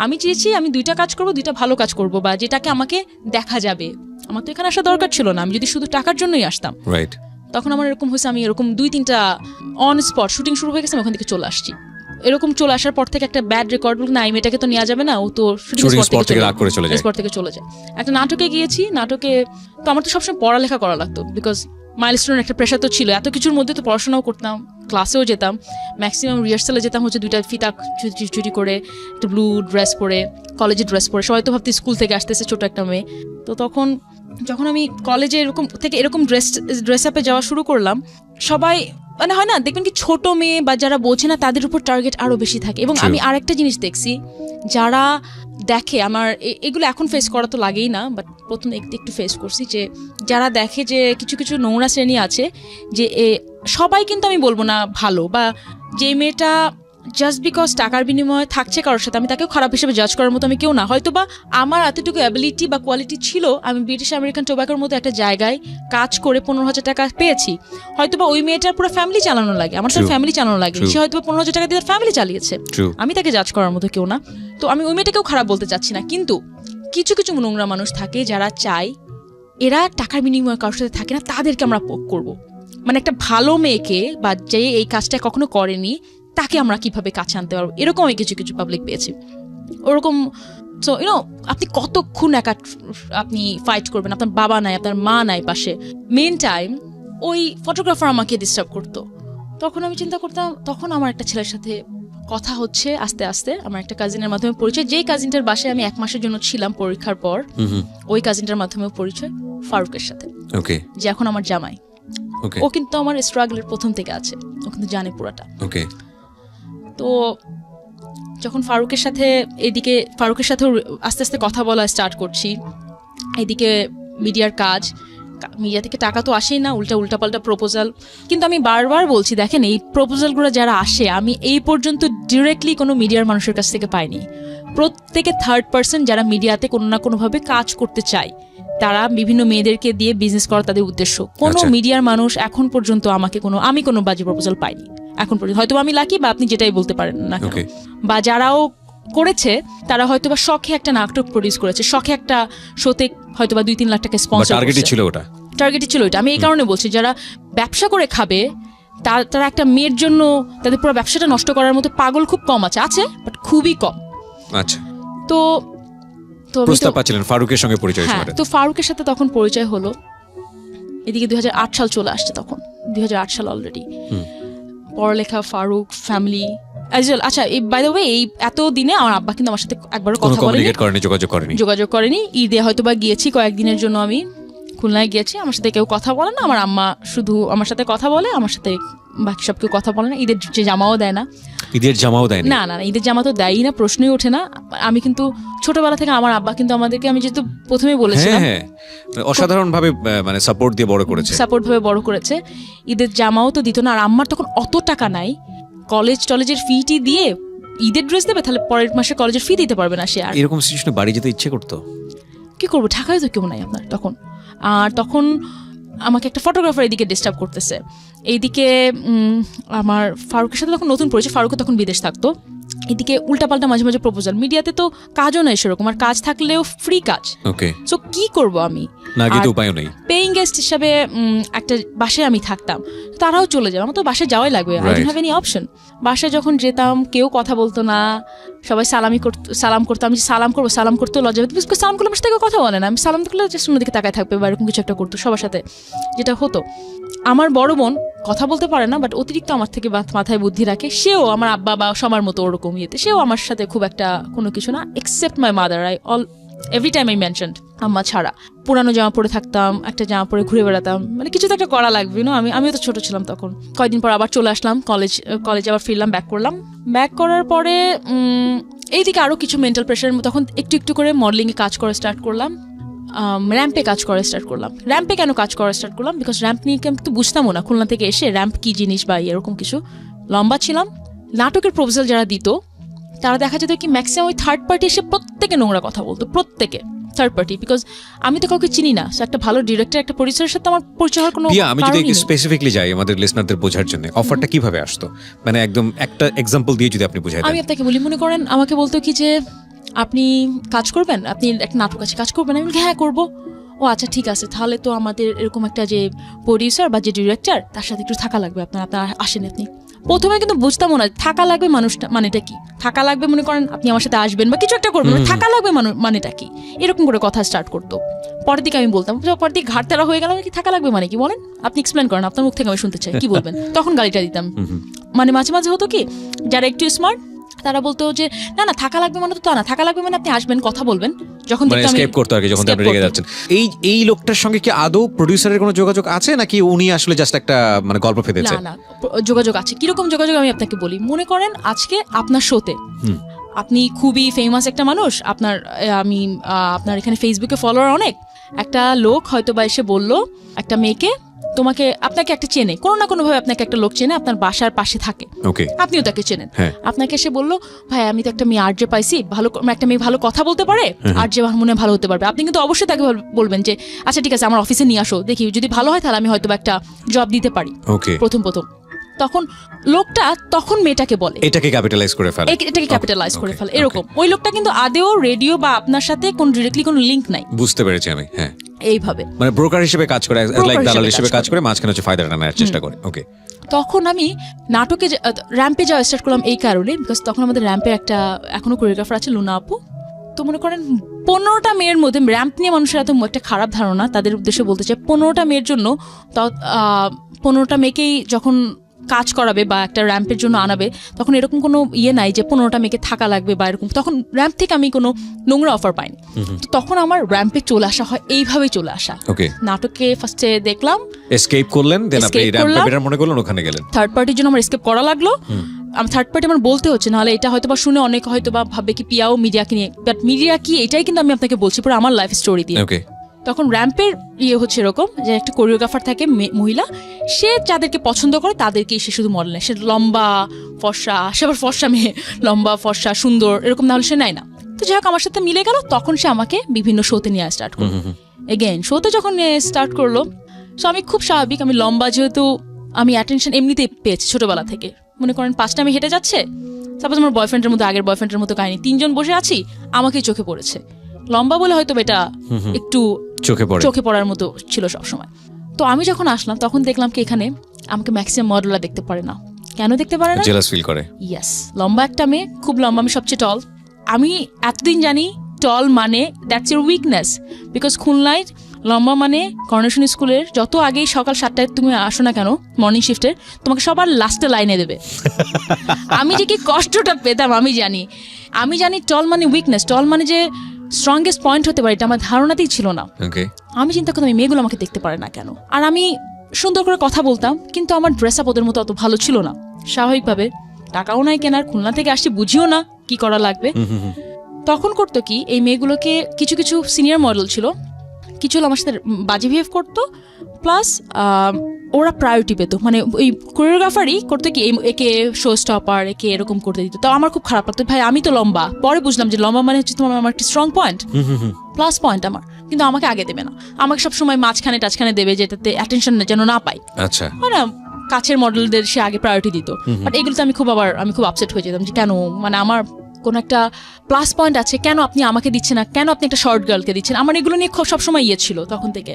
আমি চেয়েছি আমি 2টা কাজ করবো, 2টা ভালো কাজ করবো, বা যেটাকে আমাকে দেখা যাবে। আমার তো এখানে আসা দরকার ছিল না, আমি যদি শুধু টাকার জন্যই আসতাম। রাইট, তখন আমার এরকম হয়েছে, আমি এরকম 2-3টা অন স্পট শুটিং শুরু হয়ে গেছে, আমি ওখান থেকে চলে আসছি। এরকম চলে আসার পর থেকে একটা ব্যাড রেকর্ড, না এই মেয়েটাকে তো নেওয়া যাবে না, ও তো শুটিং স্পট থেকে চলে যায়। একটা নাটকে গিয়েছি, নাটকে তো আমার তো সবসময় পড়ালেখা করা লাগতো, বিকজ মাইলস্টোন একটা প্রেশার তো ছিল। এত কিছুর মধ্যে তো পড়াশোনাও করতাম, ক্লাসেও যেতাম, ম্যাক্সিমাম রিহার্সালে যেতাম হচ্ছে 2টা ফিতা চুরি করে, একটা ব্লু ড্রেস পরে, কলেজের ড্রেস পরে। সবাই তো ভাবতে স্কুল থেকে আসতেছে ছোট একটা মেয়ে। তো তখন যখন আমি কলেজে এরকম ড্রেস আপে যাওয়া শুরু করলাম, সবাই মানে হয় না, দেখবেন কি ছোট মেয়ে বা যারা বোঝে না তাদের উপর টার্গেট আরো বেশি থাকে। এবং আমি আরেকটা জিনিস দেখছি, যারা দেখে আমার এগুলো এখন ফেস করা তো লাগেই না, বাট প্রথম একটু ফেস করছি, যে যারা দেখে যে কিছু কিছু নোংরা শ্রেণী আছে, যে সবাই কিন্তু আমি বলবো না ভালো, বা যে মেয়েটা জাস্ট বিকজ টাকার বিনিময়ে থাকছে কারোর সাথে আমি তাকেও খারাপ হিসেবে জাজ করার মতো আমি কেউ না। হয়তো বা আমার এতটুকু অ্যাবিলিটি বা কোয়ালিটি ছিল, আমি ব্রিটিশ আমেরিকান টোব্যাকোর মতো একটা জায়গায় কাজ করে 15,000 টাকা পেয়েছি। হয়তো বা ওই মেয়েটার পুরো ফ্যামিলি চালানো লাগে, আমার তার ফ্যামিলি চালানো লাগে, সে হয়তো 15,000 টাকা দিয়ে তার ফ্যামিলি চালিয়েছে, আমি তাকে জাজ করার মতো কেউ না। তো আমি ওই মেয়েটাকেও খারাপ বলতে চাচ্ছি না, কিন্তু কিছু কিছু নোংরা মানুষ থাকে যারা চায় এরা টাকার বিনিময়ে কারোর সাথে থাকে না, তাদেরকে আমরা পোক করবো। মানে একটা ভালো মেয়েকে বা যে এই কাজটা কখনো করেনি তাকে আমরা কিভাবে কাছে আনতে পারবো, এরকম আমি কিছু কিছু পাবলিক পেয়েছি। ওরকম সো আপনি কতক্ষণ একা আপনি ফাইট করবেন, আপনার বাবা নাই, আপনার মা নাই পাশে। মেন টাইম ওই ফটোগ্রাফার আমাকে ডিস্টার্ব করতো, তখন আমি চিন্তা করতাম, তখন আমার একটা ছেলের সাথে কথা হচ্ছে আস্তে আস্তে, আমার একটা কাজিনের মাধ্যমে পরিচয়, যেই কাজিনটার বাসায় আমি 1 মাসের জন্য ছিলাম পরীক্ষার পর, ওই কাজিনটার মাধ্যমে পরিচয় ফারুকের সাথে, যে এখন আমার জামাই। ও কিন্তু আমার স্ট্রাগলের প্রথম থেকে আছে, ও কিন্তু জানে পুরাটা। তো যখন ফারুকের সাথে আস্তে আস্তে কথা বলা স্টার্ট করছি, এদিকে মিডিয়ার কাজ, মিডিয়া থেকে টাকা তো আসেই না, উল্টাপাল্টা প্রপোজাল। কিন্তু আমি বারবার বলছি, দেখেন এই প্রপোজালগুলো যারা আসে আমি এই পর্যন্ত ডিরেক্টলি কোনো মিডিয়ার মানুষের কাছ থেকে পাইনি। প্রত্যেকে থার্ড পার্সন যারা মিডিয়াতে কোনো না কোনোভাবে কাজ করতে চায়, তারা বিভিন্ন মেয়েদেরকে দিয়ে বিজনেস করা তাদের উদ্দেশ্য। কোনো মিডিয়ার মানুষ এখন পর্যন্ত আমি কোনো বাজে প্রপোজাল পাইনি এখন পর্যন্ত। হয়তো আমি লাকি, বা আপনি যেটাই বলতে পারেন না কেন, বা যারাও করেছে তারা হয়তো বা শখে একটা নাটক প্রডিউস করেছে, শখে একটা শোতে হয়তো বা 2-3 লাখ টাকা স্পন্সর, টার্গেটই ছিল ওটা। আমি এই কারণে বলছি, যারা ব্যবসা করে খাবে তারা একটা মেয়ের জন্য তাদের পুরো ব্যবসাটা নষ্ট করার মতো পাগল খুব কম আছে, বাট খুবই কম। আচ্ছা, তো প্রস্তাব পাচ্ছিলেন ফারুকের সঙ্গে পরিচয়। তো ফারুকের সাথে তখন পরিচয় হলো, এদিকে 2008 সাল চলে আসছে, তখন 2008 সাল অলরেডি। পড়ালেখা, ফারুক, ফ্যামিলি। আচ্ছা, বাই দ্য ওয়ে, এই এত দিনে আমার আব্বা কিন্তু আমার সাথে একবারও কথা বলেনি, যোগাযোগ করেনি। ঈদে হয়তো বা গিয়েছি কয়েকদিনের জন্য, আমি খুলনায় গিয়েছি, আমার সাথে কেউ কথা বলে না। আমার আম্মা শুধু আমার সাথে কথা বলে, আমার সাথে বাকি সব কেউ কথা বলে না। ঈদের জামাও দেয় না, না, ঈদের জামা তো দেয়ই না, প্রশ্নই ওঠে না। আমি কিন্তু ছোটবেলা থেকে আমার আব্বা কিন্তু আমাদেরকে, আমি যেহেতু প্রথমেই বলেছিলাম, অসাধারণ ভাবে মানে সাপোর্ট ভাবে বড় করেছে। ঈদের জামাও তো দিত না, আর আম্মার তখন অত টাকা নাই, কলেজের ফিটি দিয়ে ঈদের ড্রেস দেবে, তাহলে পরের মাসে কলেজের ফি দিতে পারবে না সে। আর এরকম সিচুয়েশনে বাড়ি যেতে ইচ্ছে করতো, কি করবো, ঢাকায় তো কেউ নাই আপনার তখন। আর তখন আমাকে একটা ফটোগ্রাফার এদিকে ডিস্টার্ব করতেছে, এইদিকে আমার ফারুকের সাথে তখন নতুন পরিচয়, ফারুকও তখন বিদেশ থাকতো। এদিকে উল্টাপাল্টা মাঝে মাঝে প্রপোজাল, মিডিয়াতে তো কাজও নেই সেরকম, আর কাজ থাকলেও ফ্রি কাজ। সো কি করব আমি, পেইং গেস্ট হিসাবে একটা বাসায় আমি থাকতাম, তারাও চলে যাবে, আমার তো বাসায় যাওয়াই লাগবে, I don't have any option. বাসায় যখন যেতাম কেউ কথা বলতো না, সবাই সালাম করতো, আমি সালাম করতে লজ্জা পেত, সালাম করলে আমার সাথে কথা বলে না, আমি সালাম করলে জাস্ট অন্যদিকে তাকায় থাকবে বা এরকম কিছু একটা করতো সবার সাথে, যেটা হতো। আমার বড় বোন কথা বলতে পারে না, বাট অতিরিক্ত আমার থেকে মাথায় বুদ্ধি রাখে, সেও আমার আব্বা বা সবার মতো ওরকম ইয়েতে, সেও আমার সাথে খুব একটা কোনো কিছু না, except my mother. Every time I mentioned, আম্মা ছাড়া পুরানো জামা পরে থাকতাম, একটা জামা পরে ঘুরে বেড়াতাম, মানে কিছু তো একটা করা লাগবে না। আমিও তো ছোট ছিলাম তখন। কয়েকদিন পর আবার চলে আসলাম কলেজে, আবার ফিরলাম, ব্যাক করার পরে এইদিকে আরও কিছু মেন্টাল প্রেশার, তখন একটু একটু করে মডেলিংয়ে কাজ করা স্টার্ট করলাম, র্যাম্পে কাজ করা স্টার্ট করলাম। র্যাম্পে কেন কাজ করা স্টার্ট করলাম, বিকজ র্যাম্প নিয়ে কিন্তু বুঝতামও না, খুলনা থেকে এসে র্যাম্প কি জিনিস বা এরকম কিছু। লম্বা ছিলাম, নাটকের প্রপোজাল যারা দিত তারা দেখা যেত কি ম্যাক্সিমাম ওই থার্ড পার্টি এসে প্রত্যেকে নোংরা কথা বলতো, প্রত্যেকে থার্ড পার্টি, বিকজ আমি তো কাউকে চিনি না। একটা ভালো ডিরেক্টর, একটা প্রডিউসারের সাথে আমার পরিচয় হওয়ার কোনো কারণ নেই। আমি যদি স্পেসিফিকলি যাই আমাদের লিসনারদের বোঝার জন্য, অফারটা কিভাবে আসতো, মানে একদম একটা এক্সাম্পল দিয়ে যদি আপনি বুঝাই দেন। আমি আপনাকে বলি, মনে করেন আমাকে বলতো কি যে আপনি কাজ করবেন, আপনি একটা নাটক আছে কাজ করবেন, আমি বলি হ্যাঁ করবো। ও আচ্ছা ঠিক আছে, তাহলে তো আমাদের এরকম একটা যে প্রডিউসার বা যে ডিরেক্টর তার সাথে একটু থাকা লাগবে, আপনার আসেন। আপনি প্রথমে কিন্তু বুঝতামও না থাকা লাগবে মানুষটা মানেটা কি, থাকা লাগবে মনে করেন আপনি আমার সাথে আসবেন বা কিছু একটা করবেন, থাকা লাগবে মানেটা কি, এরকম করে কথা স্টার্ট করতো। পরের দিকে আমি বলতাম, পরের দিকে ঘাটতারা হয়ে গেলাম, কি থাকা লাগবে মানে কি বলেন, আপনি এক্সপ্লেন করেন, আপনার মুখ থেকে আমি শুনতে চাই কি বলবেন। তখন গালিটা দিতাম। মানে মাঝে মাঝে হতো কি, যারা একটু স্মার্ট তারা বলতো যে না থাকা লাগবে মানে তো তা না, থাকা লাগবে মানে আপনি আসবেন, কথা বলবেন। যখন এসকেপ করতে আর কি, যখন আপনি রেগে যাচ্ছেন। এই লোকটার সঙ্গে কি আদৌ প্রোডিউসারের কোনো যোগাযোগ আছে, নাকি উনি আসলে জাস্ট একটা মানে গল্প ফেলেছে? না, যোগাযোগ আছে। কিরকম যোগাযোগ আমি আপনাকে বলি। মনে করেন আজকে আপনার শোতে আপনি খুবই ফেমাস একটা মানুষ, আপনার এখানে ফেসবুকে ফলোয়ার অনেক, একটা লোক হয়তো বা এসে বললো একটা মেয়েকে তোমাকে আপনাকে একটা চেনে, কোনো না কোনো ভাবে আপনাকে একটা লোক চেনে, আপনার বাসার পাশে থাকে, ওকে, আপনিও তাকে চেনেন, হ্যাঁ, আপনাকে এসে বললো ভাই আমি তো একটা মেয়ে আরজে পাইছি, ভালো একটা মেয়ে ভালো কথা বলতে পারে, আরজে মনে হয় ভালো হতে পারবে, আপনি কিন্তু অবশ্যই তাকে বলবেন যে আচ্ছা ঠিক আছে আমার অফিসে নিয়ে আসো, দেখি যদি ভালো হয় তাহলে আমি হয়তো একটা জব দিতে পারি। ওকে, প্রথম তখন লোকটা তখন মেয়েটাকে বলে, এটাকে ক্যাপিটালাইজ করে ফেলে, এটাকে ক্যাপিটালাইজ করে ফেলে এরকম। ওই লোকটা কিন্তু আদেও রেডিও বা আপনার সাথে কোন ডিরেক্টলি কোনো লিংক নাই। বুঝতে পেরেছি আমি, হ্যাঁ, এইভাবে মানে ব্রোকার হিসেবে কাজ করে, লাইক দালাল হিসেবে কাজ করে, মাঝখানে হচ্ছে ফায়দাটা নেওয়ার চেষ্টা করে। ওকে, তখন আমি নাটকে র্যাম্পে যাওয়া স্টার্ট করলাম এই কারণে, বিকজ তখন আমাদের র্যাম্পে একটা এখনো কোরিওগ্রাফার আছে লুনা আপু। তো মনে করেন 15টা মেয়ের মধ্যে, র্যাম্প নিয়ে মানুষের এত একটা খারাপ ধারণা, তাদের উদ্দেশ্যে বলতে চাই 15টা মেয়ের জন্য 15টা মেয়েকেই যখন কাজ করাবে বা একটা র্যাম্পের জন্য আনাবে, তখন এরকম কোনো নাই যে 15টা মেয়েকে থাকা লাগবে বা এরকম। তখন র্যাম্প থেকে আমি কোনো নোংরা অফার পাইনি, তো তখন আমার র্যাম্পে চলে আসা হয় এইভাবেই চলে আসা। ওকে, নাটকে ফার্স্টে দেখলাম, এসকেপ করলেন, দেন আপনি র্যাম্পে বেটার মনে করলেন, ওখানে গেলেন। থার্ড পার্টির জন্য আমার এসকেপ করা লাগলো। আমি থার্ড পার্টি আমার বলতে হচ্ছে, নাহলে এটা হয়তো বা শুনে অনেক হয়তো বা ভাববে কি পিয়াও মিডিয়াকে নিয়ে, বাট মিডিয়া কি এটাই কিন্তু আমি আপনাকে বলছি পুরো আমার লাইফ স্টোরি দিয়ে। ওকে, তখন র্যাম্পের হচ্ছে এরকম যে একটা কোরিওগ্রাফার থাকে মহিলা, সে যাদেরকে পছন্দ করে তাদেরকেই সে শুধু মডেল নেয়। সে লম্বা ফর্সা, সে আবার ফর্সা মেয়ে, লম্বা ফর্সা সুন্দর এরকম না হলে সে নেয় না। তো যাই হোক আমার সাথে মিলে গেল, তখন সে আমাকে বিভিন্ন শোতে নিয়ে স্টার্ট করলো। এগেইন শোতে যখন স্টার্ট করলো, সো আমি খুব স্বাভাবিক, আমি লম্বা যেহেতু আমি অ্যাটেনশন এমনিতেই পেয়েছি ছোটবেলা থেকে। মনে করেন 5টা আমি হেঁটে যাচ্ছে, সাপোজ আমার বয়ফ্রেন্ডের মতো, আগের বয়ফ্রেন্ডের মতো কাহিনী, 3 জন বসে আছি, আমাকেই চোখে পড়েছে। লম্বা বলে হয়তো এটা একটু চোখে পড়ার মতো ছিল সবসময়। তো আমি যখন আসলাম তখন দেখলাম কি এখানে আমাকে ম্যাক্সিমাম মডেলরা দেখতে পারে না। কেন দেখতে পারে না? জেলাস ফিল করে। ইয়েস, লম্বা একটা মেয়ে, খুব লম্বা, আমি সবচেয়ে টল। আমি এতদিন জানি টল মানে দ্যাটস ইউর উইকনেস, বিকজ খুলনায় লম্বা মানে কর্নেশন স্কুলের যত আগেই সকাল 7টায় তুমি আসো না কেন মর্নিং শিফটের, তোমাকে সবার লাস্টে লাইনে দেবে। আমি যে কি কষ্টটা পেতাম আমি জানি টল মানে উইকনেস, টল মানে যে স্ট্রংগেস্ট পয়েন্ট হতে পারে, এটা আমার ধারণাতেই ছিল না। আমি চিন্তা করতাম এই মেয়েগুলো আমাকে দেখতে পারে না কেন। আর আমি সুন্দর করে কথা বলতাম, কিন্তু আমার ড্রেস আপ ওদের মতো অত ভালো ছিল না। স্বাভাবিকভাবে টাকাও নাই কেনার, খুলনা থেকে আসছি, বুঝিও না কি করা লাগবে। তখন করতো কি, এই মেয়েগুলোকে কিছু কিছু সিনিয়র মডেল ছিল, কিছু আমার সাথে বাজে বিহেভ করতো, প্লাস ওরা প্রায়োরিটি পেতো। মানে ওই কোরিওগ্রাফারই করতো কি, একে শো স্টপার, একে এরকম করতে দিত। তো আমার খুব খারাপ লাগতো, ভাই আমি তো লম্বা। পরে বুঝলাম যে লম্বা মানে হচ্ছে তোমার আমার একটা স্ট্রং পয়েন্ট, প্লাস পয়েন্ট আমার, কিন্তু আমাকে আগে দেবে না, আমাকে সবসময় মাঝখানে টাচখানে দেবে, যেটাতে অ্যাটেনশন যেন না পাই। আচ্ছা, হয় না, কাছের মডেলদের সে আগে প্রায়োরিটি দিত। বাট এগুলোতে আমি খুব আপসেট হয়ে যেতাম যে কেন, মানে আমার কোন একটা প্লাস পয়েন্ট আছে, কেন আপনি আমাকে দিচ্ছেন না, কেন আপনি একটা শর্ট গার্লকে দিচ্ছেন। আমার এগুলো নিয়ে খুব সবসময় ছিল তখন থেকে।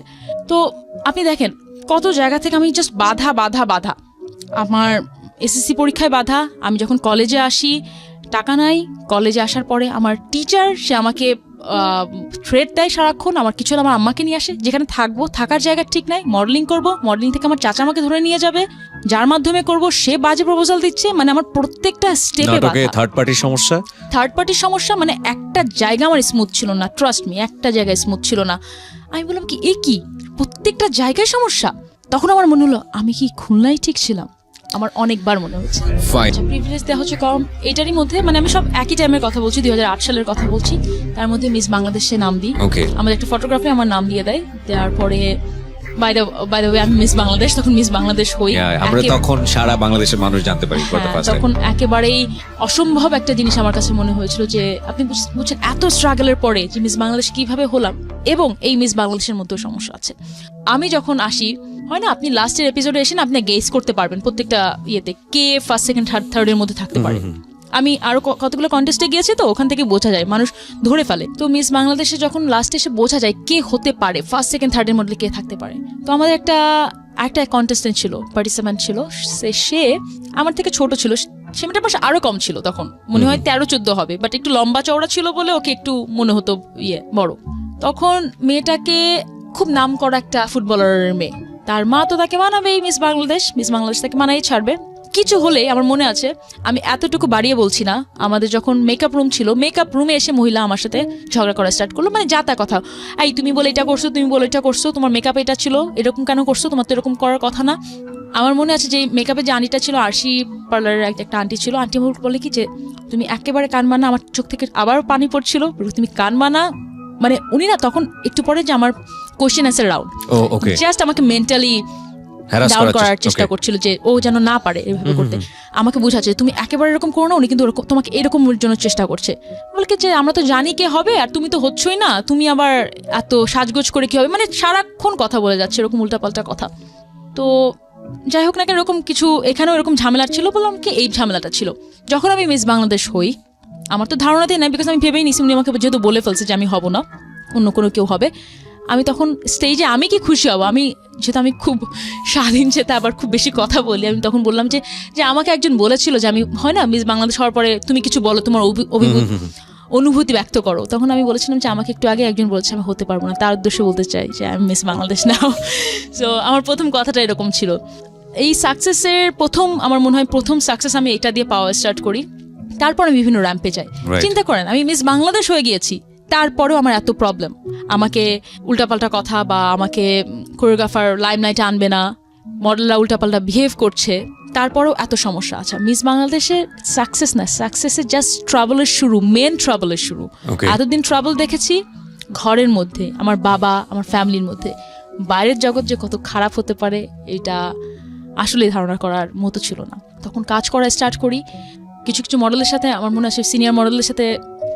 তো আপনি দেখেন কত জায়গা থেকে আমি জাস্ট বাধা। আমার এসএসসি পরীক্ষায় বাধা, আমি যখন কলেজে আসি টাকা নাই, কলেজে আসার পরে আমার টিচার সে আমাকে থ্রেট দেয় সারাক্ষণ, আমার কিছু আমার আম্মাকে নিয়ে আসে, যেখানে থাকবো থাকার জায়গা ঠিক নাই, মডেলিং করব, মডেলিং থেকে আমার চাচা আমাকে ধরে নিয়ে যাবে, যার মাধ্যমে করব সে বাজে প্রপোজাল দিচ্ছে। মানে আমার প্রত্যেকটা স্টেপে থার্ড পার্টির সমস্যা, মানে একটা জায়গা আমার স্মুথ ছিল না, ট্রাস্ট মি, একটা জায়গায় স্মুথ ছিল না। আমি বললাম কি এ কি, প্রত্যেকটা জায়গায় সমস্যা। তখন আমার মনে হলো আমি কি খুলনায় ঠিক ছিলাম, আমার অনেকবার মনে হচ্ছে। প্রিভিলেজ দেওয়া হচ্ছে কারণ এটারই মধ্যে, মানে আমি সব একই টাইমের কথা বলছি, 2008 সালের কথা বলছি। তার মধ্যে মিস বাংলাদেশে নাম দিই, আমাদের একটা ফটোগ্রাফি আমার নাম দিয়ে দেয়, দেওয়ার পরে বাই দ্য ওয়ে আমি মিস বাংলাদেশ, তখন মিস বাংলাদেশ হই, আমরা তখন সারা বাংলাদেশের মানুষ জানতে পারি। তখন একেবারেই অসম্ভব একটা জিনিস আমার কাছে মনে হয়েছিল যে আপনি বুঝছেন এত স্ট্রাগলের পরে যে মিস বাংলাদেশ কিভাবে হলাম, এবং এই মিস বাংলাদেশের মধ্যেও সমস্যা আছে। আমি যখন আসি, হয় না আপনি লাস্টের এপিসোডে এসে আপনি গেস করতে পারবেন প্রত্যেকটা ইয়েতে কে ফার্স্ট সেকেন্ড থার্ডের মধ্যে থাকতে পারে। আমি আরো কতগুলো কন্টেস্টে গিয়েছি, তো ওখান থেকে বোঝা যায়, মানুষ ধরে ফেলে। তো মিস বাংলাদেশে যখন লাস্টে এসে বোঝা যায় কে হতে পারে, ফার্স্ট সেকেন্ড থার্ডের মধ্যে কে থাকতে পারে। তো আমাদের একটা কন্টেস্টেন্ট ছিল, পার্টিসিপেন্ট ছিল, সে আমার থেকে ছোট ছিল, সে মেয়েটার পাশে আরো কম ছিল, তখন মনে হয় 13-14 হবে, বাট একটু লম্বা চওড়া ছিল বলে ওকে একটু মনে হতো বড়। তখন মেয়েটাকে খুব নাম করা একটা ফুটবলারের মেয়ে, তার মা তো তাকে মানাবে, মিস বাংলাদেশ তাকে মানাই ছাড়বে। কিছু হলে আমার মনে আছে, আমি এতটুকু বাড়িয়ে বলছি না, আমাদের যখন মেকআপ রুম ছিল, মেকআপ রুমে এসে মহিলা আমার সাথে ঝগড়া করা স্টার্ট করলো, মানে যা তা কথা, এই তুমি বলে এটা করছো, তুমি বলে এটা করছো, তোমার মেকআপ এটা ছিল, এরকম কেন করছো, তোমার তো এরকম করার কথা না। আমার মনে আছে যে মেকআপের যে আন্টিটা ছিল, আরশি পার্লারের একটা আন্টি ছিল, আন্টি বলে কি যে তুমি একেবারে কান মানা, আমার চোখ থেকে আবার পানি পড়ছিল, তুমি কান মানা, মানে উনি না তখন একটু পরে যে আমার কোশ্চেন অ্যান্সার রাউন্ড, জাস্ট আমাকে মেন্টালি Harass ডাউন করার করার চেষ্টা- চেষ্টা okay. করছিল যে ও যেন না পারে এভাবে করতে। আমাকে বুঝাচ্ছে তুমি একেবারে এরকম করো না, উনি কিন্তু তোমাকে এরকমের জন্য চেষ্টা করছে। বলকে যে আমরা তো জানি কে হবে, আর তুমি তো হচ্ছই না, তুমি আবার এত সাজগোজ করে কি হবে, মানে সারাক্ষণ কথা বলে যাচ্ছে এরকম উল্টাপাল্টা কথা। তো যাই হোক না কেন এরকম কিছু এখানেও এরকম ঝামেলা ছিল, বললাম কি এই ঝামেলাটা ছিল। যখন আমি মিস বাংলাদেশ হই, আমার তো ধারণাতেই নাই, বিকজ আমি ভেবেই নিছি উনি আমাকে যেহেতু বলে ফেলছে যে আমি হব না, অন্য কোনো কেউ হবে। আমি তখন স্টেজে আমি কি খুশি হব, আমি যেহেতু আমি খুব স্বাধীন চেতা আবার খুব বেশি কথা বলি, আমি তখন বললাম যে আমাকে একজন বলেছিল যে আমি হয় না মিস বাংলাদেশ হওয়ার পরে তুমি কিছু বলো, তোমার অনুভূতি ব্যক্ত করো। তখন আমি বলেছিলাম যে আমাকে একটু আগে একজন বলেছে আমি হতে পারবো না, তার উদ্দেশ্যে বলতে চাই যে আমি মিস বাংলাদেশ নাও। সো আমার প্রথম কথাটা এরকম ছিল। এই সাকসেসের আমার মনে হয় প্রথম সাকসেস আমি এটা দিয়ে পাওয়া স্টার্ট করি, তারপর আমি বিভিন্ন র্যাম্পে যাই। চিন্তা করেন আমি মিস বাংলাদেশ হয়ে গিয়েছি, তারপরেও আমার এত প্রবলেম, আমাকে উল্টাপাল্টা কথা বা আমাকে কোরিওগ্রাফার লাইমলাইটে আনবে না, মডেলরা উল্টাপাল্টা বিহেভ করছে, তারপরেও এত সমস্যা। আচ্ছা মিস বাংলাদেশের সাকসেস না, সাকসেসের জাস্ট ট্রাভেলের শুরু, মেন ট্রাভেলের শুরু। এতদিন ট্রাভেল দেখেছি ঘরের মধ্যে, আমার বাবা আমার ফ্যামিলির মধ্যে, বাইরের জগৎ যে কত খারাপ হতে পারে এটা আসলে ধারণা করার মতো ছিল না। তখন কাজ করা স্টার্ট করি, কিছু কিছু মডেলের সাথে আমার মনে আছে সিনিয়র মডেলের সাথে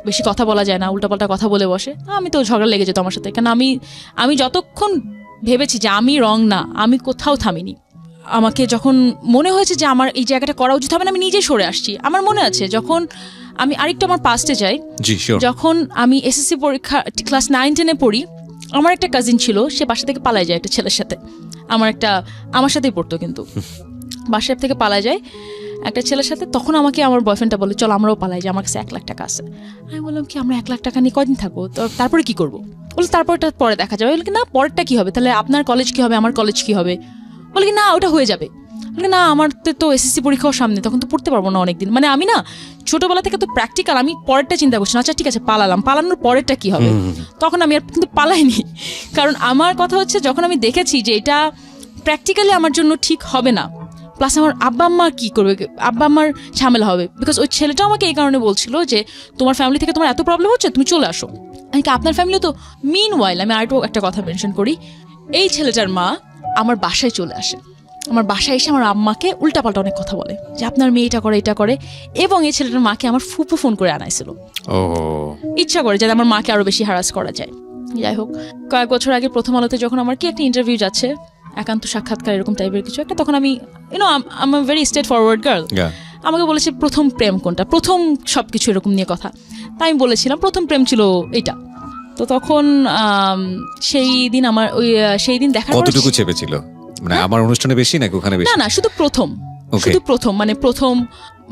বেশি কথা বলা যায় না, উল্টাপাল্টা কথা বলে বসে, আমি তো ঝগড়া লেগে যেত আমার সাথে, কারণ আমি যতক্ষণ ভেবেছি যে আমি রং না, আমি কোথাও থামিনি। আমাকে যখন মনে হয়েছে যে আমার এই জায়গাটা করা উচিত হবে না, আমি নিজে সরে আসছি। আমার মনে আছে যখন আমি আরেকটু আমার পাস্টে যাই, যখন আমি এসএসসি পরীক্ষা ক্লাস 9-10-এ পড়ি, আমার একটা কাজিন ছিল, সে বাসা থেকে পালায় যায় একটা ছেলের সাথে, আমার সাথেই পড়তো কিন্তু বাসা থেকে পালায় যায় একটা ছেলের সাথে। তখন আমাকে আমার বয়ফ্রেন্ডটা বলে চল আমরাও পালাই, যে আমার কাছে 1 লাখ টাকা আছে। আমি বললাম কি আমরা 1 লাখ টাকা নিয়ে কদিন থাকবো, তারপরে কি করবো? বলে তারপরটা পরে দেখা যাবে। বলে কি না পরেরটা কি হবে, তাহলে আপনার কলেজ কি হবে, আমার কলেজ কি হবে? বলে কি না ওটা হয়ে যাবে। বলে না আমার তো এসএসসি পরীক্ষাও সামনে, তখন তো পড়তে পারবো না অনেকদিন। মানে আমি না ছোটবেলা থেকে তো প্র্যাকটিক্যাল, আমি পরেরটা চিন্তা করছি না। আচ্ছা ঠিক আছে পালানোর পরেরটা কি হবে। তখন আমি আর কিন্তু পালাইনি, কারণ আমার কথা হচ্ছে যখন আমি দেখেছি যে এটা প্র্যাকটিক্যালি আমার জন্য ঠিক হবে না, প্লাস আমার আব্বা আম্মা কি করবে, আব্বা আম্মার ঝামেলা হবে। বিকজ ওই ছেলেটাও আমাকে এই কারণে বলছিল যে তোমার ফ্যামিলি থেকে তোমার এত প্রবলেম হচ্ছে, তুমি চলে আসো। আমি আপনার ফ্যামিলি তো মিন ওয়াইল, আমি আরেকটু একটা কথা মেনশন করি, এই ছেলেটার মা আমার বাসায় চলে আসে, আমার বাসায় এসে আমার আম্মাকে উল্টাপাল্টা অনেক কথা বলে যে আপনার মেয়ে এটা করে, এবং এই ছেলেটার মাকে আমার ফুপু ফোন করে আনাইছিল ইচ্ছা করে যাতে আমার মাকে আরো বেশি হ্যারাস করা যায়। যাই হোক কয়েক বছর আগে প্রথম আলোতে যখন আমার কি একটা ইন্টারভিউ যাচ্ছে, একান্ত সাক্ষাৎকার এরকম টাইপের কিছু একটা, তখন আমি I am very straight forward girl, আমাকে বলেছে প্রথম প্রেম কোনটা, প্রথম সবকিছু এরকম নিয়ে কথা। তাই আমি বলেছিলাম প্রথম প্রেম ছিল এটা। তো তখন সেই দিন দেখার কতটুকু চেপেছিল, মানে আমার অনুষ্ঠানে বেশি নাকি ওখানে বেশি? না শুধু প্রথম মানে প্রথম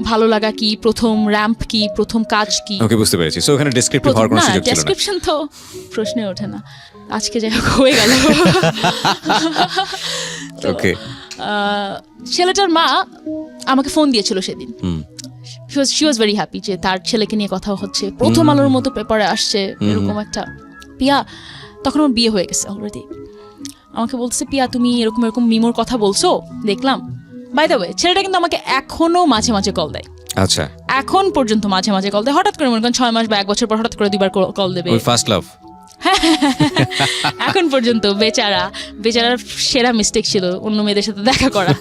ভালো লাগা কি, প্রথম র্যাম্প কি, প্রথম কাজ কি। ওকে বুঝতে পেরেছি। সো ওখানে ডেসক্রিপটিভ হওয়ার কোনো সুযোগ ছিল না, ডেসক্রিপশন তো প্রশ্নই ওঠে না। আজকে যাই হোক হয়ে গেল। ওকে ছেলেটার মা আমাকে ফোন দিয়েছিল সেদিন, শি ওয়াজ ভেরি হ্যাপি যে তার ছেলেকে নিয়ে কথা হচ্ছে, প্রথম আলোর মতো পেপারে আসছে এরকম একটা। পিয়া তখন আমার বিয়ে হয়ে গেছে অলরেডি, আমাকে বলছে পিয়া তুমি এরকম মিমোর কথা বলছো দেখলাম। বাই দ্য ওয়ে ছেলেটা কিন্তু আমাকে এখনো মাঝে মাঝে কল দেয়। আচ্ছা এখন পর্যন্ত মাঝে মাঝে কল দেয়, হঠাৎ করে মনে করেন 6 মাস বা 1 বছর পর হঠাৎ করে 2বার কল দেবে। ফার্স্ট লাভ এখন পর্যন্ত বেচারার সেরা মিস্টেক ছিল অন্য মেয়েদের সাথে দেখা করা।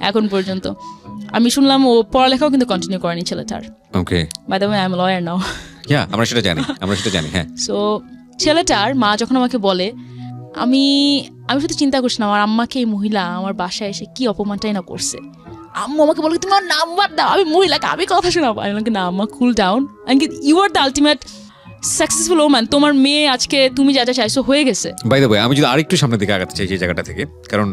এখন পর্যন্ত আমি শুনলাম ও পড়ালেখাও কিন্তু কন্টিনিউ করেনি ছেলেটার। Okay by the way I am lawyer now. আমরা সেটা জানি হ্যাঁ। সো ছেলেটার মা যখন আমাকে বলে, আমি শুধু চিন্তা করছি না আমার আম্মাকে এই মহিলা আমার বাসায় এসে কি অপমানটাই না করছে। আম্মু আমাকে বলে তুমি আমার নাম্বার দাও, আমি মহিলাকে আমি কথা শোনাবো। আমি বললাম না আম্মা cool down, you are the ultimate successful woman, তোমার মেয়ে আজকে তুমি যা যা চাইছো হয়ে গেছে। বাই দ্য ওয়ে আমি যদি আরেকটু সামনের দিকে আগাতে চাই যে জায়গাটা থেকে, কারণ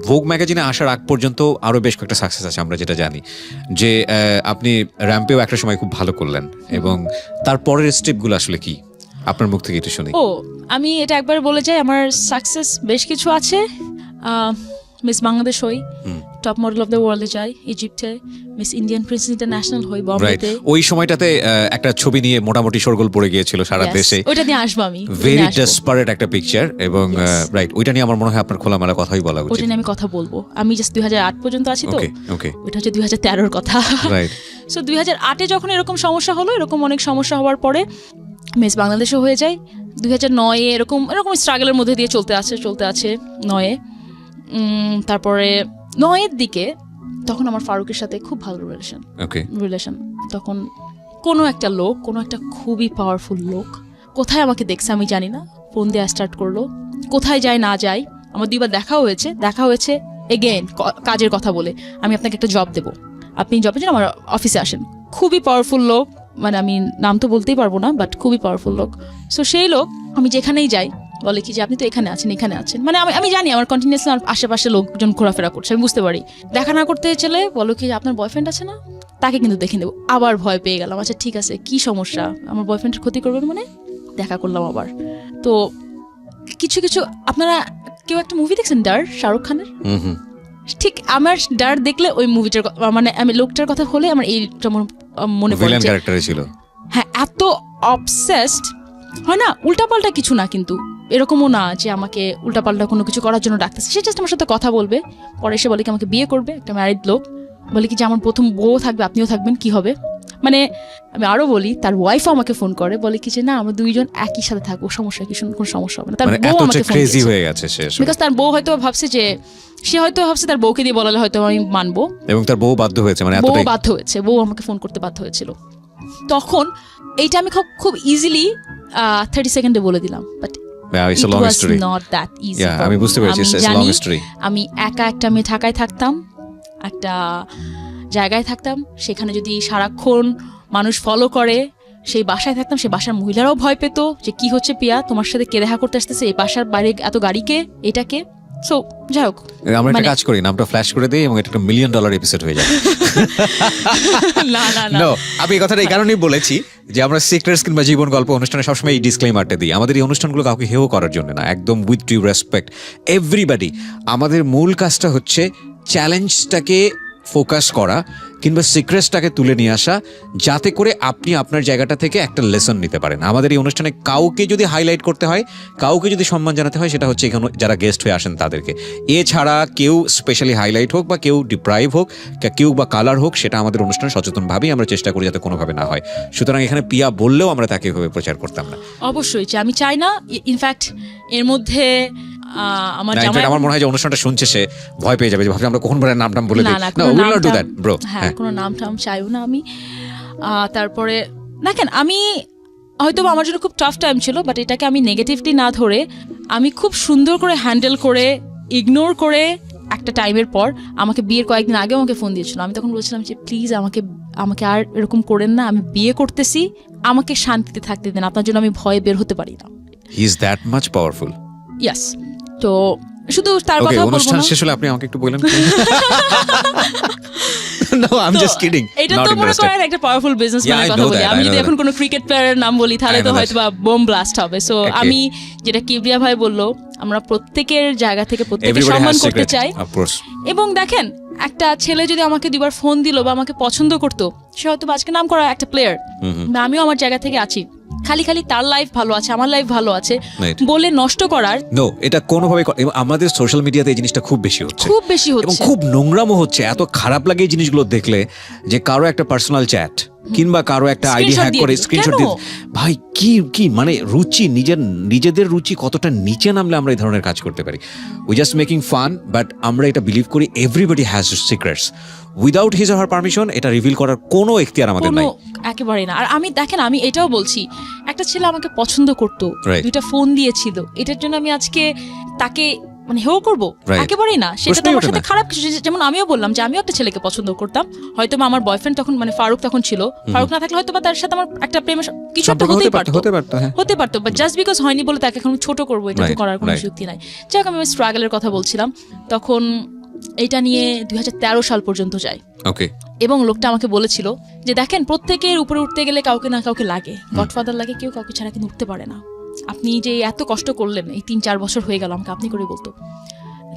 ভোগ ম্যাগাজিনে আসার আগ পর্যন্ত আরো বেশ কয়েকটা সাকসেস আছে আমরা যেটা জানি, যে আপনি র্যাম্পেও একটা সময় খুব ভালো করলেন, এবং তারপরের স্টেপগুলো আসলে কি আপনার মুখ থেকে একটু শুনি। আমি এটা একবার বলে যাই, আমার সাকসেস বেশ কিছু আছে। মিস বাংলাদেশ হই, টপ মডেল অফ দ্য ওয়ার্ল্ডে যাই ইজিপ্টে, মিস ইন্ডিয়ান প্রিন্সেস ইন্টারন্যাশনাল হই বম্বেতে। ওই সময়টাতে একটা ছবি নিয়ে মোটামুটি শোরগোল পড়ে গিয়েছিল সারা দেশে, ওইটা নিয়ে আসবো আমি, ভেরি ডেসপারেট একটা পিকচার, এবং রাইট ওইটা নিয়ে আমার মনে হয় আপনার খোলামেলা কথাই বলা উচিত। ওইটা নিয়ে আমি কথা বলবো, আমি জাস্ট 2008 পর্যন্ত আছি তো, ওইটা হচ্ছে 2013-র কথা। রাইট সো 2008-এ যখন এরকম সমস্যা হলো, এরকম অনেক সমস্যা হওয়ার পরে মিস বাংলাদেশও হয়ে যায়। 2009-এ এরকম স্ট্রাগলের মধ্যে দিয়ে চলতে আছে 9-এ তারপরে 9-এর দিকে তখন আমার ফারুকের সাথে খুব ভালো রিলেশন। তখন কোনো একটা লোক, কোনো একটা খুবই পাওয়ারফুল লোক কোথায় আমাকে দেখছে আমি জানি না, ফোন দেওয়া স্টার্ট করলো। কোথায় যায় না যায়, আমার 2বার দেখা হয়েছে এগেইন কাজের কথা বলে, আমি আপনাকে একটা জব দেবো, আপনি জবের জন্য আমার অফিসে আসেন। খুবই পাওয়ারফুল লোক, মানে আমি নাম তো বলতেই পারবো না, বাট খুবই পাওয়ারফুল লোক। সো সেই লোক আমি যেখানেই যাই বলে কি যে আপনি তো এখানে আছেন, মানে আমি জানি আমার কন্টিনিউয়াসলি আশেপাশে লোকজন ঘোরাফেরা করছে, আমি বুঝতে পারি। দেখা না করতে চলে বলো কি আপনার বয়ফ্রেন্ড আছে না, তাকে কিন্তু দেখে নেবো। আবার ভয় পেয়ে গেলাম, আচ্ছা ঠিক আছে কি সমস্যা, আমার বয়ফ্রেন্ডের ক্ষতি করবেন মানে। দেখা করলাম আবার। তো কিছু আপনারা কেউ একটা মুভি দেখছেন ডার, শাহরুখ খানের? ঠিক আমার ডার দেখলে ওই মুভিটার মানে আমি লোকটার কথা হলে আমার এইটা মনে পড়ে ছিল। হ্যাঁ, এত অবসেসড হয় না, উল্টাপাল্টা কিছু না, কিন্তু এরকমও না যে আমাকে উল্টাপাল্টা কোনো কিছু করার জন্য ডাকতেছে। সে জাস্ট আমার সাথে কথা বলবে, পরে এসে বলে কি আমাকে বিয়ে করবে, একটা ম্যারিড লোক, বলে কি যে আমার প্রথম বউ থাকবে, আপনিও থাকবেন, কি হবে। মানে আমি আরো বলি, তার ওয়াইফও আমাকে ফোন করে, বলে কি যে না আমরা 2জন একই সাথে থাকবো, সমস্যা কি, কোনো সমস্যা হবে না। তার বউ আমাকে ফোন করেছে, বিকজ তার বউ হয়তো ভাবছে যে তার বউকে দিয়ে বলালে হয়তো আমি মানবো, এবং তার বউ বাধ্য হয়েছে, মানে বউ আমাকে ফোন করতে বাধ্য হয়েছিল। তখন এইটা আমি খুব ইজিলি 30 সেকেন্ডে বলে দিলাম, বাট আমি একা একটা মেয়ে ঢাকায় থাকতাম, একটা জায়গায় থাকতাম, সেখানে যদি সারাক্ষণ মানুষ ফলো করে, সেই বাসায় থাকতাম, সেই বাসার মহিলারাও ভয় পেত যে কি হচ্ছে পিয়া, তোমার সাথে কে দেখা করতে আসতেছে, এই বাসার বাইরে এত গাড়িকে, এটাকে। সো যাই হোক, আমরা একটা কাজ করি, নামটা ফ্ল্যাশ করে দিই এবং এটা একটা $1 মিলিয়ন এপিসোড হয়ে যায়। না আমি এই কথাটা এই কারণেই বলেছি যে আমরা সিক্রেটস কিংবা জীবন গল্প অনুষ্ঠানে সবসময় এই ডিসক্লেমারটা দিই। আমাদের এই অনুষ্ঠানগুলো কাউকে হেও করার জন্য না, একদম উইথ ডিউ রেসপেক্ট এভরিবডি। আমাদের মূল কাজটা হচ্ছে চ্যালেঞ্জটাকে ফোকাস করা কিংবা সিক্রেটসটাকে তুলে নিয়ে আসা, যাতে করে আপনি আপনার জায়গাটা থেকে একটা লেসন নিতে পারেন। আমাদের এই অনুষ্ঠানে কাউকে যদি হাইলাইট করতে হয়, কাউকে যদি সম্মান জানাতে হয়, সেটা হচ্ছে এখানে যারা গেস্ট হয়ে আসেন তাদেরকে। এছাড়া কেউ স্পেশালি হাইলাইট হোক বা কেউ ডিপ্রাইভ হোক, কেউ বা কালার হোক, সেটা আমাদের অনুষ্ঠানে সচেতনভাবেই আমরা চেষ্টা করি যাতে কোনোভাবে না হয়। সুতরাং এখানে পিয়া বললেও আমরা তাকে এভাবে প্রচার করতাম না। অবশ্যই আমি চাই না, ইনফ্যাক্ট এর মধ্যে আমার মনে হয় যে অনুষ্ঠানটা শুনছে সে ভয় পেয়ে যাবে, যে ভাবছে আমরা কখন নাম বলে দিই। না, we will not do that bro. হ্যাঁ, কোনো নাম চাইও না আমি। তারপরে দেখেন, আমি হয়তো আমার জন্য খুব টাফ টাইম ছিল, বাট এটাকে আমি নেগেটিভলি না ধরে আমি খুব সুন্দর করে হ্যান্ডেল করে, ইগনোর করে, একটা টাইমের পর আমাকে বিয়ের কয়েকদিন আগে আমাকে ফোন দিয়েছিল। আমি তখন বলছিলাম যে প্লিজ আমাকে আর এরকম করেন না, আমি বিয়ে করতেছি, আমাকে শান্তিতে থাকতে দেন, আপনার জন্য আমি ভয়ে বের হতে পারি না। He is that much powerful. Yes. তো শুধু তার কথা বলবো না। অনুষ্ঠান শেষ হলে আপনি আমাকে একটু বলেন। No, I'm just kidding. এটা তো মনে করেন একটা পাওয়ারফুল বিজনেসম্যানের কথা বলি। আমি যদি এখন কোনো ক্রিকেট প্লেয়ারের নাম বলি তাহলে তো হয়তো বা বোম ব্লাস্ট হবে। সো আমি যেটা কিবরিয়া ভাই বললো, আমরা প্রত্যেকের জায়গা থেকে প্রত্যেককে সম্মান করতে চাই। এবং দেখেন, একটা ছেলে যদি আমাকে 2বার ফোন দিল বা আমাকে পছন্দ করতো, সে হয়তো আজকে নাম করা একটা প্লেয়ার, আমিও আমার জায়গা থেকে আছি, খালি তার লাইফ ভালো আছে, আমার লাইফ ভালো আছে বলে নষ্ট করার এটা কোনোভাবে। আমাদের সোশ্যাল মিডিয়াতে এই জিনিসটা খুব বেশি হচ্ছে এবং খুব নোংরামো হচ্ছে। এত খারাপ লাগে এই জিনিসগুলো দেখলে, যে কারো একটা পার্সোনাল চ্যাট কিংবা কারো একটা আইডি হ্যাক করে স্ক্রিনশট দিয়ে, ভাই কি মানে রুচি, নিজেদের রুচি কতটা নিচে নামলে আমরা এই ধরনের কাজ করতে পারি। We just making fun, but আমরা এটা বিলিভ করি everybody has secrets. Without his or her permission এটা রিভিল করার কোনো এখতিয়ার আমাদের নাই, একেবারেই না। আর আমি দেখেন, আমি এটাও বলছি, একটা ছেলে আমাকে পছন্দ করতো, 2টা ফোন দিয়েছিল, এটার জন্য আমি আজকে তাকে মানে হেও করবো? একেবারেই না। সেটা তো আমার সাথে খারাপ কিছু। যেমন আমিও বললাম যে আমিও একটা ছেলেকে পছন্দ করতাম, হয়তো আমার বয়ফ্রেন্ড তখন মানে ফারুক তখন ছিল, ফারুক না থাকলে হয়তো বা তার সাথে আমার একটা প্রেমের কিছু একটা হতে পারতো, বাট জাস্ট বিকজ হয়নি বলে তাকে এখন ছোট করবো, এটা তো করার কোনো যুক্তি নাই। যাই হোক, আমি স্ট্রাগলের কথা বলছিলাম তখন। এটা নিয়ে 2013 সাল পর্যন্ত যায়। এবং লোকটা আমাকে বলেছিল যে দেখেন, প্রত্যেকের উপরে উঠতে গেলে কাউকে না কাউকে লাগে, গডফাদার লাগে, কেউ কাউকে ছাড়া কিন্তু উঠতে পারে না। আপনি যে এত কষ্ট করলেন, এই 3-4 বছর হয়ে গেল, আমাকে আপনি করে বলতো,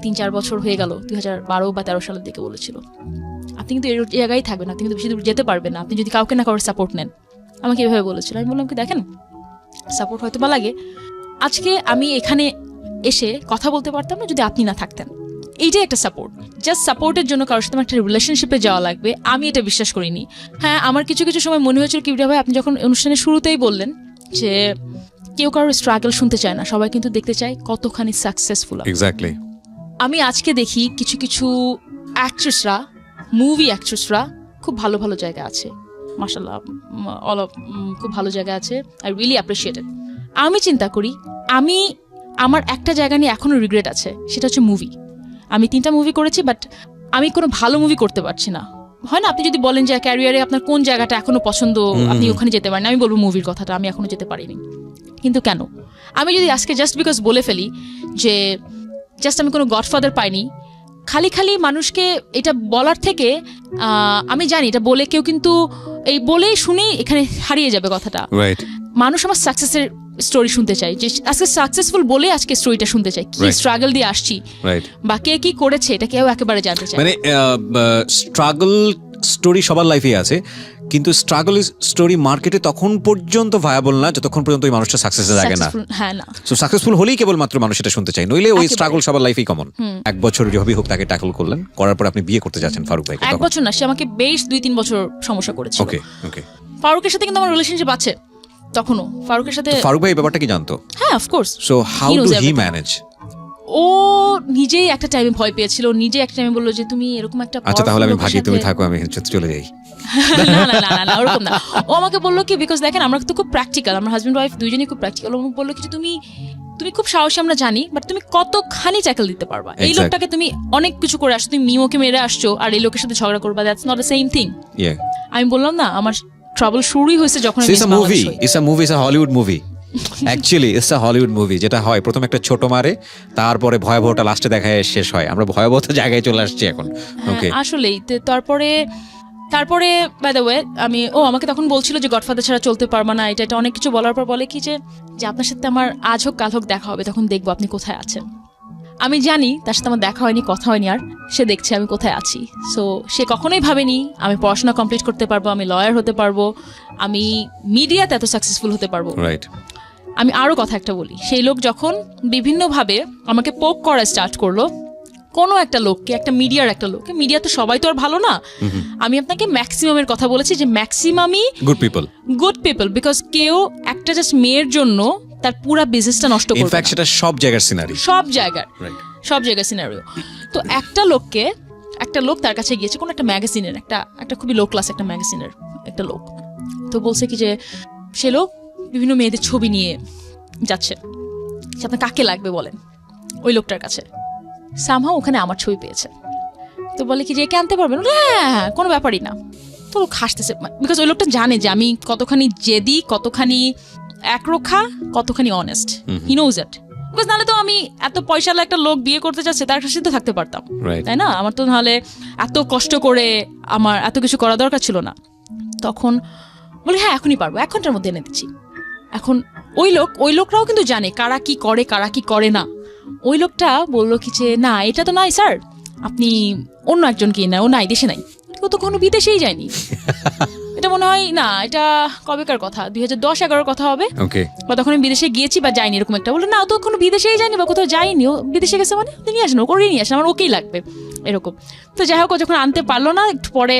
3-4 বছর হয়ে গেল, 2012 বা 13 সালের দিকে বলেছিল, আপনি কিন্তু এই জায়গায় থাকবেন না, আপনি কিন্তু বেশি দূর যেতে পারবেন না, আপনি যদি কাউকে না কাউকে সাপোর্ট নেন। আমাকে এভাবে বলেছিল। আমি বললাম কি দেখেন, সাপোর্ট হয়তো বা লাগে, আজকে আমি এখানে এসে কথা বলতে পারতাম না যদি আপনি না থাকতেন। এইটাই একটা সাপোর্ট। জাস্ট সাপোর্টের জন্য কারোর সাথে একটা রিলেশনশিপে যাওয়া লাগবে, আমি এটা বিশ্বাস করিনি। হ্যাঁ, আমার কিছু সময় মনে হয়েছিল কিবরিয়া ভাই, আপনি যখন অনুষ্ঠানের শুরুতেই বললেন যে কেউ কারোর স্ট্রাগল শুনতে চায় না, সবাই কিন্তু দেখতে চায় কতখানি সাকসেসফুল। এক্স্যাক্টলি। আমি আজকে দেখি কিছু কিছু অ্যাক্ট্রেসরা, মুভি অ্যাক্ট্রেসরা খুব ভালো ভালো জায়গা আছে, মাশাআল্লাহ, খুব ভালো জায়গা আছে। আই রিয়েলি অ্যাপ্রিশিয়েট ইট। আমি চিন্তা করি, আমার একটা জায়গা নিয়ে এখনো রিগ্রেট আছে, সেটা হচ্ছে মুভি। আমি 3টা মুভি করেছি, বাট আমি কোনো ভালো মুভি করতে পারছি না। হয় না, আপনি যদি বলেন যে ক্যারিয়ারে আপনার কোন জায়গাটা এখনো পছন্দ, আপনি ওখানে যেতে পারেন, আমি বলবো মুভির কথাটা, আমি এখনো যেতে পারিনি। কিন্তু কেন? আমি যদি আজকে জাস্ট বিকজ বলে ফেলি যে জাস্ট আমি কোনো গডফাদার পাইনি, খালি খালি মানুষকে এটা বলার থেকে আমি জানি এটা বলে কেউ কিন্তু এই বলেই শুনেই এখানে হারিয়ে যাবে কথাটা। মানুষ আমার সাকসেসের স্টোরি শুনতে চাই, যে আজকে সাকসেসফুল বলে আজকে স্টোরিটা শুনতে চাই, কি স্ট্রাগল দিয়ে আসছি বা কে কি করেছে এটা কেউ একেবারে জানতে চায়। মানে স্ট্রাগল স্টোরি সবার লাইফে আছে, কিন্তু স্ট্রাগল স্টোরি মার্কেটে তখন পর্যন্ত ভায়াবল না যতক্ষণ পর্যন্ত ওই মানুষটা সাকসেসে লাগে না। হ্যাঁ না, সো সাকসেসফুল হলেই কেবলমাত্র মানুষ এটা শুনতে চায়, নইলে ওই স্ট্রাগল সবার লাইফেই কমন। 1 বছর যেভাবেই হোক তাকে ট্যাকল করলেন, করার পর আপনি বিয়ে করতে যাচ্ছেন ফারুক ভাইকে। 1 বছর না, সে আমাকে বেশ 2-3 বছর সমস্যা করেছিল। ওকে ওকে। ফারুকের সাথে কিন্তু আমার রিলেশনশিপ আছে তখনও। ফারুকের সাথে ফারুক ভাই ব্যাপারটা কি জানতো? হ্যাঁ, of course. So how do he manage? ও নিজেই একটা টাইমে ভয় পেয়েছিল, নিজে একটা টাইমে বললো যে তুমি এরকম একটা, আচ্ছা তাহলে আমি ভাগি, তুমি থাকো, আমি চলে যাই। না না না না, ওরকম না। ও আমাকে বললো কি, বিকজ দেখেন আমরা তো খুব প্র্যাকটিক্যাল, আমার হাজব্যান্ড ওয়াইফ দুইজনই খুব প্র্যাকটিক্যাল। ও বললো কি তুমি খুব সাহসী আমরা জানি, বাট তুমি কতখানি ট্যাকল দিতে পারবা? এই লোকটাকে তুমি অনেক কিছু করে আসছো, তুমি মিমোকে মেরে আসছো, আর এই লোকের সাথে ঝগড়া করবা, that's not the same thing. আমি বললাম না, আমার ট্রাবল শুরুই হয়েছে যখন it's a Hollywood movie. Actually it's a Hollywood movie, যেটা হয় প্রথমে একটা ছোট মারে, তারপরে ভয়াবহটা লাস্টে দেখায় শেষ হয়। আমরা ভয়াবহতা জায়গায় চলে আসছি এখন। ওকে, আসলেই। তারপরে বাই দ্য ওয়ে আমাকে তখন বলছিল যে গডফাদার ছাড়া চলতে পারবা না, এটা অনেক কিছু বলার পর বলে কি যে আপনার সাথে আমার আজ হোক কাল হোক দেখা হবে, তখন দেখবো আপনি কোথায় আছেন। আমি জানি তার সাথে আমার দেখা হয়নি, কথা হয়নি, আর সে দেখছে আমি কোথায় আছি। সো সে কখনোই ভাবেনি আমি পড়াশোনা কমপ্লিট করতে পারবো, আমি লয়ার হতে পারবো, আমি মিডিয়াতে এত সাকসেসফুল হতে পারবো। রাইট। আমি আরো কথা একটা বলি, সেই লোক যখন বিভিন্নভাবে আমাকে পোক করা স্টার্ট করলো, কোনো একটা লোককে, একটা মিডিয়ার একটা লোককে, মিডিয়া তো সবাই তো আর ভালো না, আমি আপনাকে ম্যাক্সিমামের কথা বলেছি যে ম্যাক্সিমামই গুড পিপল, বিকজ কেউ একটা জাস্ট মেয়ের জন্য তার পুরো বিজনেসটা নষ্ট করবে। ইনফ্যাক্ট সেটা সব জায়গার সিনারি, সব জায়গার সিনারিও। তো একটা লোক তার কাছে গিয়েছে, কোন একটা ম্যাগাজিনের, একটা খুবই লো ক্লাস একটা ম্যাগাজিনের একটা লোক, তো বলছে কি যে সে লোক বিভিন্ন মেয়েদের ছবি নিয়ে যাচ্ছে, আপনার কাকে লাগবে বলেন। ওই লোকটার কাছে সামহাও ওখানে আমার ছবি পেয়েছে, তো বলে কি যে একে আনতে পারবেন? হ্যাঁ, কোনো ব্যাপারই না। তো লোক হাসতেছে, বিকজ ওই লোকটা জানে যে আমি কতখানি জেদি, কতখানি একরোখা, কতখানি honest. He knows it. Because নাহলে তো আমি এত পয়সাওয়ালা একটা লোক বিয়ে করতে চাচ্ছে, তার কাছে তো থাকতে পারতাম, তাই না? আমার তো নাহলে এত কষ্ট করে আমার এত কিছু করা দরকার ছিল না। তখন বলি হ্যাঁ এখনই পারবো, 1 ঘন্টার মধ্যে এনে দিচ্ছি। এখন ওই লোকরাও কিন্তু জানে কারা কি করে, কারা কি করে না। ওই লোকটা বললো কি যে না এটা তো নাই স্যার, আপনি অন্য একজনকে না, ও নাই, দেশে নাই, ও তো কোনো বিদেশেই যায়নি। এটা মনে হয় না, এটা কবেকার কথা, 2010-11 কথা হবে, বা তখন আমি বিদেশে গিয়েছি বা যাইনি, এরকম একটা। বললো না ও তো কোনো বিদেশেই যায়নি বা কোথাও যায়নি, ও বিদেশে গেছে, মানে নিয়ে আসেন, ও করে নিয়ে আসেন, আমার ওকেই লাগবে, এরকম। তো যাই হোক, ও যখন আনতে পারলো না, একটু পরে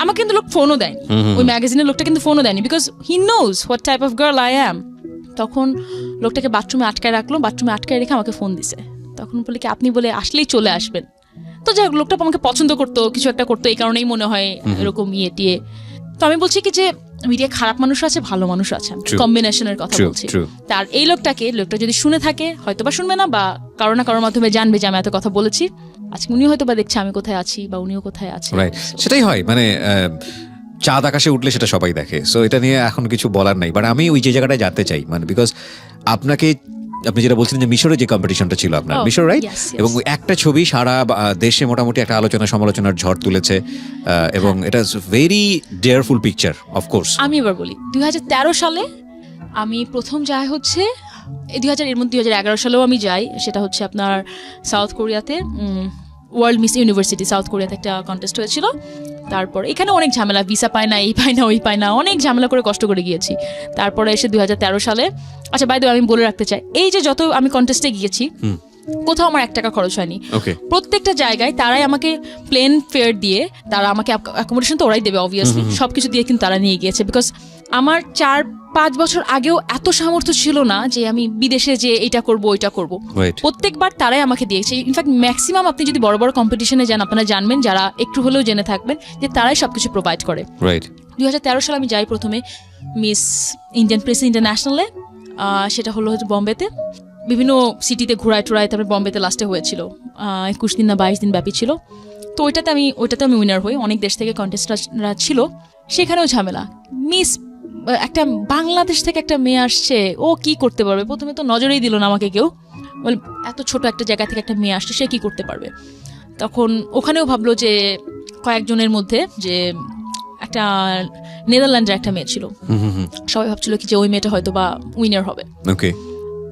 আমাকে কিন্তু লোক ফোনও দেয়নি, ওই ম্যাগাজিনের লোকটা কিন্তু ফোনও দেয়নি, because he knows what type of girl I am. তখন লোকটাকে বাথরুমে আটকায় রাখলো, বাথরুমে আটকায় রেখে আমাকে ফোন দিছে। তখন বলে কি আপনি বলে আসলেই চলে আসবেন। তো যাই হোক, লোকটা আমাকে পছন্দ করতো, কিছু একটা করতো, এই কারণেই মনে হয় এরকম টিয়ে। তো আমি বলছি কি যে মিডিয়া খারাপ মানুষ আছে, ভালো মানুষ আছে, কম্বিনেশনের কথা বলছি। তার এই লোকটা যদি শুনে থাকে, হয়তো বা শুনবে না, বা কারো না কারোর মাধ্যমে জানবে যে আমি এত কথা বলেছি। আজকে উনিও হয়তো বা দেখছে আমি কোথায় আছি, বা উনিও কোথায় আছে। সেটাই হয়, মানে চাঁদ আকাশে উঠলে সেটা সবাই দেখে। সো এটা নিয়ে এখন কিছু বলার নাই, বাট আমি ওই যে জায়গাটায় যেতে চাই, মানে বিকজ আপনি যেটা বলছিলেন যে মিশরে যে কম্পিটিশনটা ছিল আপনার, মিশর, রাইট? এবং একটা ছবি সারা দেশে মোটামুটি একটা আলোচনা সমালোচনার ঝড় তুলেছে, এবং এটা ভেরি ডেয়ারফুল পিকচার, অফকোর্স। আমি এবার বলি 2013 সালে আমি প্রথম যাই হচ্ছে, 2011 সালেও আমি যাই, সেটা হচ্ছে আপনার সাউথ কোরিয়াতে, ওয়ার্ল্ড মিস ইউনিভার্সিটি সাউথ কোরিয়াতে একটা কন্টেস্ট হয়েছিল। তারপর এখানে অনেক ঝামেলা, ভিসা পায় না, এই পায় না, ওই পায় না, অনেক ঝামেলা করে কষ্ট করে গিয়েছি। তারপরে এসে 2013 সালে, আচ্ছা বাই দ্য ওয়ে আমি বলে রাখতে চাই, এই যে যত আমি কন্টেস্টে গিয়েছি, কোথাও আমার 1 টাকা খরচ হয়নি। প্রত্যেকটা জায়গায় তারাই আমাকে প্লেন ফেয়ার দিয়ে, তারা আমাকে অ্যাকোমোডেশন তো ওরাই দেবে অবভিয়াসলি, সবকিছু দিয়ে কিন্তু তারা নিয়ে গিয়েছে, বিকজ আমার 4-5 বছর আগেও এত সামর্থ্য ছিল না যে আমি বিদেশে যে এটা করব ওইটা করব। Right. প্রত্যেকবার তারাই আমাকে দিয়েছে। ইনফ্যাক্ট ম্যাক্সিমাম আপনি যদি বড় বড় কম্পিটিশনে যান আপনারা জানবেন, যারা একটু হলেও জেনে থাকবেন যে তারাই সবকিছু প্রোভাইড করে। রাইট। 2013 সালে আমি যাই প্রথমে মিস ইন্ডিয়ান প্রেস ইন্টারন্যাশনালে, সেটা হলো হচ্ছে বম্বেতে। বিভিন্ন সিটিতে ঘোরায় টোরায়, তারপরে বম্বেতে লাস্টে হয়েছিল, 21 দিন না 22 দিন ব্যাপী ছিল। তো ওইটাতে আমি উইনার হই। অনেক দেশ থেকে কন্টেস্টরা ছিল, সেখানেও ঝামেলা। মিস একটা বাংলাদেশ থেকে একটা মেয়ে আসছে, ও কি করতে পারবে? প্রথমে তো নজরেই দিল না আমাকে কেউ, বলে এত ছোট একটা জায়গা থেকে একটা মেয়ে আসছে, সে কি করতে পারবে? তখন ওখানেও ভাবলো যে কয়েকজনের মধ্যে যে একটা নেদারল্যান্ডের একটা মেয়ে ছিল, সবাই ভাবছিল কি যে ওই মেয়েটা হয়তো বা উইনার হবে। ওকে।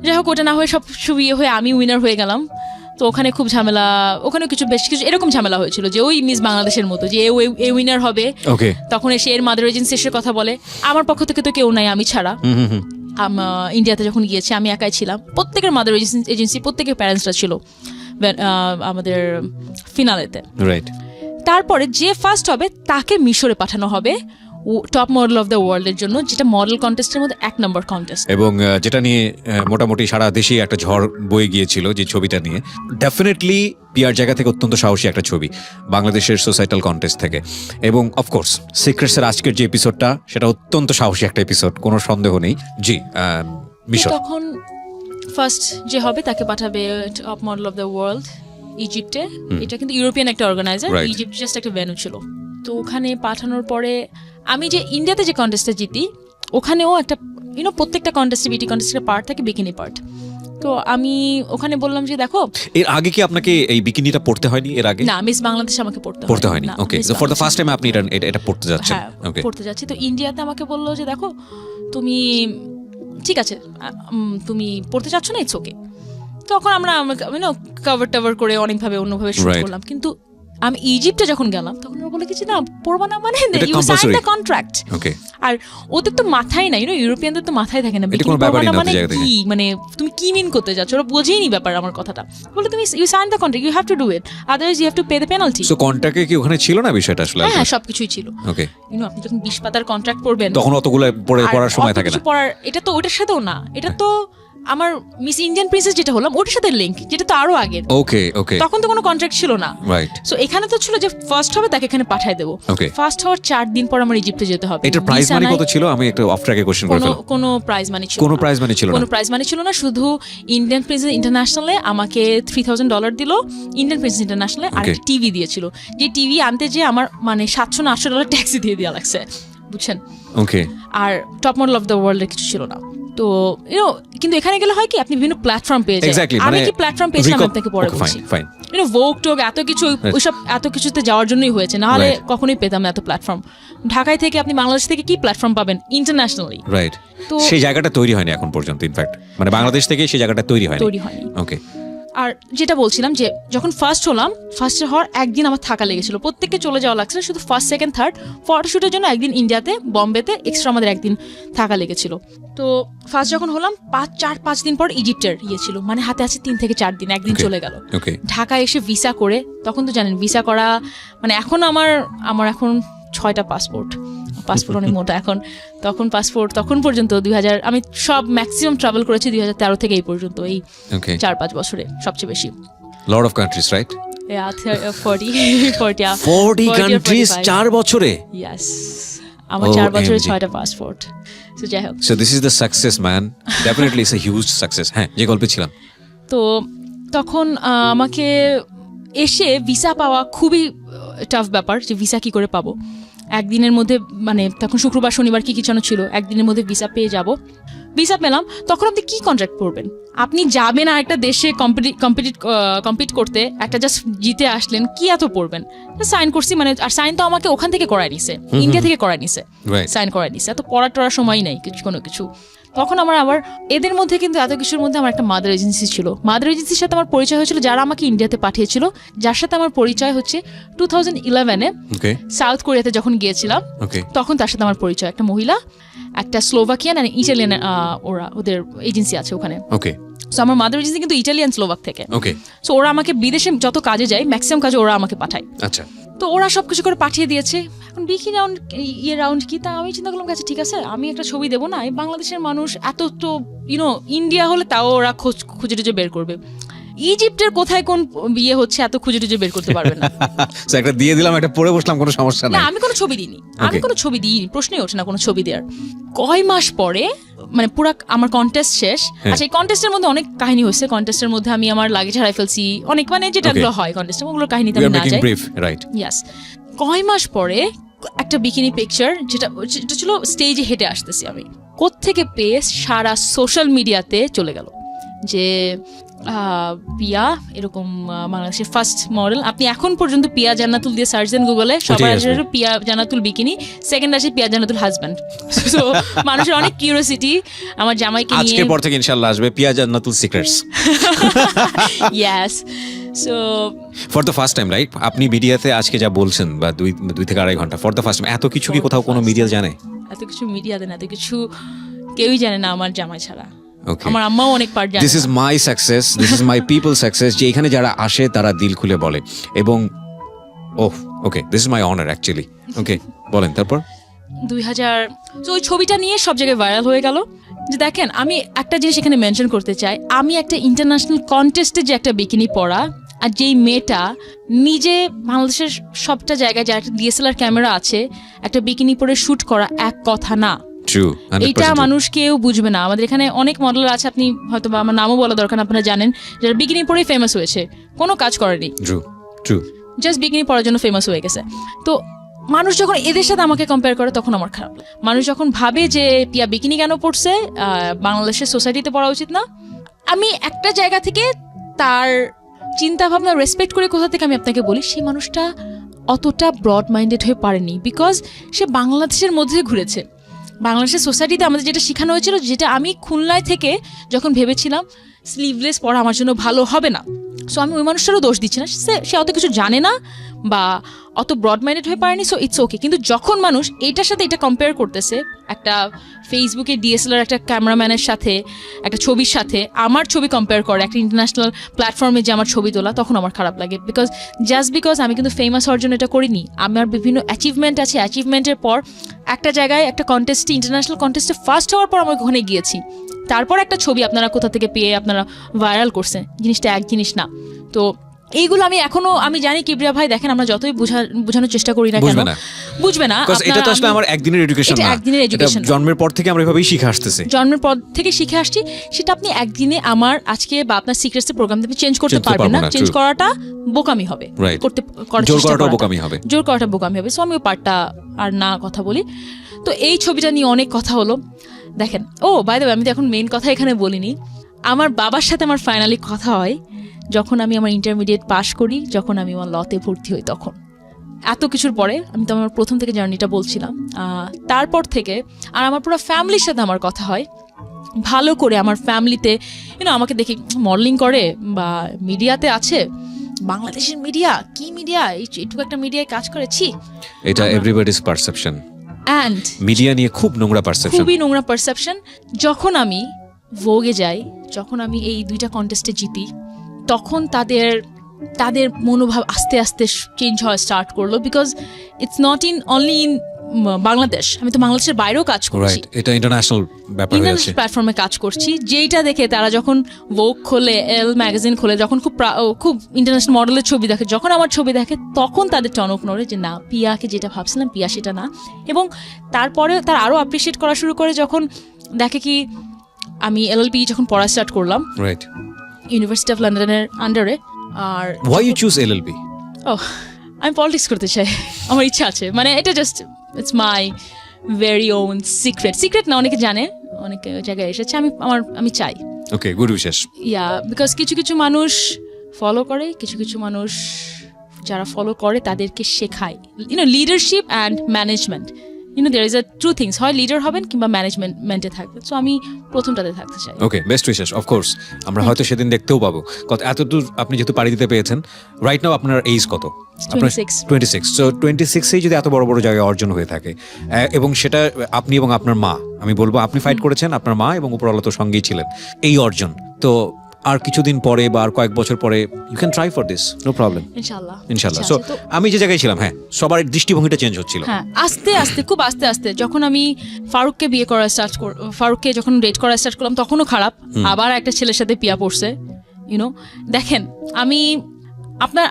যাই হোক, ওটা না হয়ে সব সুবিয়ে হয়ে আমি উইনার হয়ে গেলাম। তো ওখানে খুব ঝামেলা, ওখানে বেশ কিছু এরকম ঝামেলা হয়েছিল যে ওই মিস বাংলাদেশের মতো যে এ উইনার হবে। ওকে। তখন এসে এর মাদার এজেন্সি এসে কথা বলে, আমার পক্ষ থেকে তো কেউ নাই আমি ছাড়া। ইন্ডিয়াতে যখন গিয়েছি আমি একাই ছিলাম, প্রত্যেকের মাদার এজেন্সি প্রত্যেকের প্যারেন্টসরা ছিল আমাদের ফিনালেতে। রাইট। তারপরে যে ফার্স্ট হবে তাকে মিশরে পাঠানো হবে টপ মডেল অফ দ্য ওয়ার্ল্ডের জন্য, যেটা মডেল কন্টেস্টের মধ্যে 1 নম্বর কন্টেস্ট, এবং যেটা নিয়ে মোটামুটি সারা দেশেই একটা ঝড় বয়ে গিয়েছিল যে ছবিটা নিয়ে। ডেফিনেটলি পিআর জায়গা থেকে অত্যন্ত সাহসী একটা ছবি বাংলাদেশের সোসাইটাল কন্টেস্ট থেকে। এবং অফকোর্স সিক্রেটসের আজকের যে এপিসোডটা, সেটা অত্যন্ত সাহসী একটা এপিসোড, কোনো সন্দেহ নেই। জি, মিশর। তখন ফার্স্ট যে হবে তাকে পাঠাবে top model of the world ইজিপ্টে। এটা কিন্তু ইউরোপিয়ান একটা অর্গানাইজার, ইজিপ্ট জাস্ট একটা ভেন্যু ছিল। তো ওখানে পাঠানোর পরে আমি যে ইন্ডিয়াতে যে কন্টেস্টে জিতি, ওখানেও একটা প্রত্যেকটা কন্টেস্টে বিটি কন্টেস্টের পার্ট থাকে বিকিনি পার্ট। তো আমি ওখানে বললাম যে দেখো, এর আগে কি আপনাকে এই বিকিনিটা পড়তে হয়নি? এর আগে না, মিস বাংলাদেশ আমাকে পড়তে হয়নি। Okay, so for the first time আপনি এটা পড়তে যাচ্ছেন। ওকে, পড়তে যাচ্ছি। তো ইন্ডিয়াতে আমাকে বললো যে দেখো তুমি ঠিক আছে, তুমি পড়তে চাচ্ছ না, ইটস ওকে। তখন আমরা কভার টাভার করে অনেকভাবে অন্যভাবে শুট করলাম। কিন্তু আমি ইজিপ্টে যখন গেলাম তখন ওরা বলে কিছু না, পড়বা না, মানে ইউ সাইন দ্য কন্ট্রাক্ট। ওকে। আর ওদের তো মাথায় নাই, ইউরোপিয়ানদের তো মাথায় থাকে না মানে কি, মানে তুমি কি মিন করতে যাচ্ছ, ওরা বোঝেই নি ব্যাপার আমার কথাটা। বলে তুমি you sign the contract, you have to do it, otherwise you have to pay the penalty. So কন্ট্রাক্টে কি ওখানে ছিল না বিষয়টা আসলে? হ্যাঁ, সবকিছুই ছিল। ওকে। আপনি যখন 20 পাতার কন্ট্রাক্ট পড়বেন তখন অতগুলো পড়ার সময় থাকে না। এটা তো ওটার সাথেও না, এটা তো আমার মিস ইন্ডিয়ান প্রিন্সেস যেটা হলাম ওটার সাথে লিংক, যেটা তো আরো আগের। ওকে ওকে। তখন তো কোনো কন্ট্রাক্ট ছিল না। রাইট। সো এখানে তো ছিল যে ফার্স্ট হবে তাকে এখানে পাঠিয়ে দেব। ফার্স্ট হওয়ার 4 দিন পর আমার ইজিপ্টে যেতে হবে। এটার প্রাইস মানি কত ছিল? আমি একটা অফ ট্র্যাকে কোশ্চেন করে ফেললাম। কোনো প্রাইজ মানি ছিল না। কোনো প্রাইজ মানি ছিল না, শুধু ইন্ডিয়ান প্রিন্সেস ইন্টারন্যাশনালে আমাকে $3000 দিল। ইন্ডিয়ান প্রিন্সেস ইন্টারন্যাশনালে আর একটা টিভি দিয়েছিল, যে টিভি আনতে যে আমার মানে $700 না $800 ট্যাক্সি দিয়ে দেওয়া লাগছে, বুঝছেন? ওকে। আর টপ মডেল অফ দ্য ওয়ার্ল্ডের কিছু ছিল না। তো কিন্তু এখানে গেলে হয় কি, আপনি বিভিন্ন প্ল্যাটফর্ম পেয়ে যান। আমি কি প্ল্যাটফর্ম পেয়েছিলাম আপনাকে পরে বলছি। ভোগ টোগ এত কিছু, ওইসব এত কিছুতে যাওয়ার জন্যই হয়েছে, না হলে কখনোই পেতাম না এত প্ল্যাটফর্ম। ঢাকায় থেকে আপনি বাংলাদেশ থেকে কি প্ল্যাটফর্ম পাবেন ইন্টারন্যাশনালি? রাইট। তো সেই জায়গাটা তৈরি হয়নি এখন পর্যন্ত, ইনফ্যাক্ট মানে বাংলাদেশ থেকে সেই জায়গাটা তৈরি হয়নি। ওকে। আর যেটা বলছিলাম যে যখন ফার্স্ট হলাম, ফার্স্ট হওয়ার একদিন আমার থাকা লেগেছিল, প্রত্যেককে চলে যাওয়া লাগছিল, শুধু ফার্স্ট সেকেন্ড থার্ড ফটোশুটের জন্য একদিন ইন্ডিয়াতে বম্বেতে এক্সট্রা আমাদের একদিন থাকা লেগেছিল। তো ফার্স্ট যখন হলাম 4-5 দিন পর ইজিপ্টের ছিল, মানে হাতে আছে 3 থেকে 4 দিন, একদিন চলে গেল। ঢাকায় এসে ভিসা করে, তখন তো জানেন ভিসা করা মানে এখন আমার এখন 6টা পাসপোর্ট অনেক মোটা এখন। তখন পর্যন্ত 2000 আমি সব ম্যাক্সিমাম ট্রাভেল করেছি 2013 থেকে এই পর্যন্ত, এই 4-5 বছরে সবচেয়ে বেশি। Lot of countries, right? Yeah, 40 countries 4 বছরে। ইয়েস, আমার 4 বছরে 6টা পাসপোর্ট। সো যাই হোক, so this is the success man, definitely it's a huge success. হ্যাঁ, যে গল্পে ছিলাম। তো তখন আমাকে এসে ভিসা পাওয়া খুবই টাফ ব্যাপার, যে ভিসা কি করে পাবো একদিনের মধ্যে, মানে তখন শুক্রবার শনিবার কি যেন ছিল, একদিনের মধ্যে ভিসা পেয়ে যাব। ভিসা পেলাম, তখন আপনি কি কন্ট্রাক্ট করবেন? আপনি যাবেন আর একটা দেশে কম্পিট করতে, একটা জাস্ট জিতে আসলেন, কি এত পড়বেন? সাইন করছি, মানে আর সাইন তো আমাকে ওখান থেকে করায় নিছে, ইন্ডিয়া থেকে করায় নিছে, সাইন করায় নিছে, এত পড়ার সময় নাই কোনো কিছু। তখন আবার এদের মধ্যে কিন্তু এত কিছুর মধ্যে আমার একটা মাদার এজেন্সি ছিল। মাদার এজেন্সির সাথে আমার পরিচয় হয়েছিল, যারা আমাকে ইন্ডিয়াতে পাঠিয়েছিল, যার সাথে আমার পরিচয় হচ্ছে 2011-এ সাউথ কোরিয়াতে যখন গিয়েছিলাম, তখন তার সাথে আমার পরিচয়। একটা মহিলা, একটা স্লোভাকিয়ান আর ইটালিয়ান, ওদের এজেন্সি আছে ওখানে। সো আমার মাদার এজেন্সি কিন্তু ইটালিয়ান স্লোভাক থেকে। সো ওরা আমাকে বিদেশে যত কাজে যায় ম্যাক্সিমাম কাজে ওরা আমাকে পাঠায়। আচ্ছা। তো ওরা সবকিছু করে পাঠিয়ে দিয়েছে। এখন বিকিনি রাউন্ড রাউন্ড কি, তা আমি চিন্তা করলাম কাছে ঠিক আছে আমি একটা ছবি দেবো না, এই বাংলাদেশের মানুষ এত তো ইন্ডিয়া হলে তাও ওরা খুঁজে টুজে বের করবে, ইজিপ্টের কোথায় কোন বিয়ে হচ্ছে এত খুঁজে টুজে বের করতে পারবে না। একটা দিয়ে দিলাম, একটা পরে বসলাম, কোনো সমস্যা না নাই। আমি কোনো ছবি দিইনি, আমি কোনো ছবি দিইনি, প্রশ্নই ওঠে না কোনো ছবি দেওয়ার। কয় মাস পরে মানে পুরা আমার কন্টেস্ট শেষ। আচ্ছা এই কন্টেস্টের মধ্যে অনেক কাহিনী হয়েছে, কন্টেস্টের মধ্যে আমি আমার লাগেজ হারাই ফেলছি অনেক, মানে যেটাগুলো হয় কন্টেস্টে ওগুলোর কাহিনীতে আমি না যাই। ইয়াস, কয় মাস পরে একটা বিকিনি পিকচার যেটা ছিল স্টেজে হেঁটে আসতেছি আমি, কোত্থেকে পেয়ে সারা সোশ্যাল মিডিয়াতে চলে গেল যে পিয়া এরকম বাংলাদেশের ফার্স্ট মডেল। আপনি এখন পর্যন্ত পিয়া জান্নাতুল দিয়ে সার্চ দেন গুগলে, সবাই আসে পিয়া জান্নাতুল বিকিনি, সেকেন্ড আসে পিয়া জান্নাতুল হাজব্যান্ড। সো মানুষের অনেক কিউরিওসিটি আমার জামাইকে নিয়ে। আজকের পর থেকে ইনশাআল্লাহ আসবে Pia Jannatul secrets. Yes, so for the first time right, আপনি মিডিয়াতে আজকে যা বলছেন বা 2 থেকে 2.5 ঘন্টা, ফর দ্য ফার্স্ট টাইম এত কিছু কি কোথাও কোনো মিডিয়া জানে? এত কিছু মিডিয়া দেন, এত কিছু কেউই জানে না আমার জামাই ছাড়া। আমার আম্মাও অনেক পার্ট জানে। This is my success, this is my people success, যে এখানে যারা আসে তারা দিল খুলে বলে। এবং okay, this is my honour actually. Okay বলেন তারপর। 2000 তো ওই ছবিটা নিয়ে সব জায়গায় ভাইরাল হয়ে গেল। যে দেখেন আমি একটা জিনিস এখানে মেনশন করতে চাই, আমি একটা ইন্টারন্যাশনাল কন্টেস্টে যে একটা বিকিনি পরা, আর যেই মেয়েটা নিজে বাংলাদেশের সবটা জায়গায় যার একটা ডিএসএলআর ক্যামেরা আছে, একটা বিকিনি পরে শুট করা এক কথা না। এইটা মানুষ কেউ বুঝবে না। আমাদের এখানে অনেক মডেল আছে, আপনি হয়তো বা আমার নামও বলা দরকার, আপনারা জানেন, যারা বিকিনি পরেই ফেমাস হয়েছে, কোনো কাজ করেনি, জাস্ট বিকিনি পরার জন্য ফেমাস হয়ে গেছে। তো মানুষ যখন এদের সাথে আমাকে কম্পেয়ার করে তখন আমার খারাপ লাগে। মানুষ যখন ভাবে যে পিয়া বিকিনি কেন পড়ছে, বাংলাদেশের সোসাইটিতে পড়া উচিত না, আমি একটা জায়গা থেকে তার চিন্তা ভাবনা রেসপেক্ট করে কোথা থেকে আমি আপনাকে বলি, সেই মানুষটা অতটা ব্রড মাইন্ডেড হয়ে পারেনি, বিকজ সে বাংলাদেশের মধ্যে ঘুরেছে। বাংলাদেশের সোসাইটিতে আমাদের যেটা শেখানো হয়েছিল, যেটা আমি খুলনায় থেকে যখন ভেবেছিলাম স্লিভলেস পরা আমার জন্য ভালো হবে না, সো আমি ওই মানুষটারও দোষ দিচ্ছি না, সে অত কিছু জানে না বা অত ব্রড মাইন্ডেড হয়ে পারেনি, সো ইটস ওকে। কিন্তু যখন মানুষ এইটার সাথে এটা কম্পেয়ার করতেছে, একটা ফেসবুকে ডিএসএলআর একটা ক্যামেরাম্যানের সাথে একটা ছবির সাথে আমার ছবি কম্পেয়ার করে একটা ইন্টারন্যাশনাল প্ল্যাটফর্মে যে আমার ছবি তোলা, তখন আমার খারাপ লাগে। বিকজ আমি কিন্তু ফেমাস হওয়ার জন্য এটা করিনি, আমার বিভিন্ন অ্যাচিভমেন্ট আছে, অ্যাচিভমেন্টের পর একটা জায়গায় একটা কন্টেস্টে, ইন্টারন্যাশনাল কন্টেস্টে ফার্স্ট হওয়ার পর আমি ওখানে গিয়েছি, তারপর একটা ছবি আপনারা কোথা থেকে পেয়ে আপনারা ভাইরাল করছেন, জিনিসটা এক জিনিস না। তো এইগুলো আমি জানি কিবরিয়া ভাই, দেখেন আমরা যতই বোঝানোর চেষ্টা করি না কেন বুঝবে না। এটা তো আসলে আমার একদিনের এডুকেশন না, একদিনের এডুকেশন, জন্মের পর থেকে আমরা এভাবেই শিখে আসতেছি, জন্মের পর থেকে শিখে আসছি। সেটা আপনি একদিনে আমার আজকে বা আপনার সিক্রেটস প্রোগ্রাম আপনি চেঞ্জ করতে পারবেন না, চেঞ্জ করাটা বোকামি হবে, জোর করাটা বোকামি হবে, সো আমি ওই পার্টটা আর না কথা বলি। তো এই ছবিটা নিয়ে অনেক কথা হলো। দেখেন, বাই দ্য ওয়ে আমি তো এখন মেইন কথা এখানে বলিনি, আমার বাবার সাথে আমার ফাইনালি কথা হয় যখন আমি আমার ইন্টারমিডিয়েট পাস করি, যখন আমি আমার লতে ভর্তি হই, তখন এত কিছুর পরে আমি তো আমার প্রথম থেকে জার্নিটা বলছিলাম, তারপর থেকে আর আমার পুরো ফ্যামিলির সাথে আমার কথা হয় ভালো করে। আমার ফ্যামিলিতে আমাকে দেখি মডেলিং করে বা মিডিয়াতে আছে, বাংলাদেশের মিডিয়া কি মিডিয়া, এইটুকু একটা মিডিয়ায় কাজ করেছি, এটা এভরিবডিজ পারসেপশন, অ্যান্ড মিডিয়া নিয়ে খুবই নোংরা পারসেপশন। যখন আমি ভোগে যাই, যখন আমি এই 2টা কন্টেস্টে জিতি, তখন তাদের মনোভাব আস্তে আস্তে চেঞ্জ হওয়া স্টার্ট করলো, because it's not only in Bangladesh, আমি তো বাংলাদেশের বাইরেও কাজ করছি, এটা ইন্টারন্যাশনাল প্ল্যাটফর্মে কাজ করছি, যেইটা দেখে তারা যখন ভোগ খোলে, এল ম্যাগাজিন খোলে, যখন খুব ইন্টারন্যাশনাল মডেলের ছবি দেখে, যখন আমার ছবি দেখে, তখন তাদের টনক নড়ে যে না, পিয়াকে যেটা ভাবছিলাম পিয়া সেটা না। এবং তারপরে তারা আরও অ্যাপ্রিসিয়েট করা শুরু করে যখন দেখে কি আমি এলএলবি যখন পড়া স্টার্ট করলাম ইউনিভার্সিটি অফ লন্ডনের আন্ডারে। আর why you choose LLB? আমি পলিটিক্স করতে চাই, আমার ইচ্ছা আছে, মানে এটা just it's my very on secret না, অনেকে জানে, অনেক জায়গায় এসেছে, আমি চাই। ওকে, গুড উইশেস। বিকজ কিছু মানুষ ফলো করে, কিছু মানুষ যারা ফলো করে তাদেরকে শেখায় leadership and management, there is a two things, হয় লিডার হবেন কিংবা ম্যানেজমেন্টে থাকবেন, সো আমি প্রথমটাতে থাকতে চাই। ওকে, বেস্ট উইশেস। অফ কোর্স আমরা হয়তো সেদিন দেখতেও পাবো। এতদূর আপনি যেহেতু পাড়ি দিতে পেয়েছেন, রাইট নাও আপনার এজ কত? 26। সো 26এই যদি এত বড় বড় জায়গায় অর্জন হয়ে থাকে, এবং সেটা আপনি এবং আপনার মা, আমি বলবো আপনি ফাইট করেছেন, আপনার মা এবং উপরওয়ালা তো সঙ্গেই ছিলেন, এই অর্জন তো আর কিছুদিন পরে বা আর কয়েক বছর পরে you can try for this, no problem. ইনশাল্লাহ। সো আমি যে জায়গায় ছিলাম, হ্যাঁ, সবার দৃষ্টিভঙ্গিটা চেঞ্জ হচ্ছিল। হ্যাঁ, আস্তে আস্তে, খুব আস্তে আস্তে। যখন আমি ফারুককে বিয়ে করা ফারুককে যখন ডেট করা স্টার্ট করলাম, তখনও খারাপ। আবার একটা ছেলের সাথে পিয়া পড়ছে, ইউনো। দেখেন,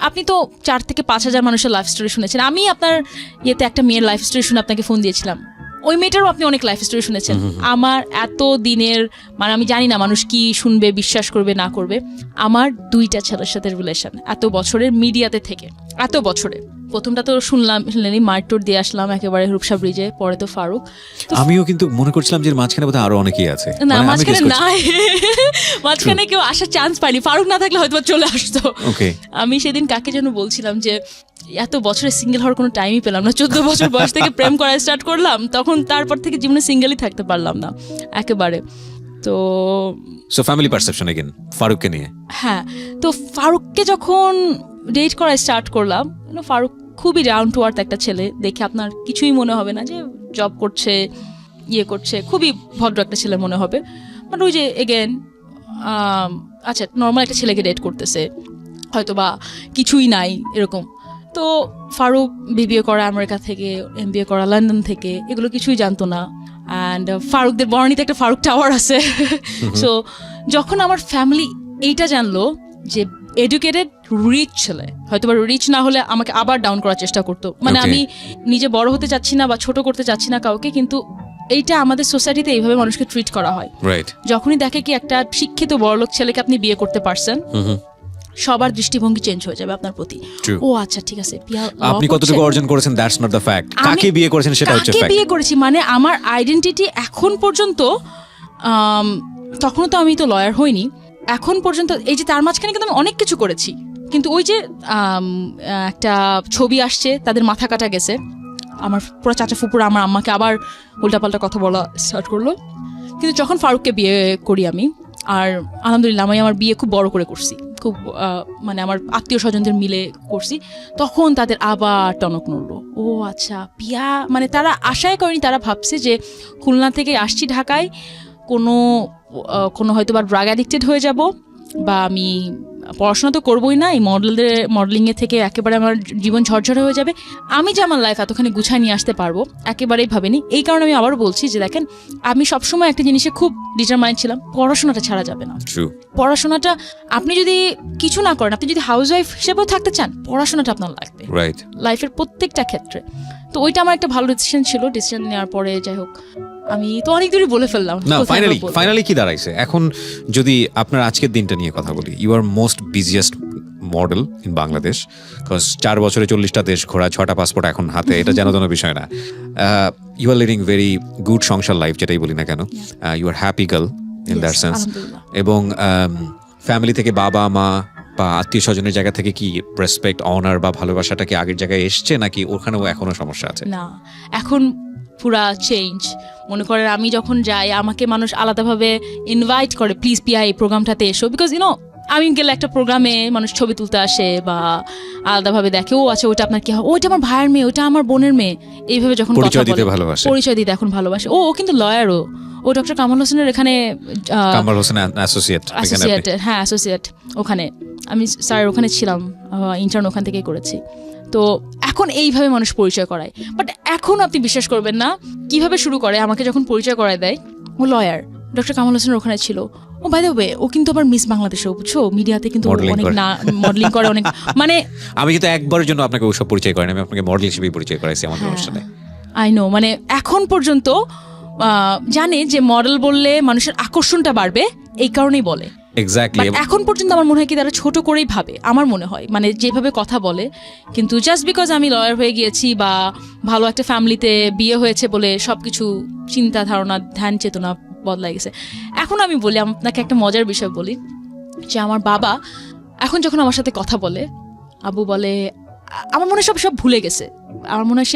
আপনি তো 4 থেকে 5 হাজার মানুষের লাইফ স্টোরি শুনেছেন। আমি আপনার ইয়েতে একটা মেয়ের লাইফ স্টোরি শুনে আপনাকে ফোন দিয়েছিলাম। ওই মেয়েটারও আপনি অনেক লাইফ স্টোরি শুনেছেন। আমার এত দিনের, মানে আমি জানি না মানুষ কি শুনবে, বিশ্বাস করবে না করবে, আমার 2টা ছেলের সাথে রিলেশন এত বছরের, মিডিয়াতে থেকে এত বছরে। প্রথমটা তো শুনলেনি, মারটোর দিয়ে আসলাম একেবারে রূপসা ব্রিজে, পরে তো ফারুক। আমিও কিন্তু মনে করছিলাম যে মাঝখানে বোধহয় আরো অনেকেই আছে। না, মাঝখানে কেউ আসার চান্স পাইনি। ফারুক না থাকলে হয়তো চলে আসতো। আমি সেদিন কাকে যেন বলছিলাম যে এত বছরে সিঙ্গেল হওয়ার কোনো টাইমই পেলাম না। 14 বছর বয়স থেকে প্রেম করা স্টার্ট করলাম, তখন তারপর থেকে জীবনে সিঙ্গেলই থাকতে পারলাম না একেবারে। তো ফ্যামিলি পারসেপশন अगेन ফারুককে নিয়ে। হ্যাঁ, তো ফারুককে যখন ডেট করা স্টার্ট করলাম, ফারুক খুবই ডাউন টু আর্থ একটা ছেলে। দেখে আপনার কিছুই মনে হবে না যে জব করছে, ইয়ে করছে, খুবই ভদ্র একটা ছেলে মনে হবে। বাট ওই যে এগেন, আচ্ছা, নর্মাল একটা ছেলেকে ডেট করতেছে, হয়তো বা কিছুই নাই এরকম। তো ফারুক বিবিএ করা আমেরিকা থেকে, এমবিএ করা লন্ডন থেকে, এগুলো কিছুই জানতো না। অ্যান্ড ফারুকদের বর্ণিতে একটা ফারুক টাওয়ার আছে। সো যখন আমার ফ্যামিলি এইটা জানলো যে এডুকেটেড রিচ ছেলে, হয়তো বা রিচ না হলে আমাকে আবার ডাউন করার চেষ্টা করতো। মানে আমি নিজে বড় হতে চাচ্ছি না বা ছোট করতে চাচ্ছি না কাউকে, কিন্তু এইটা আমাদের সোসাইটিতে এইভাবে মানুষকে ট্রিট করা হয়। যখনই দেখে কি একটা শিক্ষিত বড়লোক ছেলেকে আপনি বিয়ে করতে পারছেন, সবার দৃষ্টিভঙ্গি চেঞ্জ হয়ে যাবে আপনার প্রতি। ও আচ্ছা, ঠিক আছে, আপনি কতটুকু অর্জন করেছেন দ্যাটস নট দ্য ফ্যাক্ট, কাকে বিয়ে করেছেন সেটা হচ্ছে ফ্যাক্ট। কাকে বিয়ে করেছি মানে আমার আইডেন্টিটি এখন পর্যন্ত, তখনও তো আমি তো লয়ার হইনি, এখন পর্যন্ত এই যে তার মাঝখানে কিন্তু আমি অনেক কিছু করেছি। কিন্তু ওই যে একটা ছবি আসছে, তাদের মাথা কাটা গেছে, আমার পুরো চাচা ফুপুরা আমার আম্মাকে আবার উল্টাপাল্টা কথা বলা স্টার্ট করলো। কিন্তু যখন ফারুককে বিয়ে করি আমি, আর আলহামদুলিল্লাহ আমি আমার বিয়ে খুব বড় করে করছি, খুব মানে আমার আত্মীয় স্বজনদের মিলে করছি, তখন তাদের আবার টনক নড়লো। ও আচ্ছা, পিয়া, মানে তারা আশাই করেনি। তারা ভাবছে যে খুলনা থেকে আসছি ঢাকায়, কোনো হয়তো বা ড্রাগ অ্যাডিক্টেড হয়ে যাব, বা আমি পড়াশোনা তো করবোই না, এই মডেলিংয়ে থেকে একেবারে আমার জীবন ঝরঝরে হয়ে যাবে। আমি যে আমার লাইফ এতখানি গুছায় নিয়ে আসতে পারবো একেবারেই ভাবিনি। এই কারণে আমি আবারও বলছি যে দেখেন, আমি সবসময় একটা জিনিসে খুব ডিটারমাইন্ড ছিলাম, পড়াশোনাটা ছাড়া যাবে না। পড়াশোনাটা আপনি যদি কিছু না করেন, আপনি যদি হাউস ওয়াইফ হিসেবেও থাকতে চান, পড়াশোনাটা আপনার লাগবে লাইফের প্রত্যেকটা ক্ষেত্রে। তো ওইটা আমার একটা ভালো ডিসিশন ছিল। ডিসিশন নেওয়ার পরে যাই হোক, আমি তো অনেক দূরই বলে ফেললাম না। ফাইনালি কি দাঁড়াইছে এখন? যদি আপনার আজকের দিনটা নিয়ে কথা বলি, you are most busiest model in Bangladesh, because 4 বছরে 40টা দেশ ঘোরা, 6টা পাসপোর্ট এখন হাতে, এটা যেন তেন বিষয় না। You are leading very good সংসার লাইফ, যেটাই বলি না কেন। You are happy girl in that sense. এবং ফ্যামিলি থেকে বাবা মা বা আত্মীয় স্বজনের জায়গা থেকে কি রেসপেক্ট, অনার বা ভালোবাসাটা কি আগের জায়গায় এসছে, নাকি ওখানেও এখনো সমস্যা আছে? না, এখন পুরা চেঞ্জ। মনে করেন আমি যখন যাই, আমাকে মানুষ আলাদাভাবে ইনভাইট করে, প্লিজ পিয়া এই প্রোগ্রামটাতে এসো, বিকজ আমি গেলে একটা প্রোগ্রামে মানুষ ছবি তুলতে আসে বা আলাদাভাবে দেখে, ও আচ্ছা ওইটা আপনার কি হয়, ওইটা আমার ভাইয়ের মেয়ে, ওইটা আমার বোনের মেয়ে, এইভাবে যখন পরিচয় দিতে এখন ভালোবাসে। ও কিন্তু লয়ারও, ও ডক্টর কামাল হোসেনের এখানে অ্যাসোসিয়েট, হ্যাঁ অ্যাসোসিয়েট। ওখানে আমি স্যার ওখানে ছিলাম, ইন্টার্ন ওখান থেকেই করেছি। তো এখন এইভাবে মানুষ পরিচয় করায়। বাট এখন আপনি বিশ্বাস করবেন না কিভাবে শুরু করে। আমাকে যখন পরিচয় করায় দেয়, ও লয়ার, ডক্টর কামাল হোসেনের ওখানে ছিল। ও বাই দ্য ওয়ে, ও কিন্তু আবার মিস বাংলাদেশও, বুঝছো, মিডিয়াতে কিন্তু অনেক না মডেলিং করে অনেক। মানে আমি কিন্তু একবারের জন্য আপনাকে ওসব পরিচয় করিনি, আমি আপনাকে মডেল হিসেবে পরিচয় করাইছি আমাদের অনুষ্ঠানে। আই নো, মানে এখন পর্যন্ত জানে যে মডেল বললে মানুষের আকর্ষণটা বাড়বে, এই কারণেই বলে। এক্স্যাক্টলি। এখন পর্যন্ত আমার মনে হয় কি তারা ছোট করেই ভাবে, আমার মনে হয়, মানে যেভাবে কথা বলে। কিন্তু জাস্ট বিকজ আমি লয়ার হয়ে গিয়েছি বা ভালো একটা ফ্যামিলিতে বিয়ে হয়েছে বলে সবকিছু চিন্তা ধারণা, ধ্যান চেতনা বদলাই গেছে। এখন আমি বলি, আপনাকে একটা মজার বিষয় বলি, যে আমার বাবা এখন যখন আমার সাথে কথা বলে, আবু বলে, আমার মনে হয় সব ভুলে গেছে। আমার মনে হয়